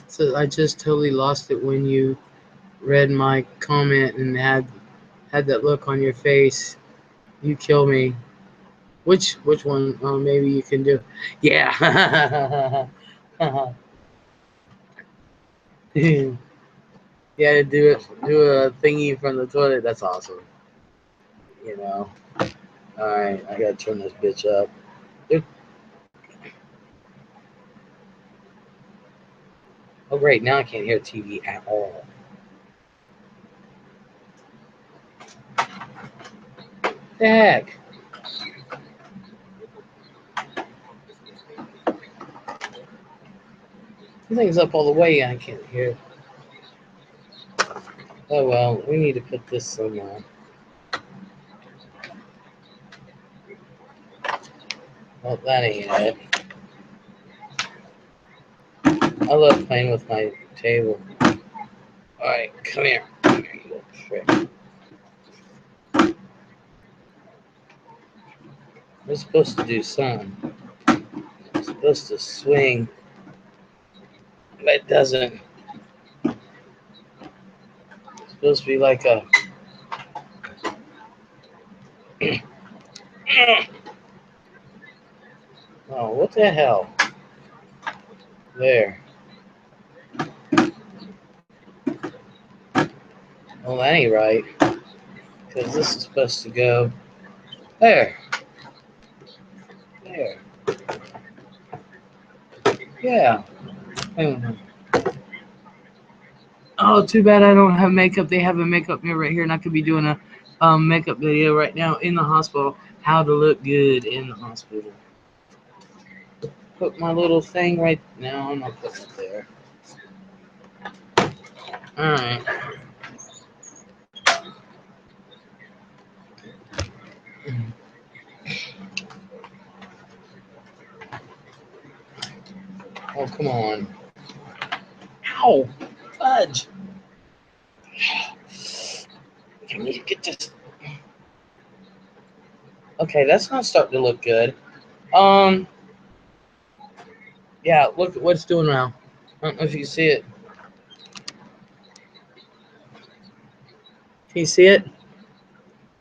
So I just totally lost it when you read my comment and had that look on your face. You kill me. Which one? Oh, maybe you can do. Yeah. Yeah, to do a thingy from the toilet. That's awesome. You know. All right, I gotta turn this bitch up. Oh great, now I can't hear TV at all. Heck. The thing's up all the way and I can't hear. Oh well, we need to put this somewhere. Well, that ain't it. I love playing with my table. Alright, come here. Come here, you little trick. We're supposed to do some. We're supposed to swing. But it doesn't. It's supposed to be like a... Oh, what the hell? There. Well, that ain't right. Because this is supposed to go there. There. Yeah. Oh, too bad I don't have makeup. They have a makeup mirror right here, and I could be doing a makeup video right now in the hospital. How to look good in the hospital. Put my little thing right now. I'm not putting it there. All right. Oh, come on. Ow! Fudge! Can you get this? Okay, that's not starting to look good. Yeah, look at what it's doing now. I don't know if you can see it. Can you see it?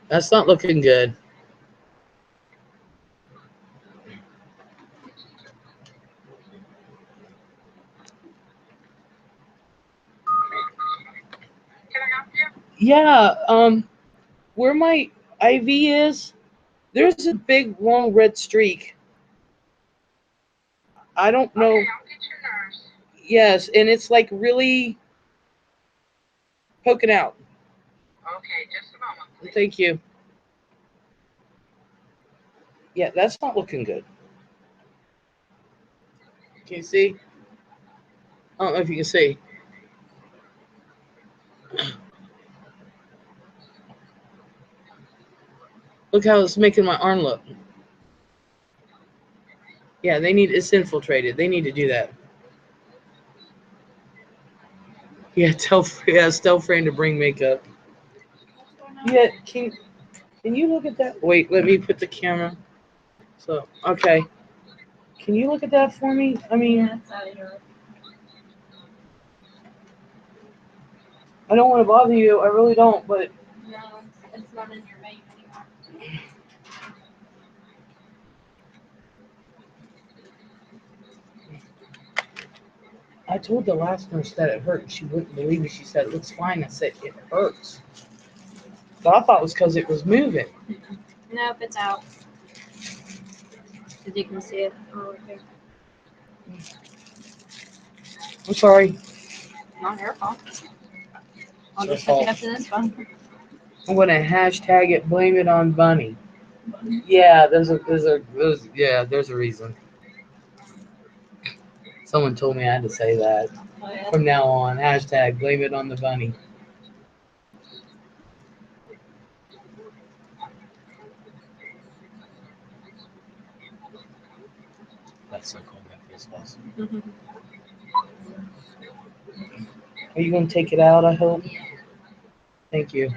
That's not looking good. Yeah, where my IV is, there's a big long red streak. I don't know. Okay, I'll get your nurse. Yes, and it's like really poking out. Okay, just a moment, please. Thank you. Yeah, that's not looking good. Can you see? I don't know if you can see. Look how it's making my arm look. Yeah, it's infiltrated. They need to do that. Yeah, tell Fran to bring makeup. Yeah, can you look at that? Wait, let me put the camera. So, okay. Can you look at that for me? I mean, Yeah, it's out of here. I don't want to bother you. I really don't, but No, it's not in your vein anymore. I told the last nurse that it hurt, and she wouldn't believe me. She said, it looks fine. I said, it hurts. But I thought it was because it was moving. Nope, it's out. As you can see it. Oh, okay. I'm sorry. Not your fault. I'll Your just hook it fault. up to this phone. I'm gonna hashtag it. Blame it on Bunny. Yeah, there's a reason. Someone told me I had to say that. Oh, yeah. From now on, hashtag blame it on the bunny. That's so cool. That feels awesome. Are you gonna take it out? I hope. Thank you.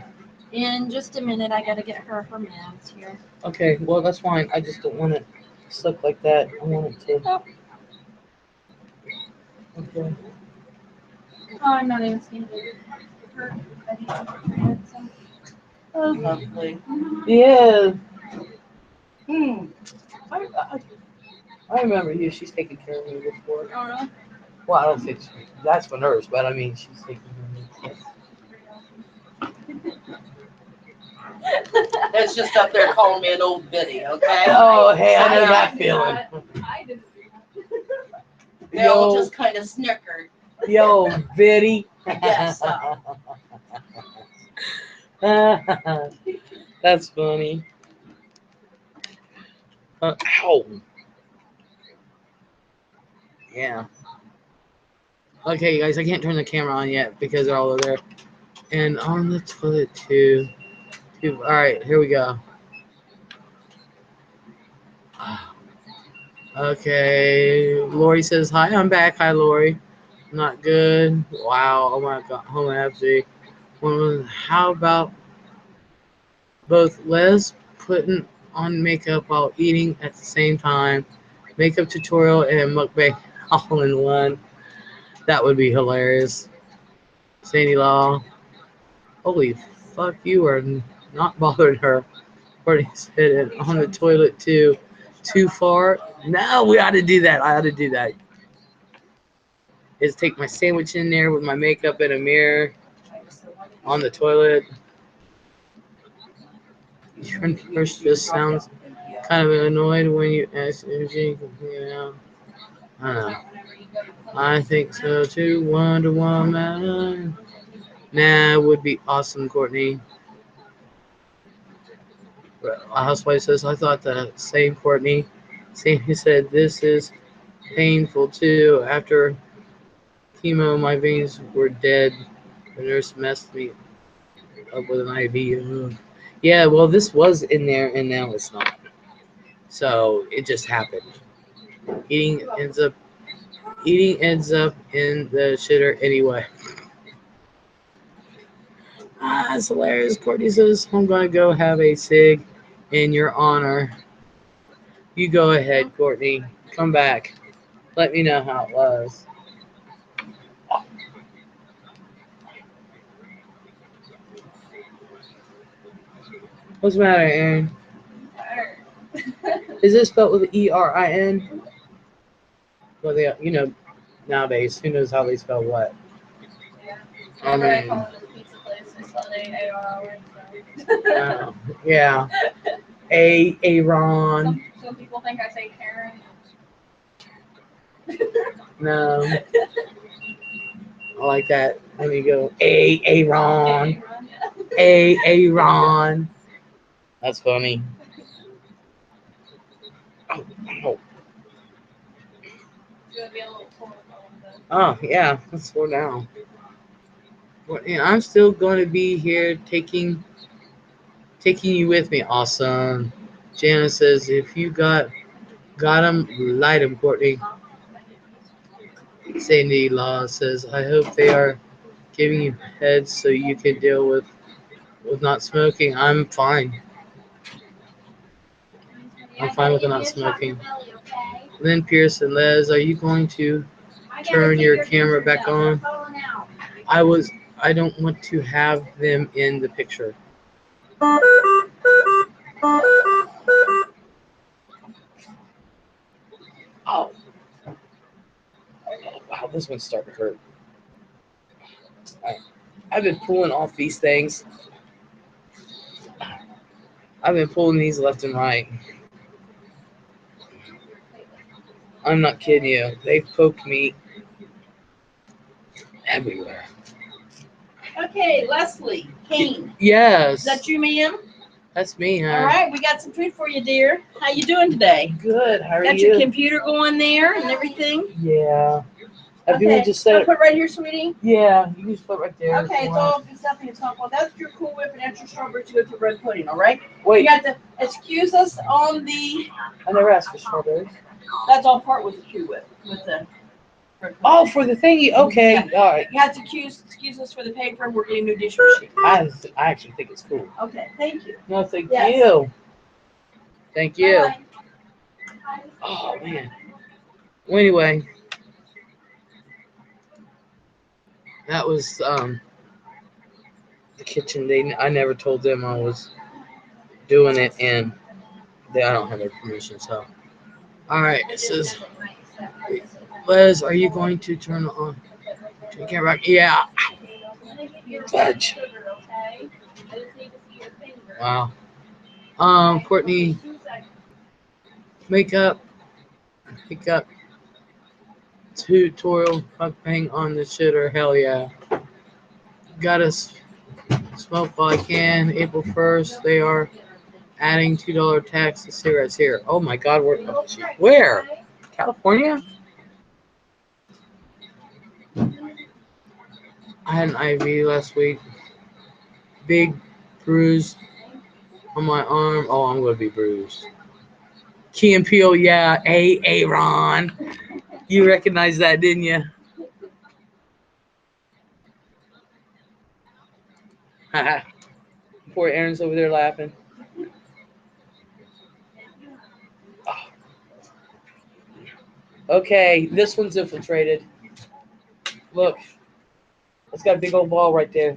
In just a minute, I gotta get her meds here. Okay, well that's fine. I just don't want it to slip like that. I want it to. Oh. Okay. Oh, I'm not even seeing her. Oh, lovely. Yeah. Hmm. I remember you. She's taken care of me before. Oh, really? Well, I don't think that's for nurse, but I mean she's taken care of me. That's just up there calling me an old biddy, okay? Oh, hey, I know that feeling. I didn't do They all Yo, just kind of snickered. yo, Biddy. Yes. That's funny. Ow. Yeah. Okay, you guys, I can't turn the camera on yet because they're all over there. And on the toilet too. All right, here we go. Okay, Lori says hi. I'm back. Hi, Lori. Not good. Wow. Oh my God. Home FC. How about both Les putting on makeup while eating at the same time? Makeup tutorial and mukbang all in one. That would be hilarious. Sandy Law. Holy fuck, you are not bothering her. Courtney said it on the toilet too. Too far? No, we ought to do that. I ought to do that. Is take my sandwich in there with my makeup and a mirror on the toilet. Your nurse just sounds kind of annoyed when you ask if she can figure it out. I don't know. I think so too. Wonder Woman. Nah, it would be awesome, Courtney. A housewife says, I thought the same, Courtney. Sandy said, this is painful too. After chemo, my veins were dead. The nurse messed me up with an IV. Ugh. Yeah, well, this was in there and now it's not. So it just happened. Eating ends up in the shitter anyway. That's hilarious. Courtney says, I'm gonna go have a cig in your honor. You go ahead, Courtney. Come back. Let me know how it was. What's the matter, Aaron? Is this spelled with E-R-I-N? Well, they, nowadays, who knows how they spell what? I Whenever I mean, call it a pizza place, I spell it A-A-R-O-N. yeah. Aaron. Some people think I say Karen. No. I like that. Let me go. Aaron. Aaron. That's funny. Oh, oh. It's gonna be a little formal then. Oh, yeah. Let's slow down. Well, yeah, I'm still going to be here taking you with me. Awesome. Janice says, if you got him, light him, Courtney. Sandy Law says, I hope they are giving you heads so you can deal with not smoking. I'm fine. I'm fine with not smoking. Lynn Pearson, Les, are you going to turn your camera back on? I don't want to have them in the picture. Oh. Wow, this one's starting to hurt. I've been pulling off these things. I've been pulling these left and right. I'm not kidding you. They've poked me everywhere. Okay, Leslie Kane. Yes. Is that you, ma'am? That's me, huh? All right, we got some food for you, dear. How you doing today? Good. How are Got you? your computer going there and everything? Yeah. Have Okay. you just said? Put right here, sweetie. Yeah. You can just put right there. Okay, it's all fixed up in your top. Well, that's your Cool Whip and that's your strawberry with your red pudding, all right? Wait. You got to excuse us on the. I never asked for strawberries. That's all part with the Cool Whip with the. Oh, for the thingy. Okay. All right. You have to excuse us for the paper. We're getting new dishwashing. I actually think it's cool. Okay, thank you. No, thank Yes. you. Thank you. Bye-bye. Oh man. Well, anyway, that was the kitchen. I never told them I was doing it, and I don't have their permission. So, all right. It says, Les, are you going to turn on? Turn the camera back? Yeah. Fudge. Wow. Courtney, makeup tutorial, bang on the shitter. Hell yeah. Got us smoke while I can. April 1st, they are adding $2 tax to cigarettes here. Oh my God, where? California? I had an IV last week. Big bruise on my arm. Oh, I'm gonna be bruised. Key and Peele, yeah. Aaron. You recognized that, didn't you? Haha. Poor Aaron's over there laughing. Oh. Okay, this one's infiltrated. Look, it's got a big old ball right there.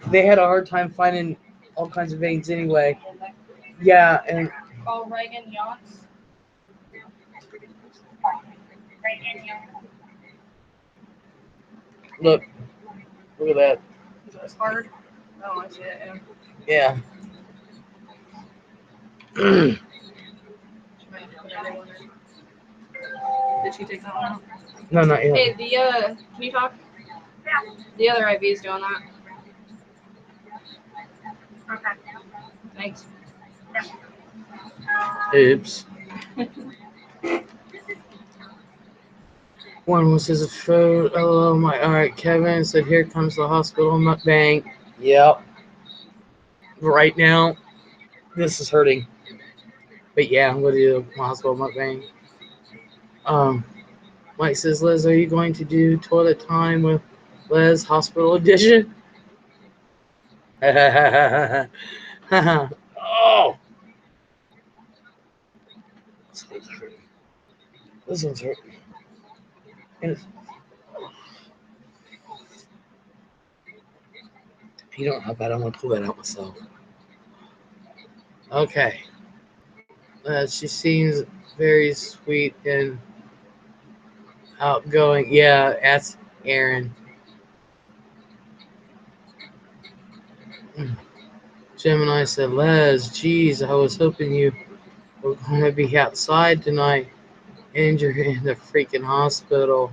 They had a hard time finding all kinds of veins anyway. Yeah, and Call Reagan Yachts. look at that. It's hard. Oh, I see it. Yeah. Did she take that one out? No, not yet. Hey, can you talk? The other IV is doing that. Okay. Thanks. Oops. One was his food. Oh my! All right, Kevin said, "Here comes the hospital mukbang." Yep. Right now, this is hurting. But yeah, I'm gonna do my hospital mukbang. Mike says, "Liz, are you going to do toilet time with Les Hospital Edition?" Oh. This one's hurting. This one's hurting. And you don't know how bad I want to pull that out myself. Okay. She seems very sweet and outgoing. Yeah, that's Aaron. Gemini said, Les, geez, I was hoping you were going to be outside tonight and you're in the freaking hospital.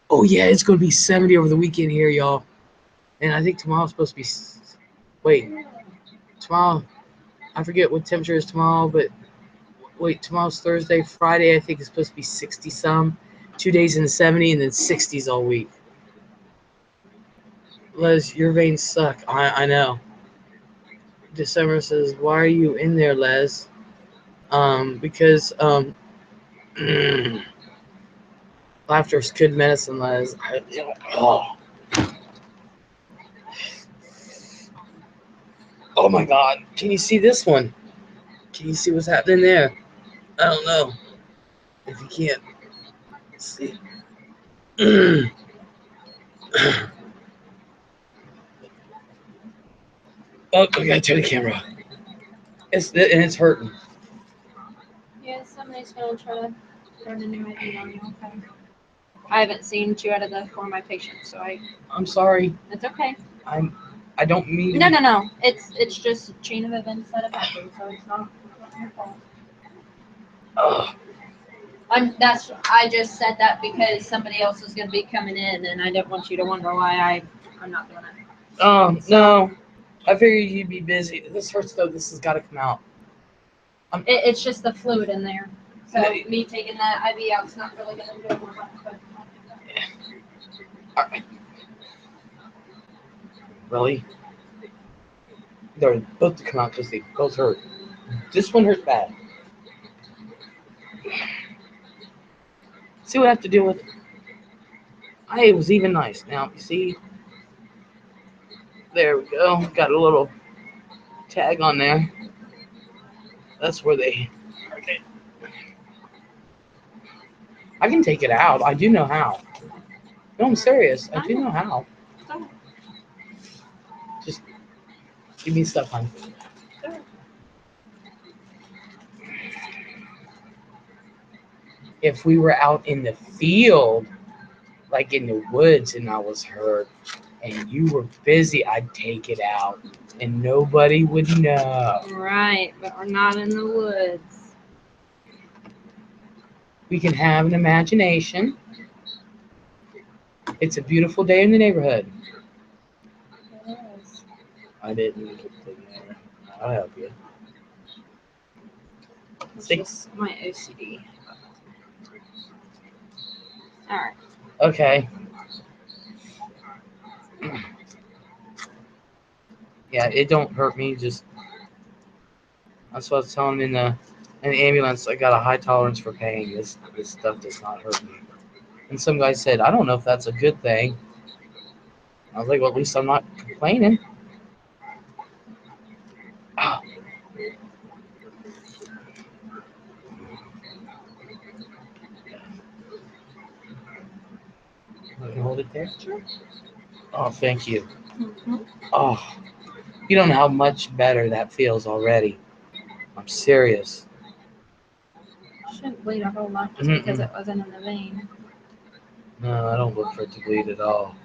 Oh, yeah, it's going to be 70 over the weekend here, y'all. And I think tomorrow's supposed to be. Wait, tomorrow. I forget what temperature is tomorrow, but wait, tomorrow's Thursday. Friday, I think it's supposed to be 60 some. 2 days in the 70 and then 60s all week. Les, your veins suck. I know. December says, why are you in there, Les? Because laughter is good medicine, Les. Oh my God! Can you see this one? Can you see what's happening there? I don't know if you can't see. Oh, I gotta turn the camera. It's hurting. Yeah, somebody's gonna try to turn a new ID on you, okay? I haven't seen 2 out of the 4 of my patients, so I'm sorry. it's okay. I don't mean. No. It's just a chain of events that have happened, so it's not your fault. Ugh. I just said that because somebody else is going to be coming in, and I didn't want you to wonder why I'm not doing it. No. I figured you'd be busy. This hurts though. This has got to come out. It's just the fluid in there. So No. me taking that IV out is not really going to do more. All right. Really? They're both to come out because they both hurt. This one hurt bad. See what I have to deal with? It was even nice. Now, you see? There we go. Got a little tag on there. That's where they... Okay. I can take it out. I do know how. No, I'm serious. I do know how. Just give me stuff, hon. If we were out in the field, like in the woods, and I was hurt, and you were busy, I'd take it out, and nobody would know. Right, but we're not in the woods. We can have an imagination. It's a beautiful day in the neighborhood. Yes. I didn't get the there. I'll help you. It's See? just my OCD. All right. Okay. Yeah, it don't hurt me. Just that's what I was telling him in the ambulance. I got a high tolerance for pain. This stuff does not hurt me. And some guy said, I don't know if that's a good thing. I was like, well, at least I'm not complaining. Oh. I can hold it there. Oh, thank you. Mm-hmm. Oh, you don't know how much better that feels already. I'm serious. Shouldn't bleed a whole lot just because it wasn't in the vein. No, I don't look for it to bleed at all.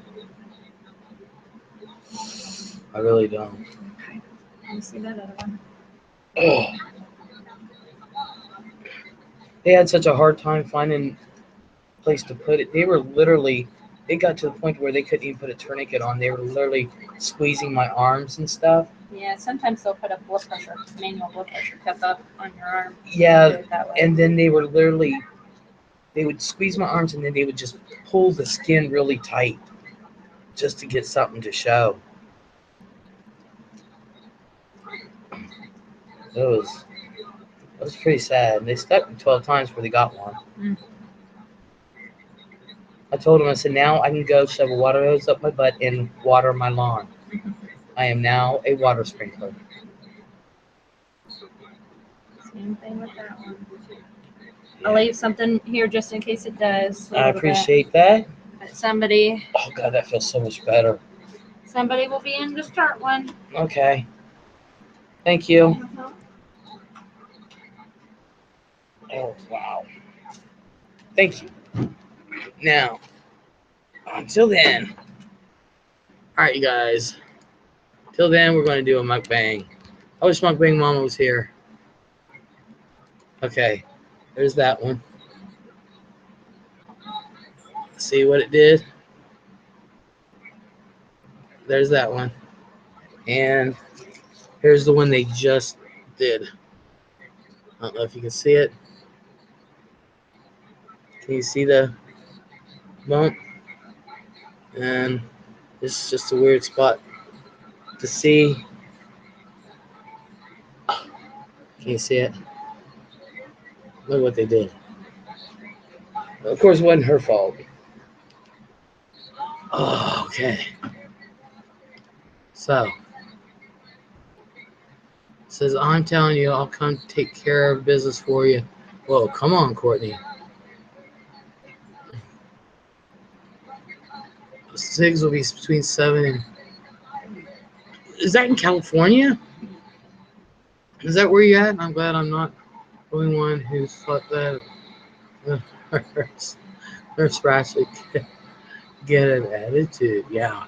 I really don't. Okay. Let me see that other one. Oh. They had such a hard time finding a place to put it. They got to the point where they couldn't even put a tourniquet on. They were literally squeezing my arms and stuff. Yeah, sometimes they'll put a manual blood pressure cuff up on your arm. Yeah, Do it that way. and then they would squeeze my arms and then they would just pull the skin really tight just to get something to show. It was pretty sad. They stuck me 12 times before they got one. Mm. I told them, I said, now I can go shove a water hose up my butt and water my lawn. I am now a water sprinkler. Same thing with that one. I'll leave something here just in case it does. I appreciate that. But somebody Oh, God, that feels so much better. will be in to start one. Okay. Thank you. Mhm. Oh, wow. Thank you. Now, until then, all right, you guys. Till then, we're going to do a mukbang. I wish Mukbang Mama was here. Okay, there's that one. See what it did? There's that one. And here's the one they just did. I don't know if you can see it. Can you see the bump? And this is just a weird spot to see. Can you see it? Look what they did. Of course, it wasn't her fault. Oh, okay. So, it says, I'm telling you, I'll come take care of business for you. Whoa, come on, Courtney. SIGs will be between 7 and... Is that in California? Is that where you're at? I'm glad I'm not the only one who's thought that. Nurse Ratchet get an attitude. Yeah.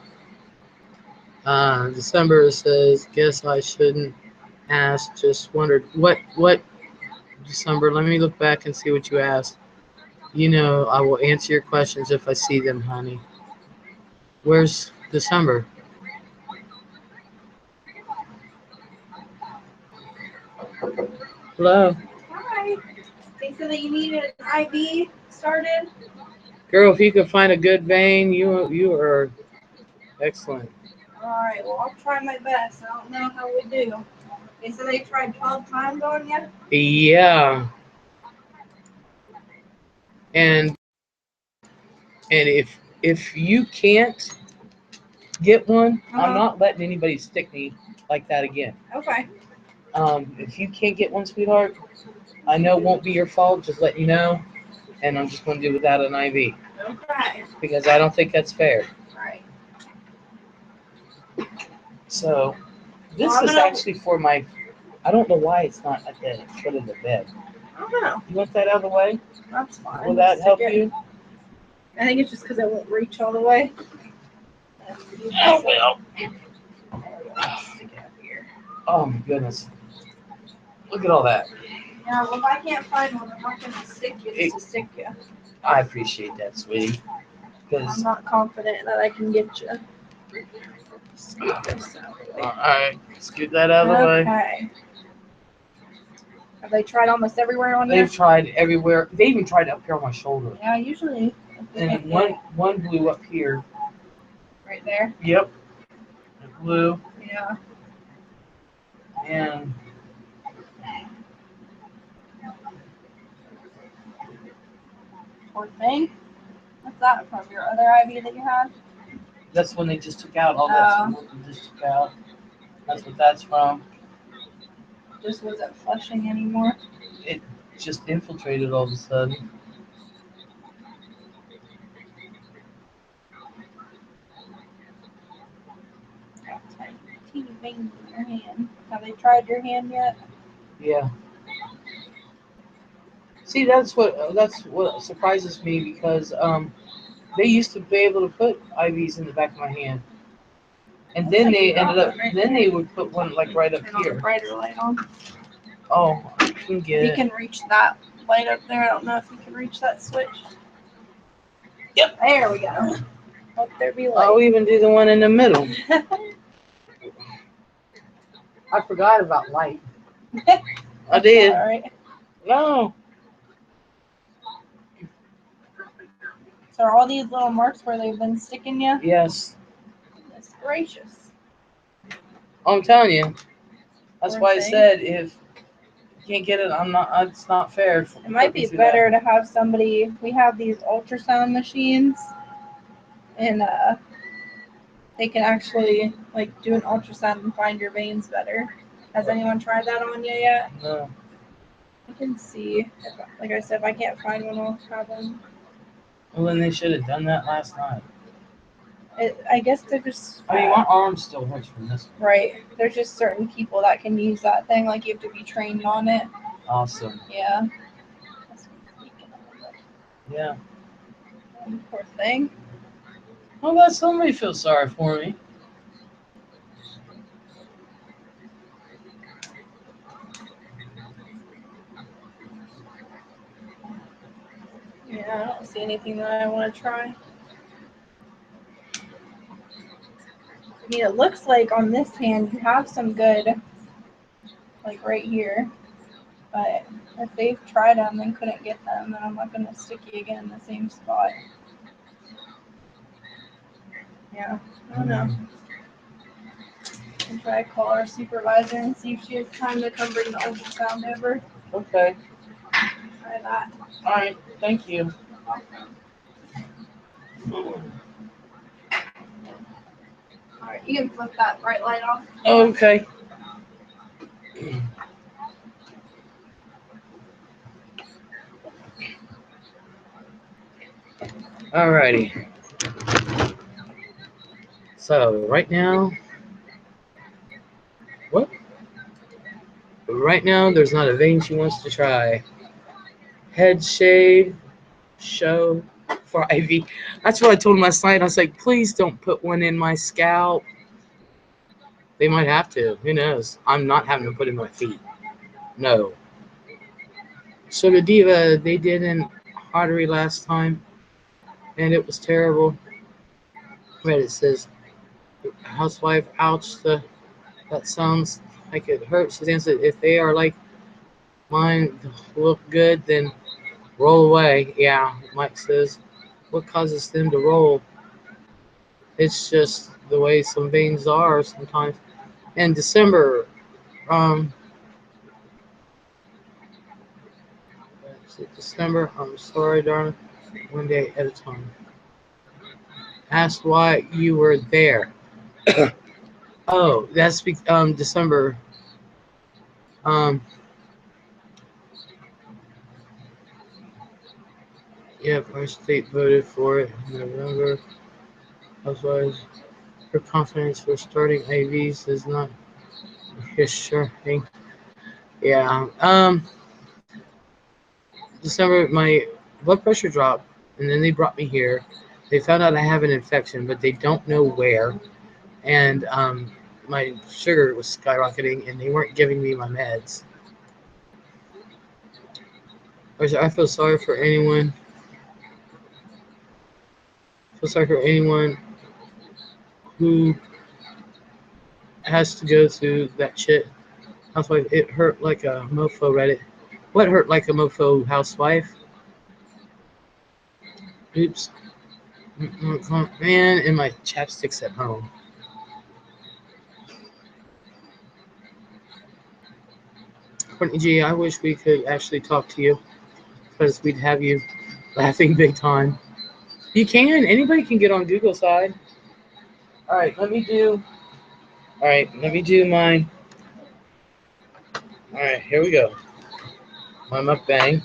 December says, guess I shouldn't ask. Just wondered. What December? Let me look back and see what you asked. You know, I will answer your questions if I see them, honey. Where's December? Hello. Hi. They said that you needed an IV started. Girl, if you could find a good vein, you are excellent. Alright, well, I'll try my best. I don't know how we do. They said they tried 12 times on you. Yeah. And if you can't get one, I'm Uh-huh. not letting anybody stick me like that again. Okay. If you can't get one, sweetheart, I know it won't be your fault. Just let you know, and I'm just going to do without an IV Okay. because I don't think that's fair. Alright. So this Well, I'm is gonna- actually for my. I don't know why it's not at the foot of the bed. I don't know. You want that out of the way? That's fine. Will that Stick help it. you? I think it's just because it won't reach all the way. Oh well. Stick it up here. Oh my goodness. Look at all that. Yeah, well, if I can't find one, I'm not going to stick you just to stick you. I appreciate that, sweetie. I'm Because not confident that I can get you. Scoot this out of the way. all right, scoot that out of the way. Okay. Have they tried almost everywhere on They've there? tried everywhere. They even tried up here on my shoulder. Yeah, usually. And one blew up here. Right there. Yep. It blew. Yeah. And Poor thing. What's that from? Your other IV that you had? that's when they just took out all that smoke they just took out. That's what that's from. Just wasn't flushing anymore. It just infiltrated all of a sudden. Got tiny, teeny veins in your hand. Have they tried your hand yet? Yeah. See, that's what surprises me because they used to be able to put IVs in the back of my hand, and Looks then like they you got ended up one right then there. they would put one like right up Turn on the here. brighter light on. Oh, I can get If you it. can reach that light up there, I don't know if you can reach that switch. Yep. There we go. Hope there be light. I'll even do the one in the middle. I forgot about light. I did. All right. No. So are all these little marks where they've been sticking you? Yes. Goodness gracious. I'm telling you. That's Poor why I thing. said if you can't get it, I'm not. It's not fair. It might be better to have somebody. We have these ultrasound machines, and they can actually like do an ultrasound and find your veins better. Has anyone tried that on you yet? No. I can see. If, like I said, if I can't find one, I'll have them. Well, then they should have done that last night. I guess they're just I mean, my arm still hurts from this one. right. There's just certain people that can use that thing. Like you have to be trained on it. Awesome. Yeah. Yeah. Poor thing. I'm glad somebody feels sorry for me. Yeah, I don't see anything that I want to try. I mean, it looks like on this hand you have some good, like right here. But if they've tried them and couldn't get them, then I'm not going to stick you again in the same spot. Yeah, I don't know. I'll try to call our supervisor and see if she has time to come bring the ultrasound over. Okay. Try that. All right. Thank you. Alright, you can flip that bright light off. Okay. Alrighty. So right now, what? Right now, there's not a vein she wants to try. Head shave, show for IV. That's what I told him last night. I was like, please don't put one in my scalp. They might have to. Who knows? I'm not having to put it in my feet. No. So the diva, they didn't. pottery last time, and it was terrible. Reddit says, housewife, ouch, that sounds like it hurts. She answered, if they are like mine, look good, then roll away. Yeah, Mike says, what causes them to roll? It's just the way some veins are sometimes. In December, um, December, I'm sorry, darling, one day at a time. Asked why you were there. Oh, that's December. Um, yeah, our state voted for it in November. Otherwise, her confidence for starting IVs is not reassuring. Yeah. December, my blood pressure dropped, and then they brought me here. They found out I have an infection, but they don't know where. And my sugar was skyrocketing, and they weren't giving me my meds. I feel sorry for anyone. Feel sorry for anyone who has to go through that shit. Housewife, it hurt like a mofo. Reddit. What hurt like a mofo? Housewife. Oops. Man, and my chapsticks at home. Courtney G, I wish we could actually talk to you because we'd have you laughing big time. You can. Anybody can get on Google side. All right, let me do. All right, let me do mine. All right, here we go. My mukbang.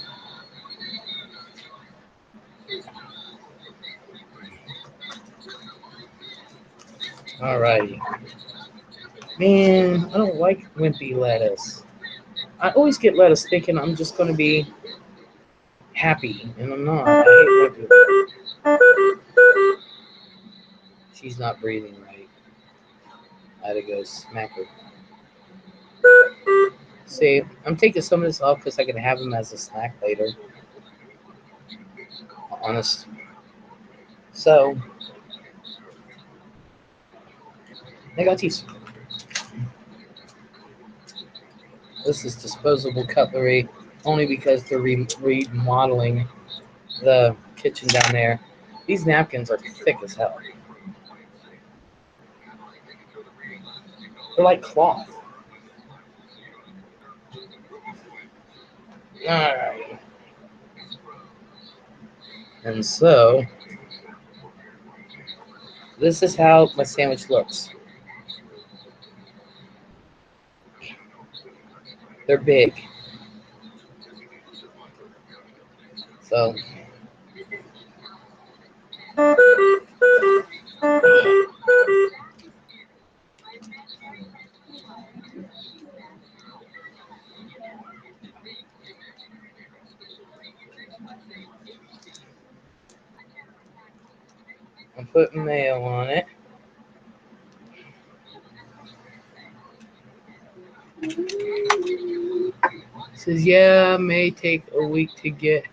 All righty. Man, I don't like wimpy lettuce. I always get lettuce thinking I'm just going to be happy, and I'm not. I hate wimpy. She's not breathing right. I had to go smack her. See, I'm taking some of this off because I can have them as a snack later. Honest. So, negative. This is disposable cutlery only because they're remodeling the kitchen down there. These napkins are thick as hell. They're like cloth. Alright. And so, this is how my sandwich looks. They're big. So, I'm putting mayo on it. It says, yeah, may take a week to get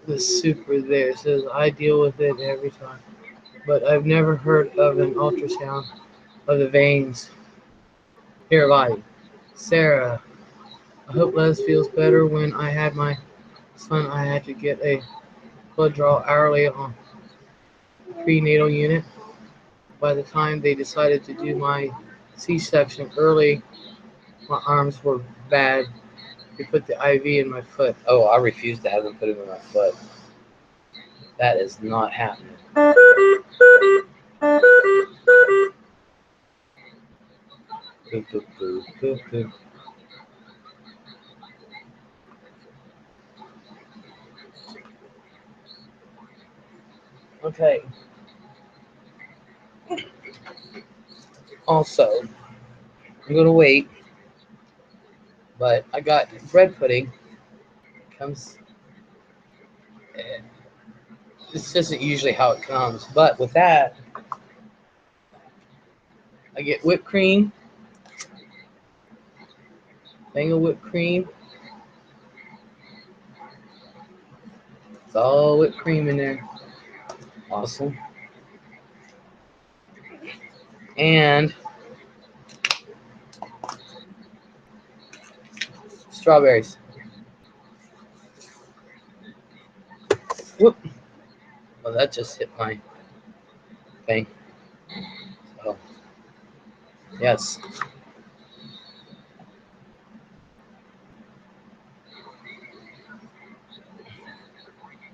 the super there. It says, I deal with it every time. But I've never heard of an ultrasound of the veins. Here, body. Sarah, I hope Les feels better. When I had my son, I had to get a blood draw hourly on prenatal unit. By the time they decided to do my C-section early, my arms were bad. They put the IV in my foot. Oh, I refuse to have them put it in my foot. That is not happening. Boop, boop, boop, boop, boop. Okay. Also, I'm gonna wait, but I got bread pudding. Comes. This isn't usually how it comes, but with that, I get whipped cream, thing of whipped cream, It's all whipped cream in there. Awesome. And strawberries. Whoop. Well, that just hit my thing. Oh, yes.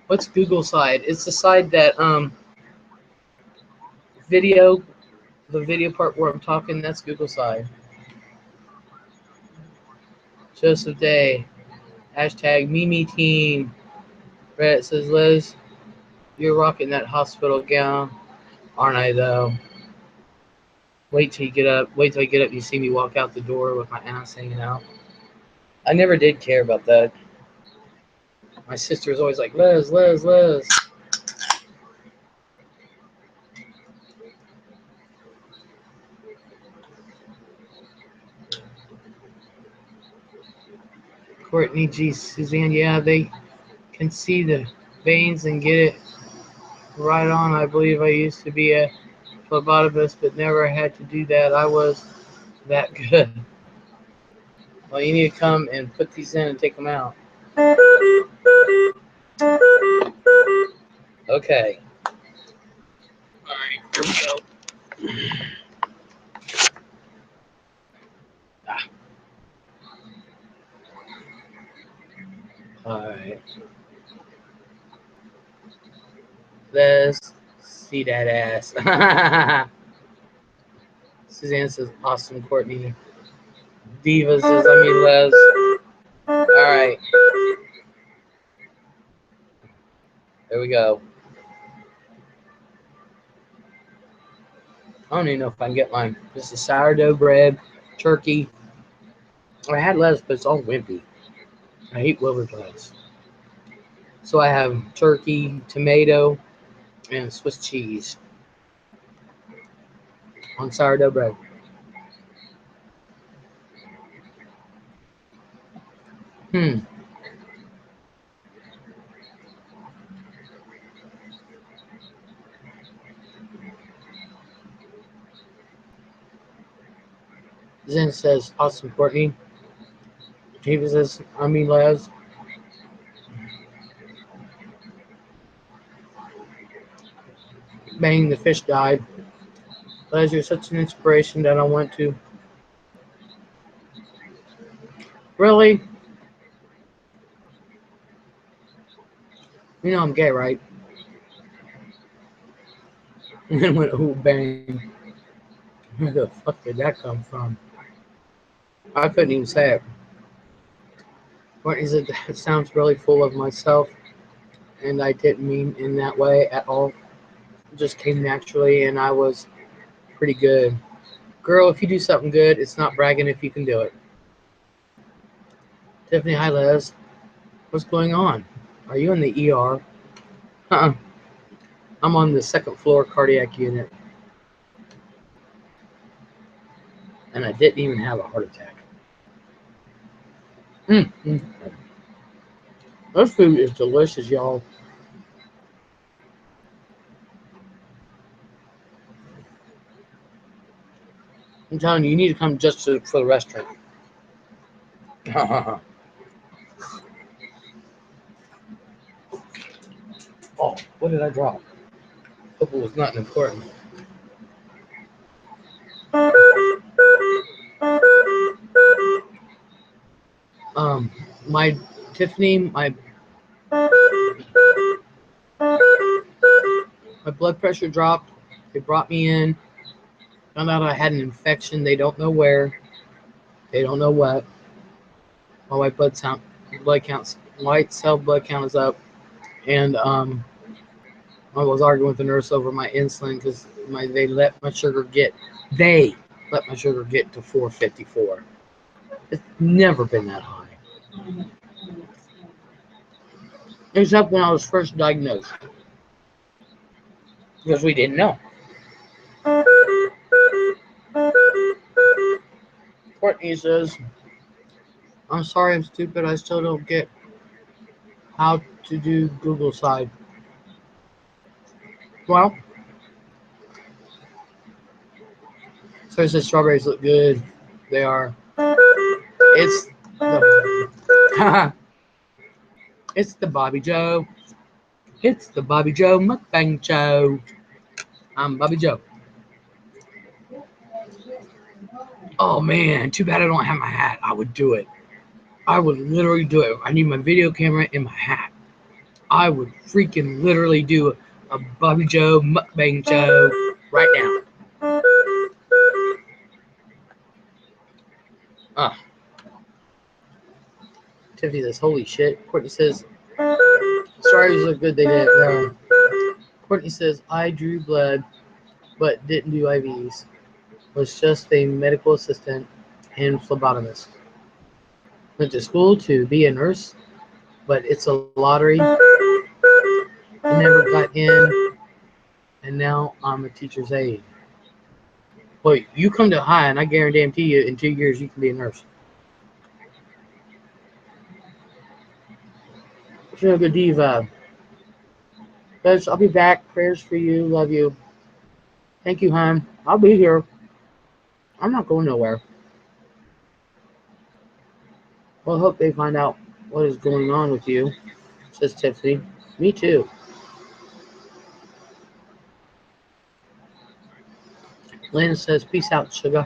What's Google side? It's the side that video, the video part where I'm talking. That's Google side. Joseph Day. Hashtag Mimi Team. Reddit says, Liz, you're rocking that hospital gown, aren't I, though? Wait till you get up. Wait till I get up and you see me walk out the door with my ass hanging out. I never did care about that. My sister was always like, Liz, Liz, Liz. Courtney G. Suzanne, yeah, they can see the veins and get it right on. I believe I used to be a phlebotomist, but never had to do that. I was that good. Well, you need to come and put these in and take them out. Okay. All right, here we go. All right. Let's see that ass. Suzanne says, awesome, Courtney. Diva says, Les. All right. There we go. I don't even know if I can get mine. This is sourdough bread, turkey. I had lettuce, but it's all wimpy. I hate Wilbur lettuce. So I have turkey, tomato, and Swiss cheese on sourdough bread. Zen says, awesome, Courtney. Diva says, Les. Bang, the fish died. Les, you're such an inspiration that I want to. Really? You know I'm gay, right? And then went, oh, bang. Where the fuck did that come from? I couldn't even say it. Courtney said, that sounds really full of myself, and I didn't mean in that way at all. It just came naturally, and I was pretty good. Girl, if you do something good, it's not bragging if you can do it. Tiffany, hi, Les. What's going on? Are you in the ER? I'm on the second floor cardiac unit. And I didn't even have a heart attack. This food is delicious, y'all. I'm telling you, you need to come just for the restaurant. Oh, what did I drop? Hope it was nothing important. My Tiffany, my blood pressure dropped. They brought me in. Found out I had an infection. They don't know where. They don't know what. My white cell blood count is up, and I was arguing with the nurse over my insulin because they let my sugar get to 454. It's never been that high, except when I was first diagnosed, because we didn't know. Courtney says, I'm sorry I'm stupid, I still don't get How to do Google side. Well, so the strawberries look good. They are. It's the it's the Bobby Joe. It's the Bobby Joe mukbang show. I'm Bobby Joe. Oh man, too bad I don't have my hat. I would do it. I would literally do it. I need my video camera and my hat. I would freaking literally do a Bobby Joe mukbang show right now. Ah, Tiffany says, "Holy shit." Courtney says, "Strawberries look good." They didn't know. Courtney says, "I drew blood, but didn't do IVs. Was just a medical assistant and phlebotomist. Went to school to be a nurse, but it's a lottery. I never got in, and now I'm a teacher's aide." Well, you come to high, and I guarantee you, in 2 years, you can be a nurse. Sugar Diva. Guys, I'll be back. Prayers for you. Love you. Thank you, hon. I'll be here. I'm not going nowhere. Well, I hope they find out what is going on with you, says Tiffany. Me too. Lynn says, peace out, sugar.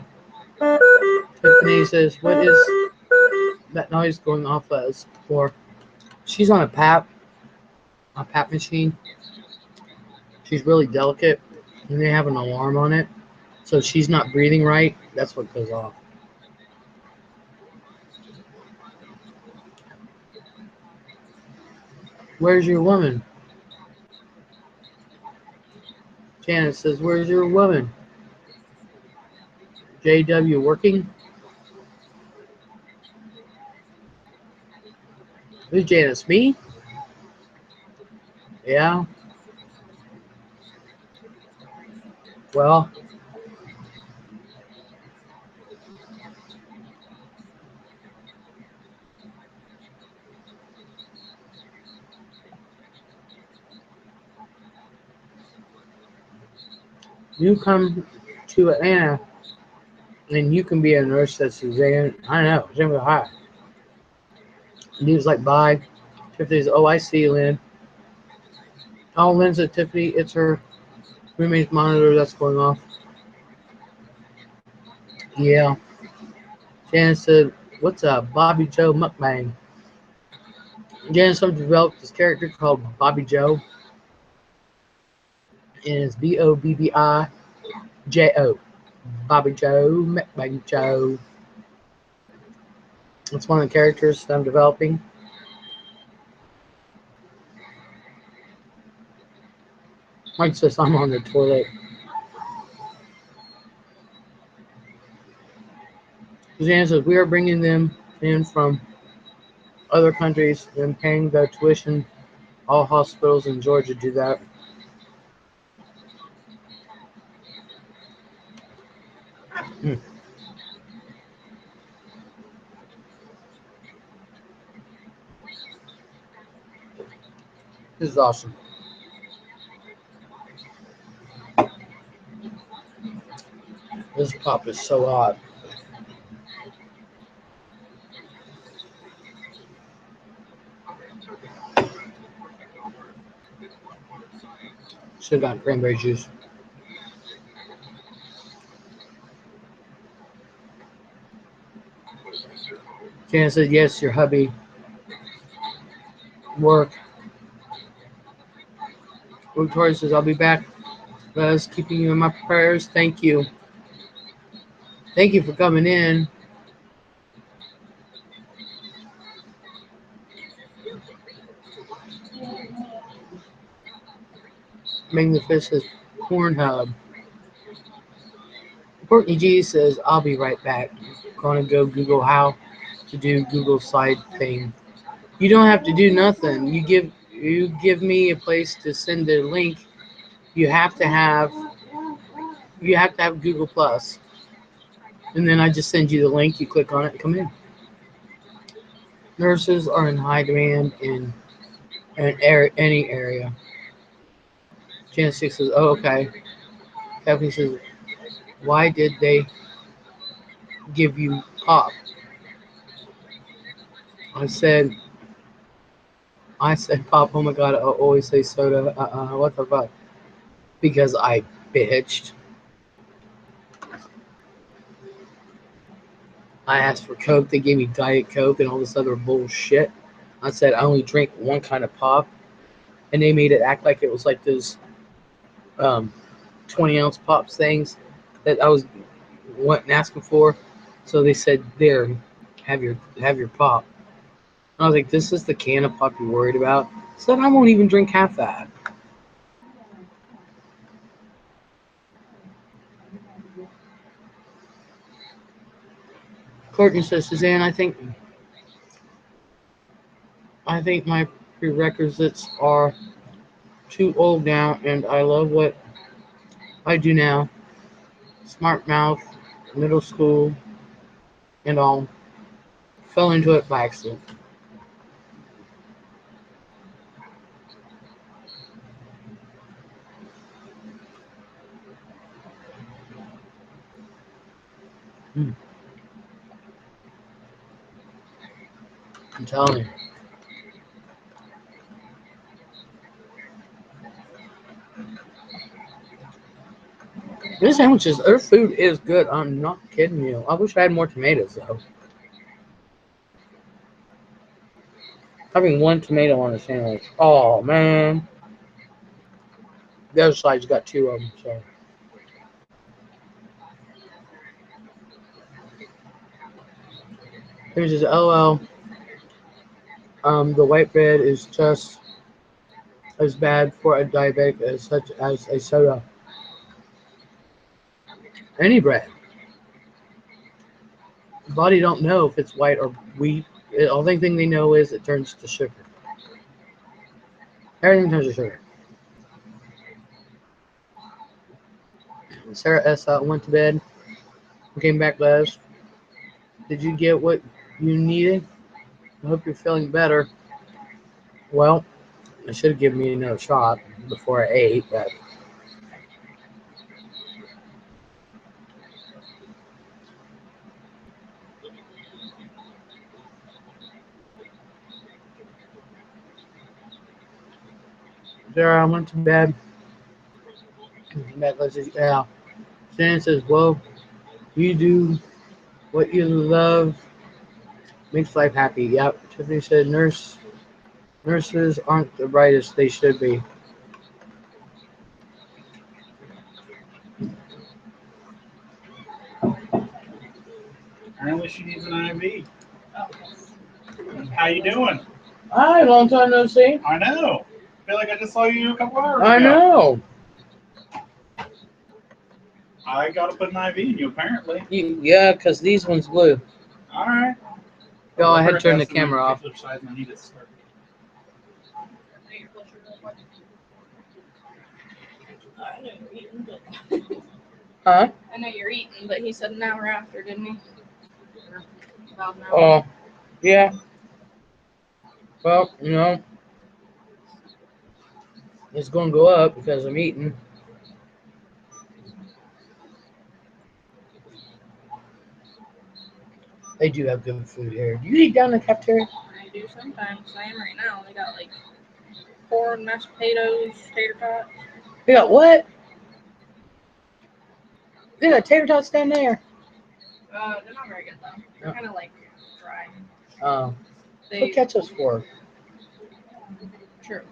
Tiffany says, what is that noise going off as for? She's on a PAP machine. She's really delicate, and they have an alarm on it. So she's not breathing right. That's what goes off. Where's your woman? Janet says, where's your woman? JW working? Who's Janice? Me? Yeah. Well, you come to Atlanta and you can be a nurse, says Suzanne. I know. Same with hi. News like bye. Tiffany's, oh, I see, Lynn. Oh, Lynn said, Tiffany, it's her roommate's monitor that's going off. Yeah. Janice said, what's a Bobby Joe mukbang? Janice developed this character called Bobby Joe. And it's Bobbijo. Bobby Joe mukbang Joe. It's one of the characters that I'm developing. Mike says I'm on the toilet. Suzanne says we are bringing them in from other countries and paying the tuition. All hospitals in Georgia do that. This is awesome. This pop is so hot. Should have gotten cranberry juice. Janice said, yes, your hubby work. Victoria says, I'll be back. Buzz, keeping you in my prayers. Thank you. Thank you for coming in. Magnificent Pornhub. Courtney G says, I'll be right back. Gonna go Google how to do Google side thing. You don't have to do nothing. You give me a place to send the link. You have to have Google Plus. And then I just send you the link, you click on it and come in. Nurses are in high demand in any area. Jan 6 says, oh, okay. Kevin says, why did they give you pop? I said, pop, oh my god, I always say soda. What the fuck? Because I bitched. I asked for Coke, they gave me Diet Coke and all this other bullshit. I said I only drink one kind of pop, and they made it act like it was like those 20-ounce pops things that I was asking for. So they said, there, have your pop. And I was like, this is the can of pop you're worried about? So I won't even drink half that. Courtney says, Suzanne, I think my prerequisites are too old now, and I love what I do now. Smart mouth, middle school, and all. Fell into it by accident. I'm telling you. This sandwiches, their food is good. I'm not kidding you. I wish I had more tomatoes though. Having one tomato on a sandwich. Oh man. The other side's got two of them, so. Here's his LL. The white bread is just as bad for a diabetic as such as a soda. Any bread. The body don't know if it's white or wheat. The only thing they know is it turns to sugar. Everything turns to sugar. Sarah S. Went to bed. Came back last. Did you get what you needed? I hope you're feeling better. Well, I should have given me another shot before I ate, but Sarah, I went to bed. Yeah. Shannon says, well, you do what you love makes life happy. Yep. Tiffany said, nurses aren't the brightest they should be. Apparently she needs an IV. How you doing? Hi, long time no see. I know. I feel like I just saw you a couple hours ago. I know. I got to put an IV in you, apparently. Yeah, because these ones blue. All right. Go ahead, turn the camera off. I know you're eating, but Huh? I know you're eating, but he said an hour after, didn't he? About an hour. Oh, yeah. Well, you know, it's going to go up because I'm eating. They do have good food here. Do you eat down in the cafeteria? I do sometimes. I am right now. They got like corn, mashed potatoes, tater tots. They got what? They got tater tots down there. They're not very good though. They're kind of like dry. What ketchup's for? True.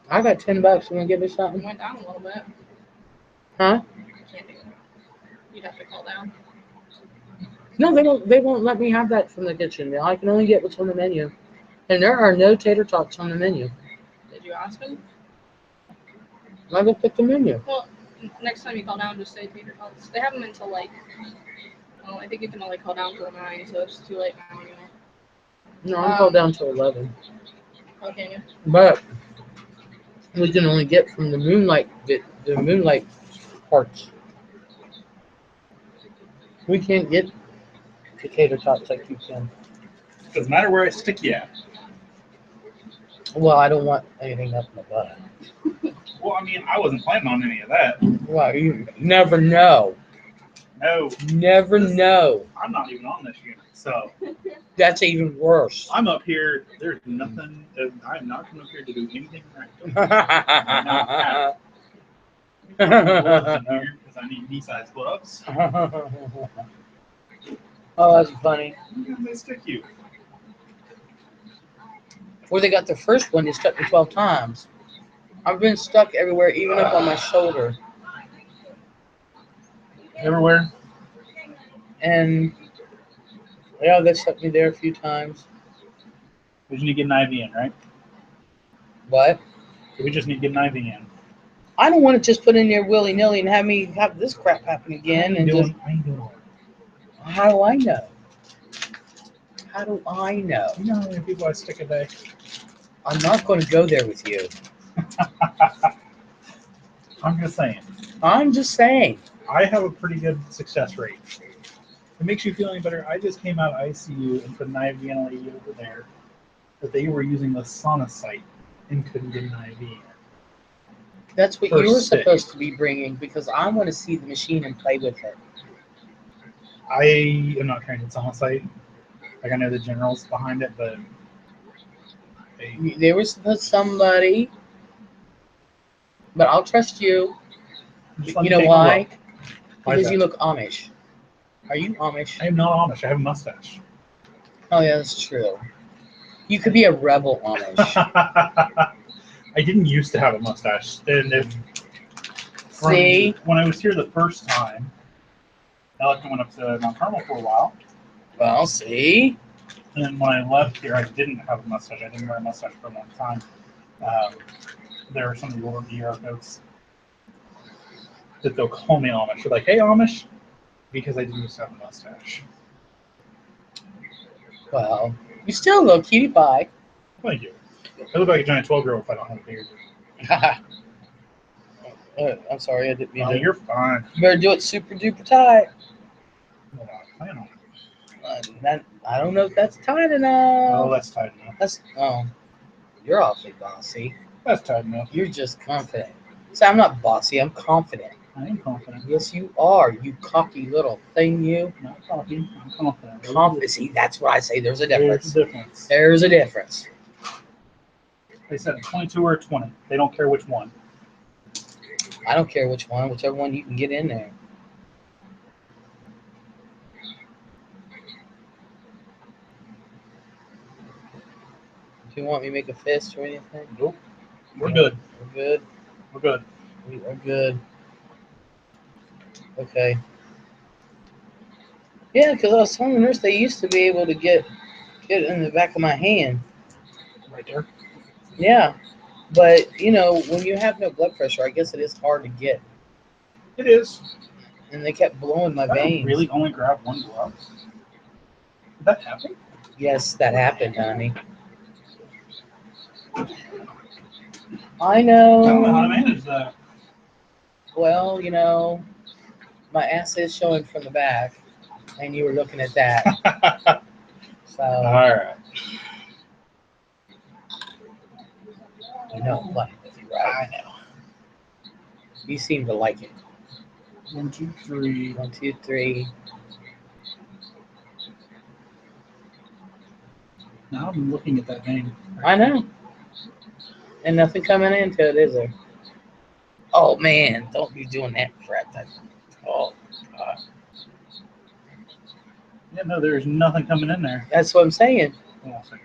I got $10. You want to give me something? Went down a little bit. Huh? Can't do that. You'd have to call down. No, they don't. They won't let me have that from the kitchen. I can only get what's on the menu, and there are no tater tots on the menu. Did you ask him? I looked at the menu. Well, next time you call down, just say tater tots. They have them until like, well, I think you can only call down till 9, so it's too late now anyway. No, I'm called down to 11. Oh, can you? But we can only get from the moonlight parts. We can't get the tater tots like you can. Doesn't matter where I stick you at. Well, I don't want anything up my butt. Well, I mean, I wasn't planning on any of that. Well, you never know. No, Never know. I'm not even on this unit, so That's even worse. I'm up here. There's nothing. I'm not coming up here to do anything right. Gloves in here because I need knee-size gloves. Oh, that's funny. Where do they stick you? Where they got the first one, they stuck me 12 times. I've been stuck everywhere, even up on my shoulder. Everywhere. And yeah, they stuck me there a few times. We just need to get an IV in, right? What? We just need to get an IV in. I don't want to just put in there willy nilly and have me have this crap happen again. And just, I ain't doing it. how do I know? How do I know? You know how many people I stick a day? I'm not going to go there with you. I'm just saying. I'm just saying. I have a pretty good success rate. If it makes you feel any better, I just came out of ICU and put an IV in a lady over there that they were using the sauna site and couldn't get an IV in. That's what First you were stick. supposed to be bringing because I want to see the machine and play with it. I am not trained in sauna site. Like I know the generals behind it, but There was somebody, but I'll trust you. just let You me know take a why? look. Why is Because that? you look Amish. Are you Amish? I am not Amish. I have a mustache. Oh yeah, that's true. You could be a rebel Amish. I didn't used to have a mustache. And See? when I was here the first time, I left and went up to Mount Carmel for a while. Well, see? And then when I left here, I didn't have a mustache. I didn't wear a mustache for a long time. There are some of the older DR folks that they'll call me Amish. They're like, "Hey, Amish," because I didn't used to have a mustache. Well, you still look cutie pie. Thank you. I look like a giant 12-year-old if I don't have a beard. I'm sorry, I didn't mean Oh, to. you're fine. You better do it super duper tight. No, I plan on it. I don't know if that's tight Oh, enough. that's tight enough. You're awfully bossy. That's tight enough. You're just confident. See, I'm not bossy. I'm confident. I am confident. Yes, you are. You cocky little thing. You. Not cocky. I'm confident. Confident. See, that's what I say. There's a difference. There's a difference. There's a difference. They said a 22 or a 20. They don't care which one. I don't care which one. Whichever one you can get in there. Do you want me to make a fist or anything? Nope. We're good. We're good. We're good. We are good. Okay. Yeah, because I was telling the nurse they used to be able to get it in the back of my hand. Right there. Yeah. But, when you have no blood pressure, I guess it is hard to get. It is. And they kept blowing my Did I veins. really only grab one glove? Did that happen? Yes, that happened, honey. I know. I don't know how to manage that. Well, my ass is showing from the back, and you were looking at that. So, All right. playing with you, right? I know. You seem to like it. 1, 2, 3. 1, 2, 3. Now I'm looking at that vein. I know. And nothing coming into it, is there? Oh, man. Don't be doing that crap. Oh, God. Yeah, no, there's nothing coming in there. That's what I'm saying. Hold on a second.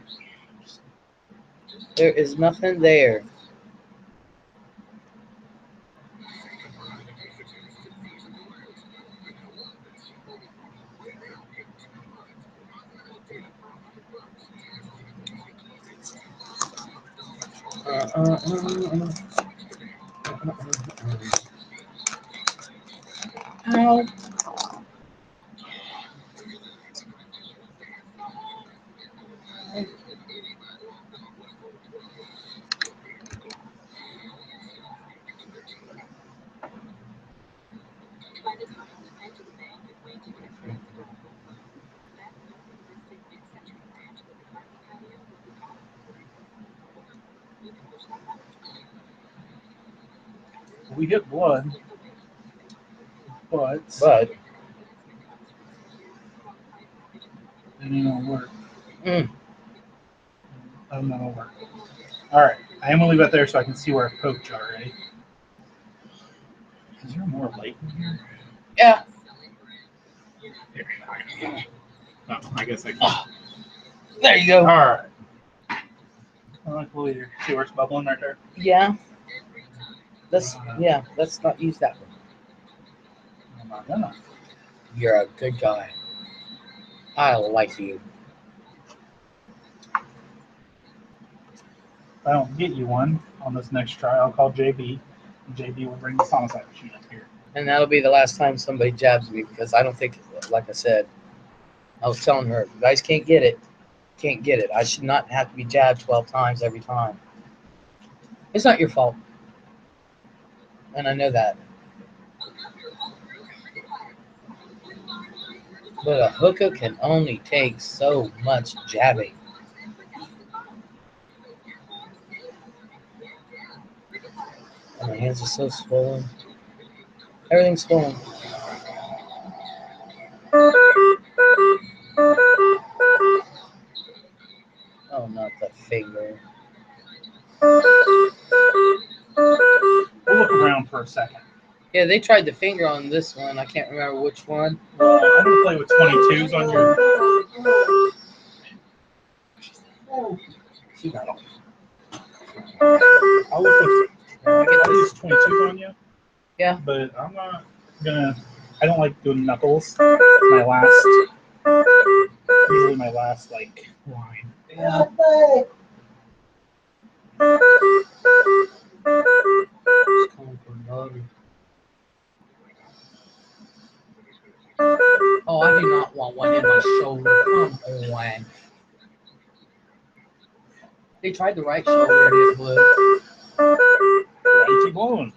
There is nothing there. Ow. We hit blood, but But it ain't gonna work. mm, I'm not gonna work. All right, I am gonna leave that there so I can see where I poked you already. Is there more light in here? yeah, No, I guess I can't. there you go. All right. We'll either see where it's bubbling right there. Yeah. Let's not use that one. I'm not gonna. You're a good guy. I like you. If I don't get you one on this next try, I'll call JB. And JB will bring the homicide machine up here. And that'll be the last time somebody jabs me because I don't think, like I said, I was telling her, you guys can't get it. Can't get it. I should not have to be jabbed 12 times every time. It's not your fault. And I know that. But a hooker can only take so much jabbing. And my hands are so swollen. Everything's swollen. Oh, not the finger. We'll look around for a second. Yeah, they tried the finger on this one. I can't remember which one. Well, I don't play with 22s on your. She got them. I'll look with. I'll use 22s on you. Yeah. But I'm not gonna. I don't like doing knuckles. It's my last. Usually my last like line. Yeah. It's calling for another. Oh, I do not want one in my shoulder. Come on. They tried the right shoulder and it blew. Why is he blowing?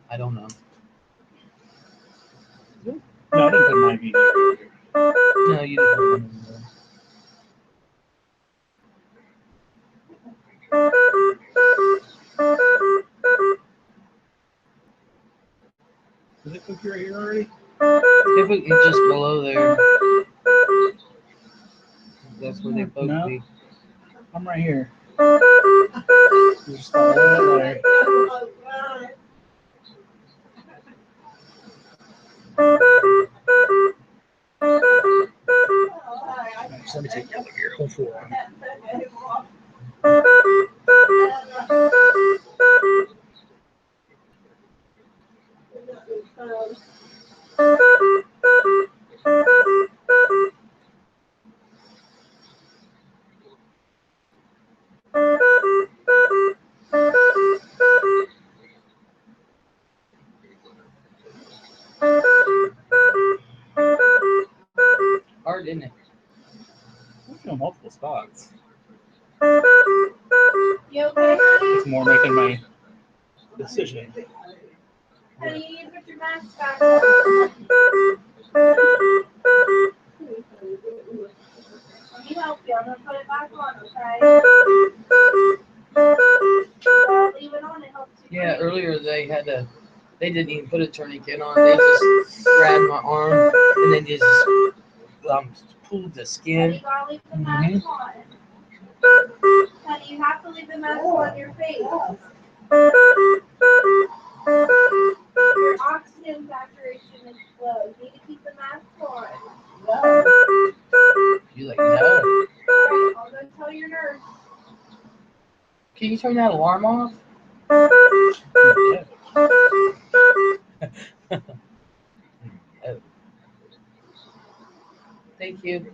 I don't know. No, I didn't put my video earlier. No, you didn't. Did it cook your ear already? If it just below there. That's where they poked No. me. I'm right here. You just got one there. So let me take you out here. Whole forearm. Hard, isn't it? I feel multiple spots. You okay, honey? It's more making my decision. Honey, you need to put your mask back on. Let me help you. I'm gonna put it back on, okay? Leave it on. It helps you. Yeah, breathe. earlier they didn't even put a tourniquet on. They just grabbed my arm and then just pulled the Honey, skin. you gotta leave the mask on. Honey, you have to leave the mask on your face. Your oxygen saturation is low. You need to keep the mask on. You're like, no. Alright, I'll go tell your nurse. Can you turn that alarm off? Oh. Thank you.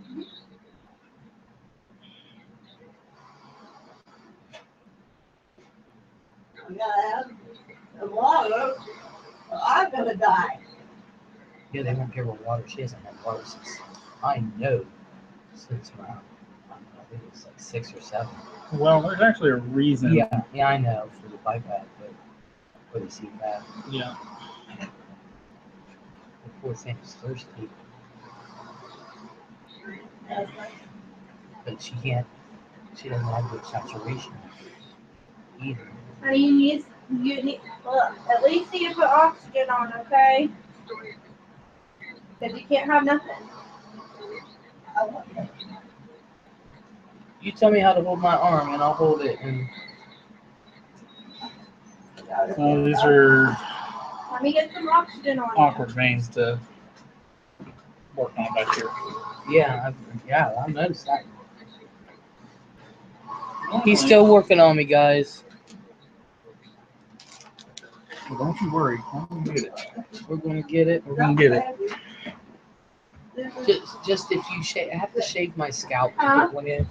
I'm gonna die. Yeah, they won't give her water. She hasn't had water since I know since around I think it was like 6 or 7. Well, there's actually a reason. Yeah, I know for the bipod, but for the CPAP. Yeah. The poor thing is thirsty, but she can't. She doesn't have good saturation either. Honey, you need You need, well, at least need to put oxygen on, okay? Because you can't have nothing. You tell me how to hold my arm, and I'll hold it. And So these are Let me get some oxygen on. awkward veins to work on back here. yeah, I noticed that. He's still working on me, guys. Well, don't you worry. I'm gonna get it. We're gonna get it. We're gonna get it. Just if you shave, I have to shave my scalp to Huh? put one in.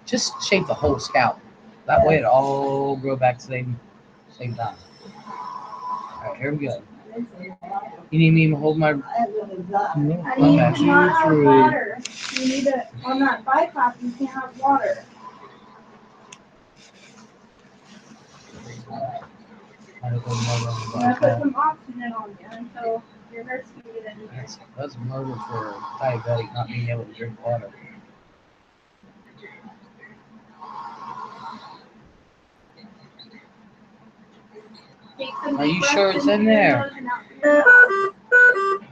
Just shave the whole scalp. That way it all grow back to the same time. All right, here we go. You need me to hold my? I need Okay. to not have water. You need to, on that bypass, you can't have water. I'm gonna put some oxygen on you until your nurse can get in here. That's murder for diabetic not being able to drink water. Take some Are deep you breaths sure it's into in your there? nose and out through your mouth.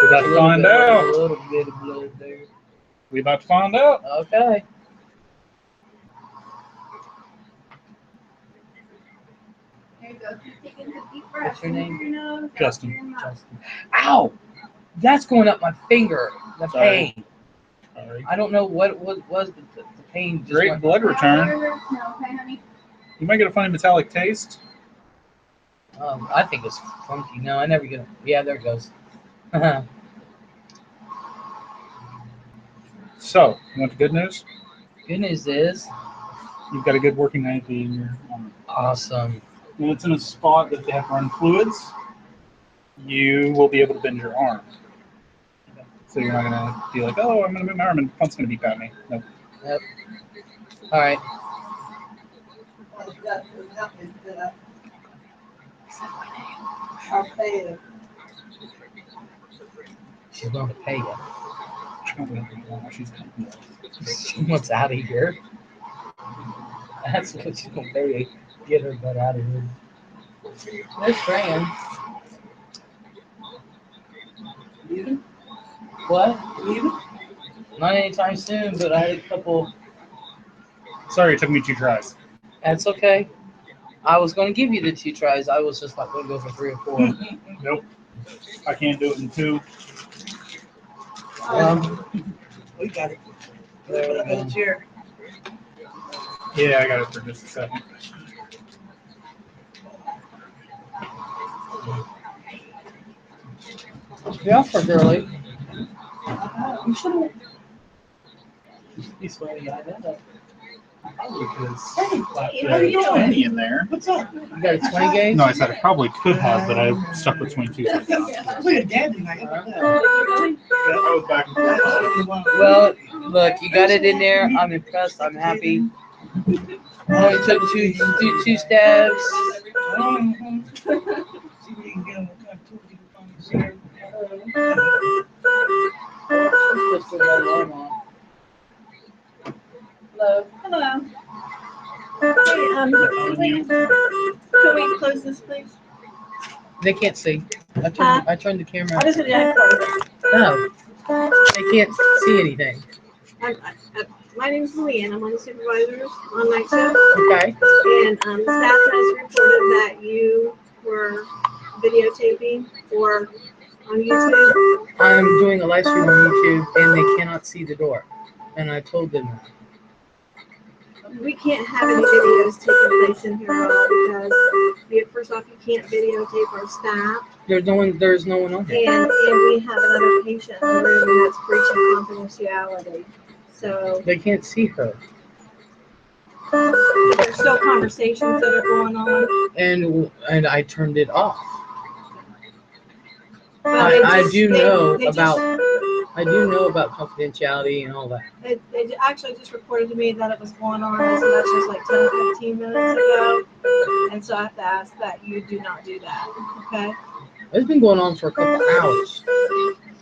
We about to find A out. little bit of blood there. We about to find out. Okay. There you go. Keep taking some deep breaths. What's your name? Into your nose, out Justin. through your mouth. Justin. Ow! That's going up my finger. The Sorry. pain. Sorry. I don't know what it was, but the pain just Great went. blood return. No, okay, honey. You might get a funny metallic taste. I think it's funky. No, I never get it. Yeah, there it goes. So, you want the good news? Good news is, You've got a good working IV in your arm. awesome. When it's in a spot that they have run fluids, you will be able to bend your arm. So you're not gonna be like, oh, I'm gonna move my arm and the pump's gonna beep at me. Nope. Yep. All right. I'll pay it. She's going to pay you. She's coming. She wants out of here. That's what she's going to pay you. Get her butt out of here. There's Fran. Leaving? What? Leaving? Not anytime soon, but I had a couple. Sorry, it took me 2 tries. That's okay. I was going to give you the 2 tries. I was just not going to go for 3 or 4. Nope. I can't do it in 2. We got it. There we go. It's here. Yeah, I got it for just a second. Yeah, for girly. You should have. He's sweaty. I know. Because Hey, how you doing? 20 in there. What's up? You got a 20 gauge? No, I said I probably could have, but I stuck with 22. Look at Dad tonight. Yeah, I was back and forth. Well, look, you got it in there. I'm impressed. I'm happy. Only took two stabs. Hello. Hello. Hey, please, can we close this, please? They can't see. I turned the camera. I just need to close it. No, they can't see anything. My name's Louie, I'm one of the supervisors on night shift. Okay. And the staff has reported that you were videotaping or on YouTube. I'm doing a live stream on YouTube, and they cannot see the door. And I told them that. We can't have any videos taking place in here at all because, first off, you can't videotape our staff. There's no one on there. And we have another patient in the room that's breaching confidentiality. So They can't see her. there's still conversations that are going on. And I turned it off. Well, they I just- do they- know they just- about I do know about confidentiality and all that. They actually just reported to me that it was going on as much as like 10 or 15 minutes ago. And so I have to ask that you do not do that, okay? It's been going on for a couple hours.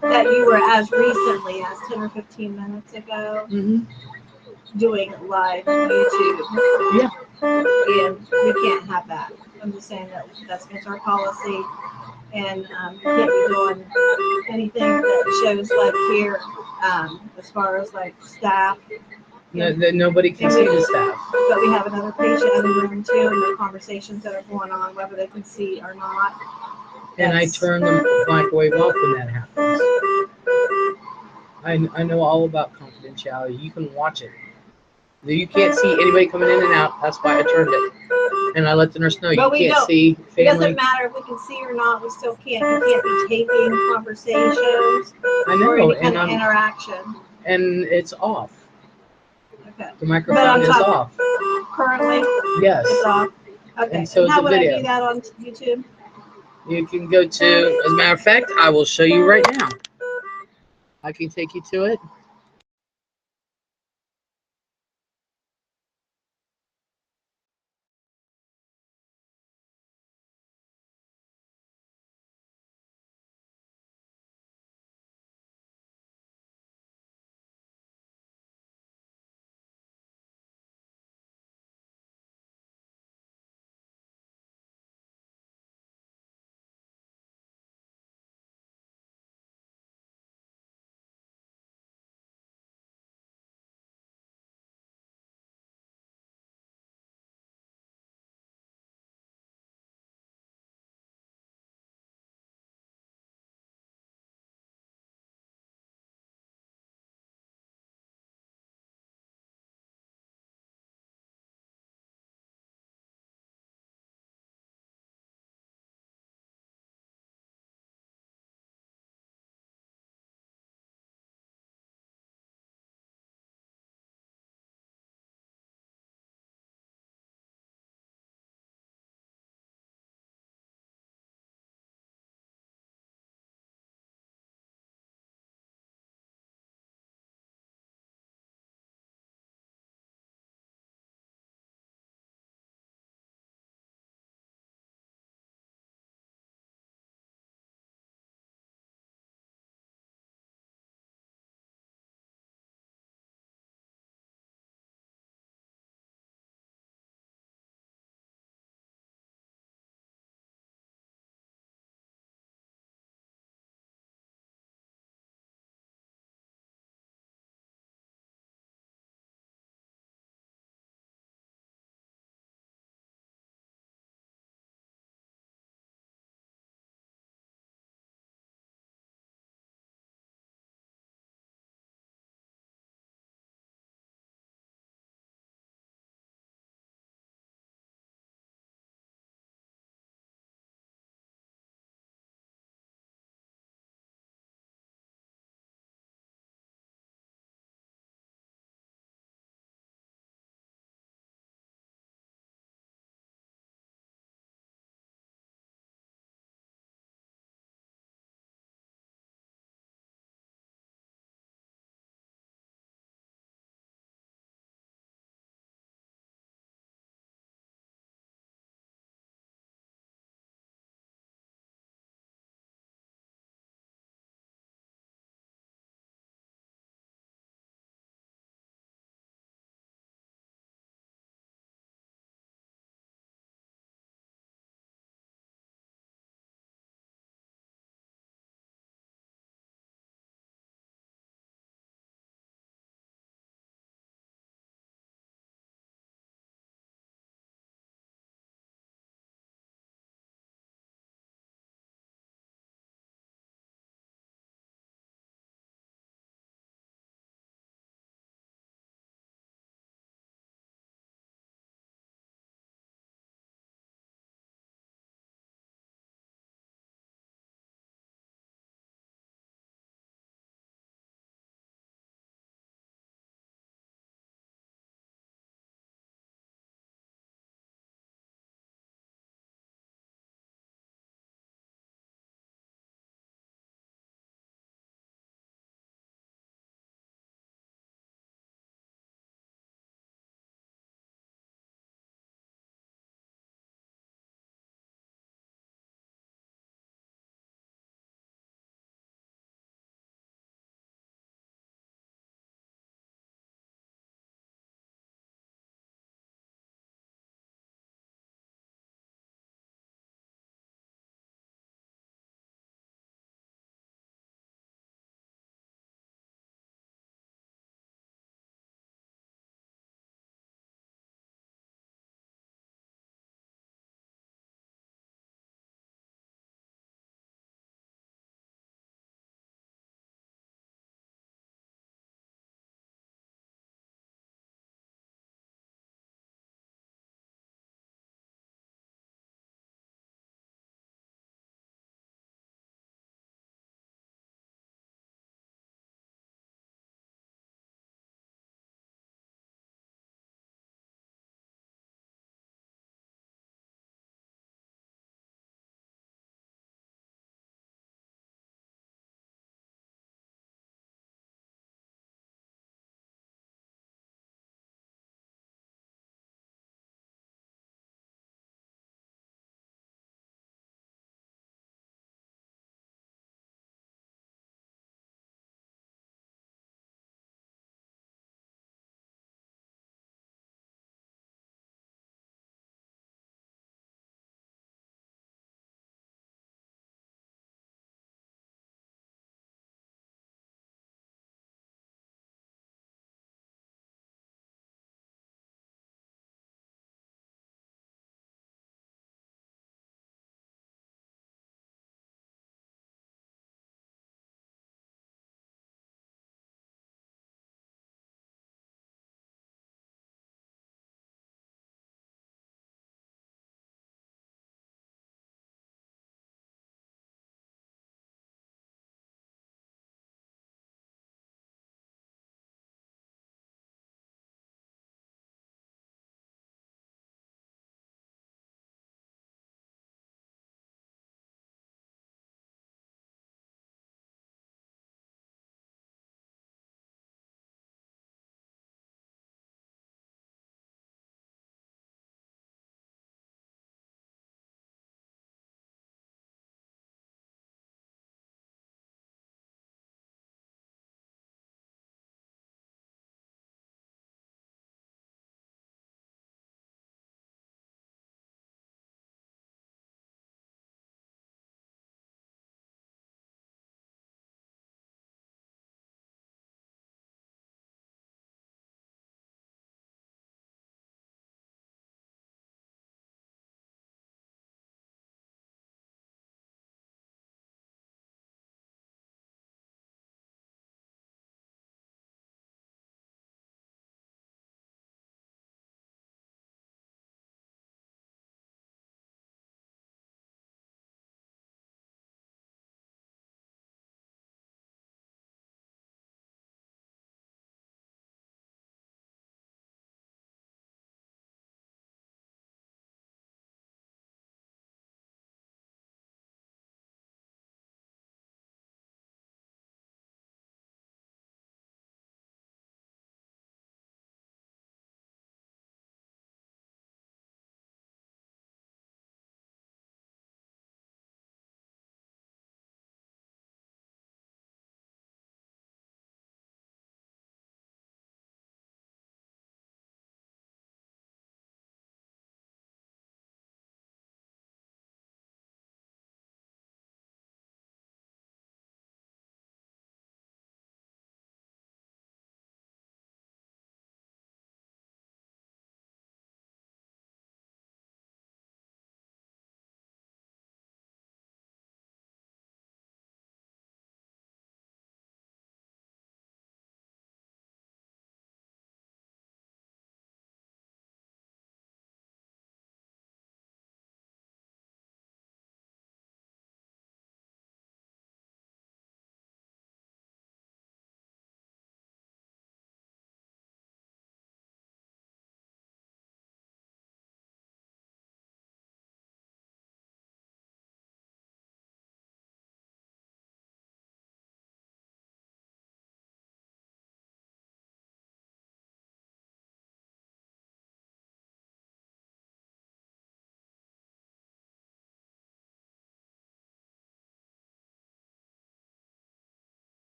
That you were as recently as 10 or 15 minutes ago Mm-hmm. doing live YouTube. Yeah. And we can't have that. I'm just saying that that's against our policy, and you can't be doing anything that shows like here, as far as like staff. That nobody can see the staff. But we have another patient in the room too, and the conversations that are going on, whether they can see or not. And I turn the microwave off when that happens. I know all about confidentiality. You can watch it. You can't see anybody coming in and out. That's why I turned it. And I let the nurse know you But we can't don't. see It family. doesn't matter if we can see or not. We still can't. You can't be taping conversations I or know, any and kind of interaction. it's off. Okay. The microphone is talking- off. Currently, Yes. it's off. Okay. And so it's how a would I video. do that on YouTube? You can go to, as a matter of fact, I will show you right now. I can take you to it.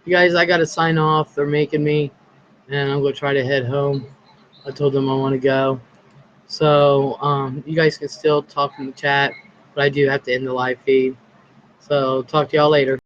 You guys, I gotta sign off. They're making me, and I'm gonna try to head home. I told them I want to go. So you guys can still talk in the chat, but I do have to end the live feed. So talk to y'all later.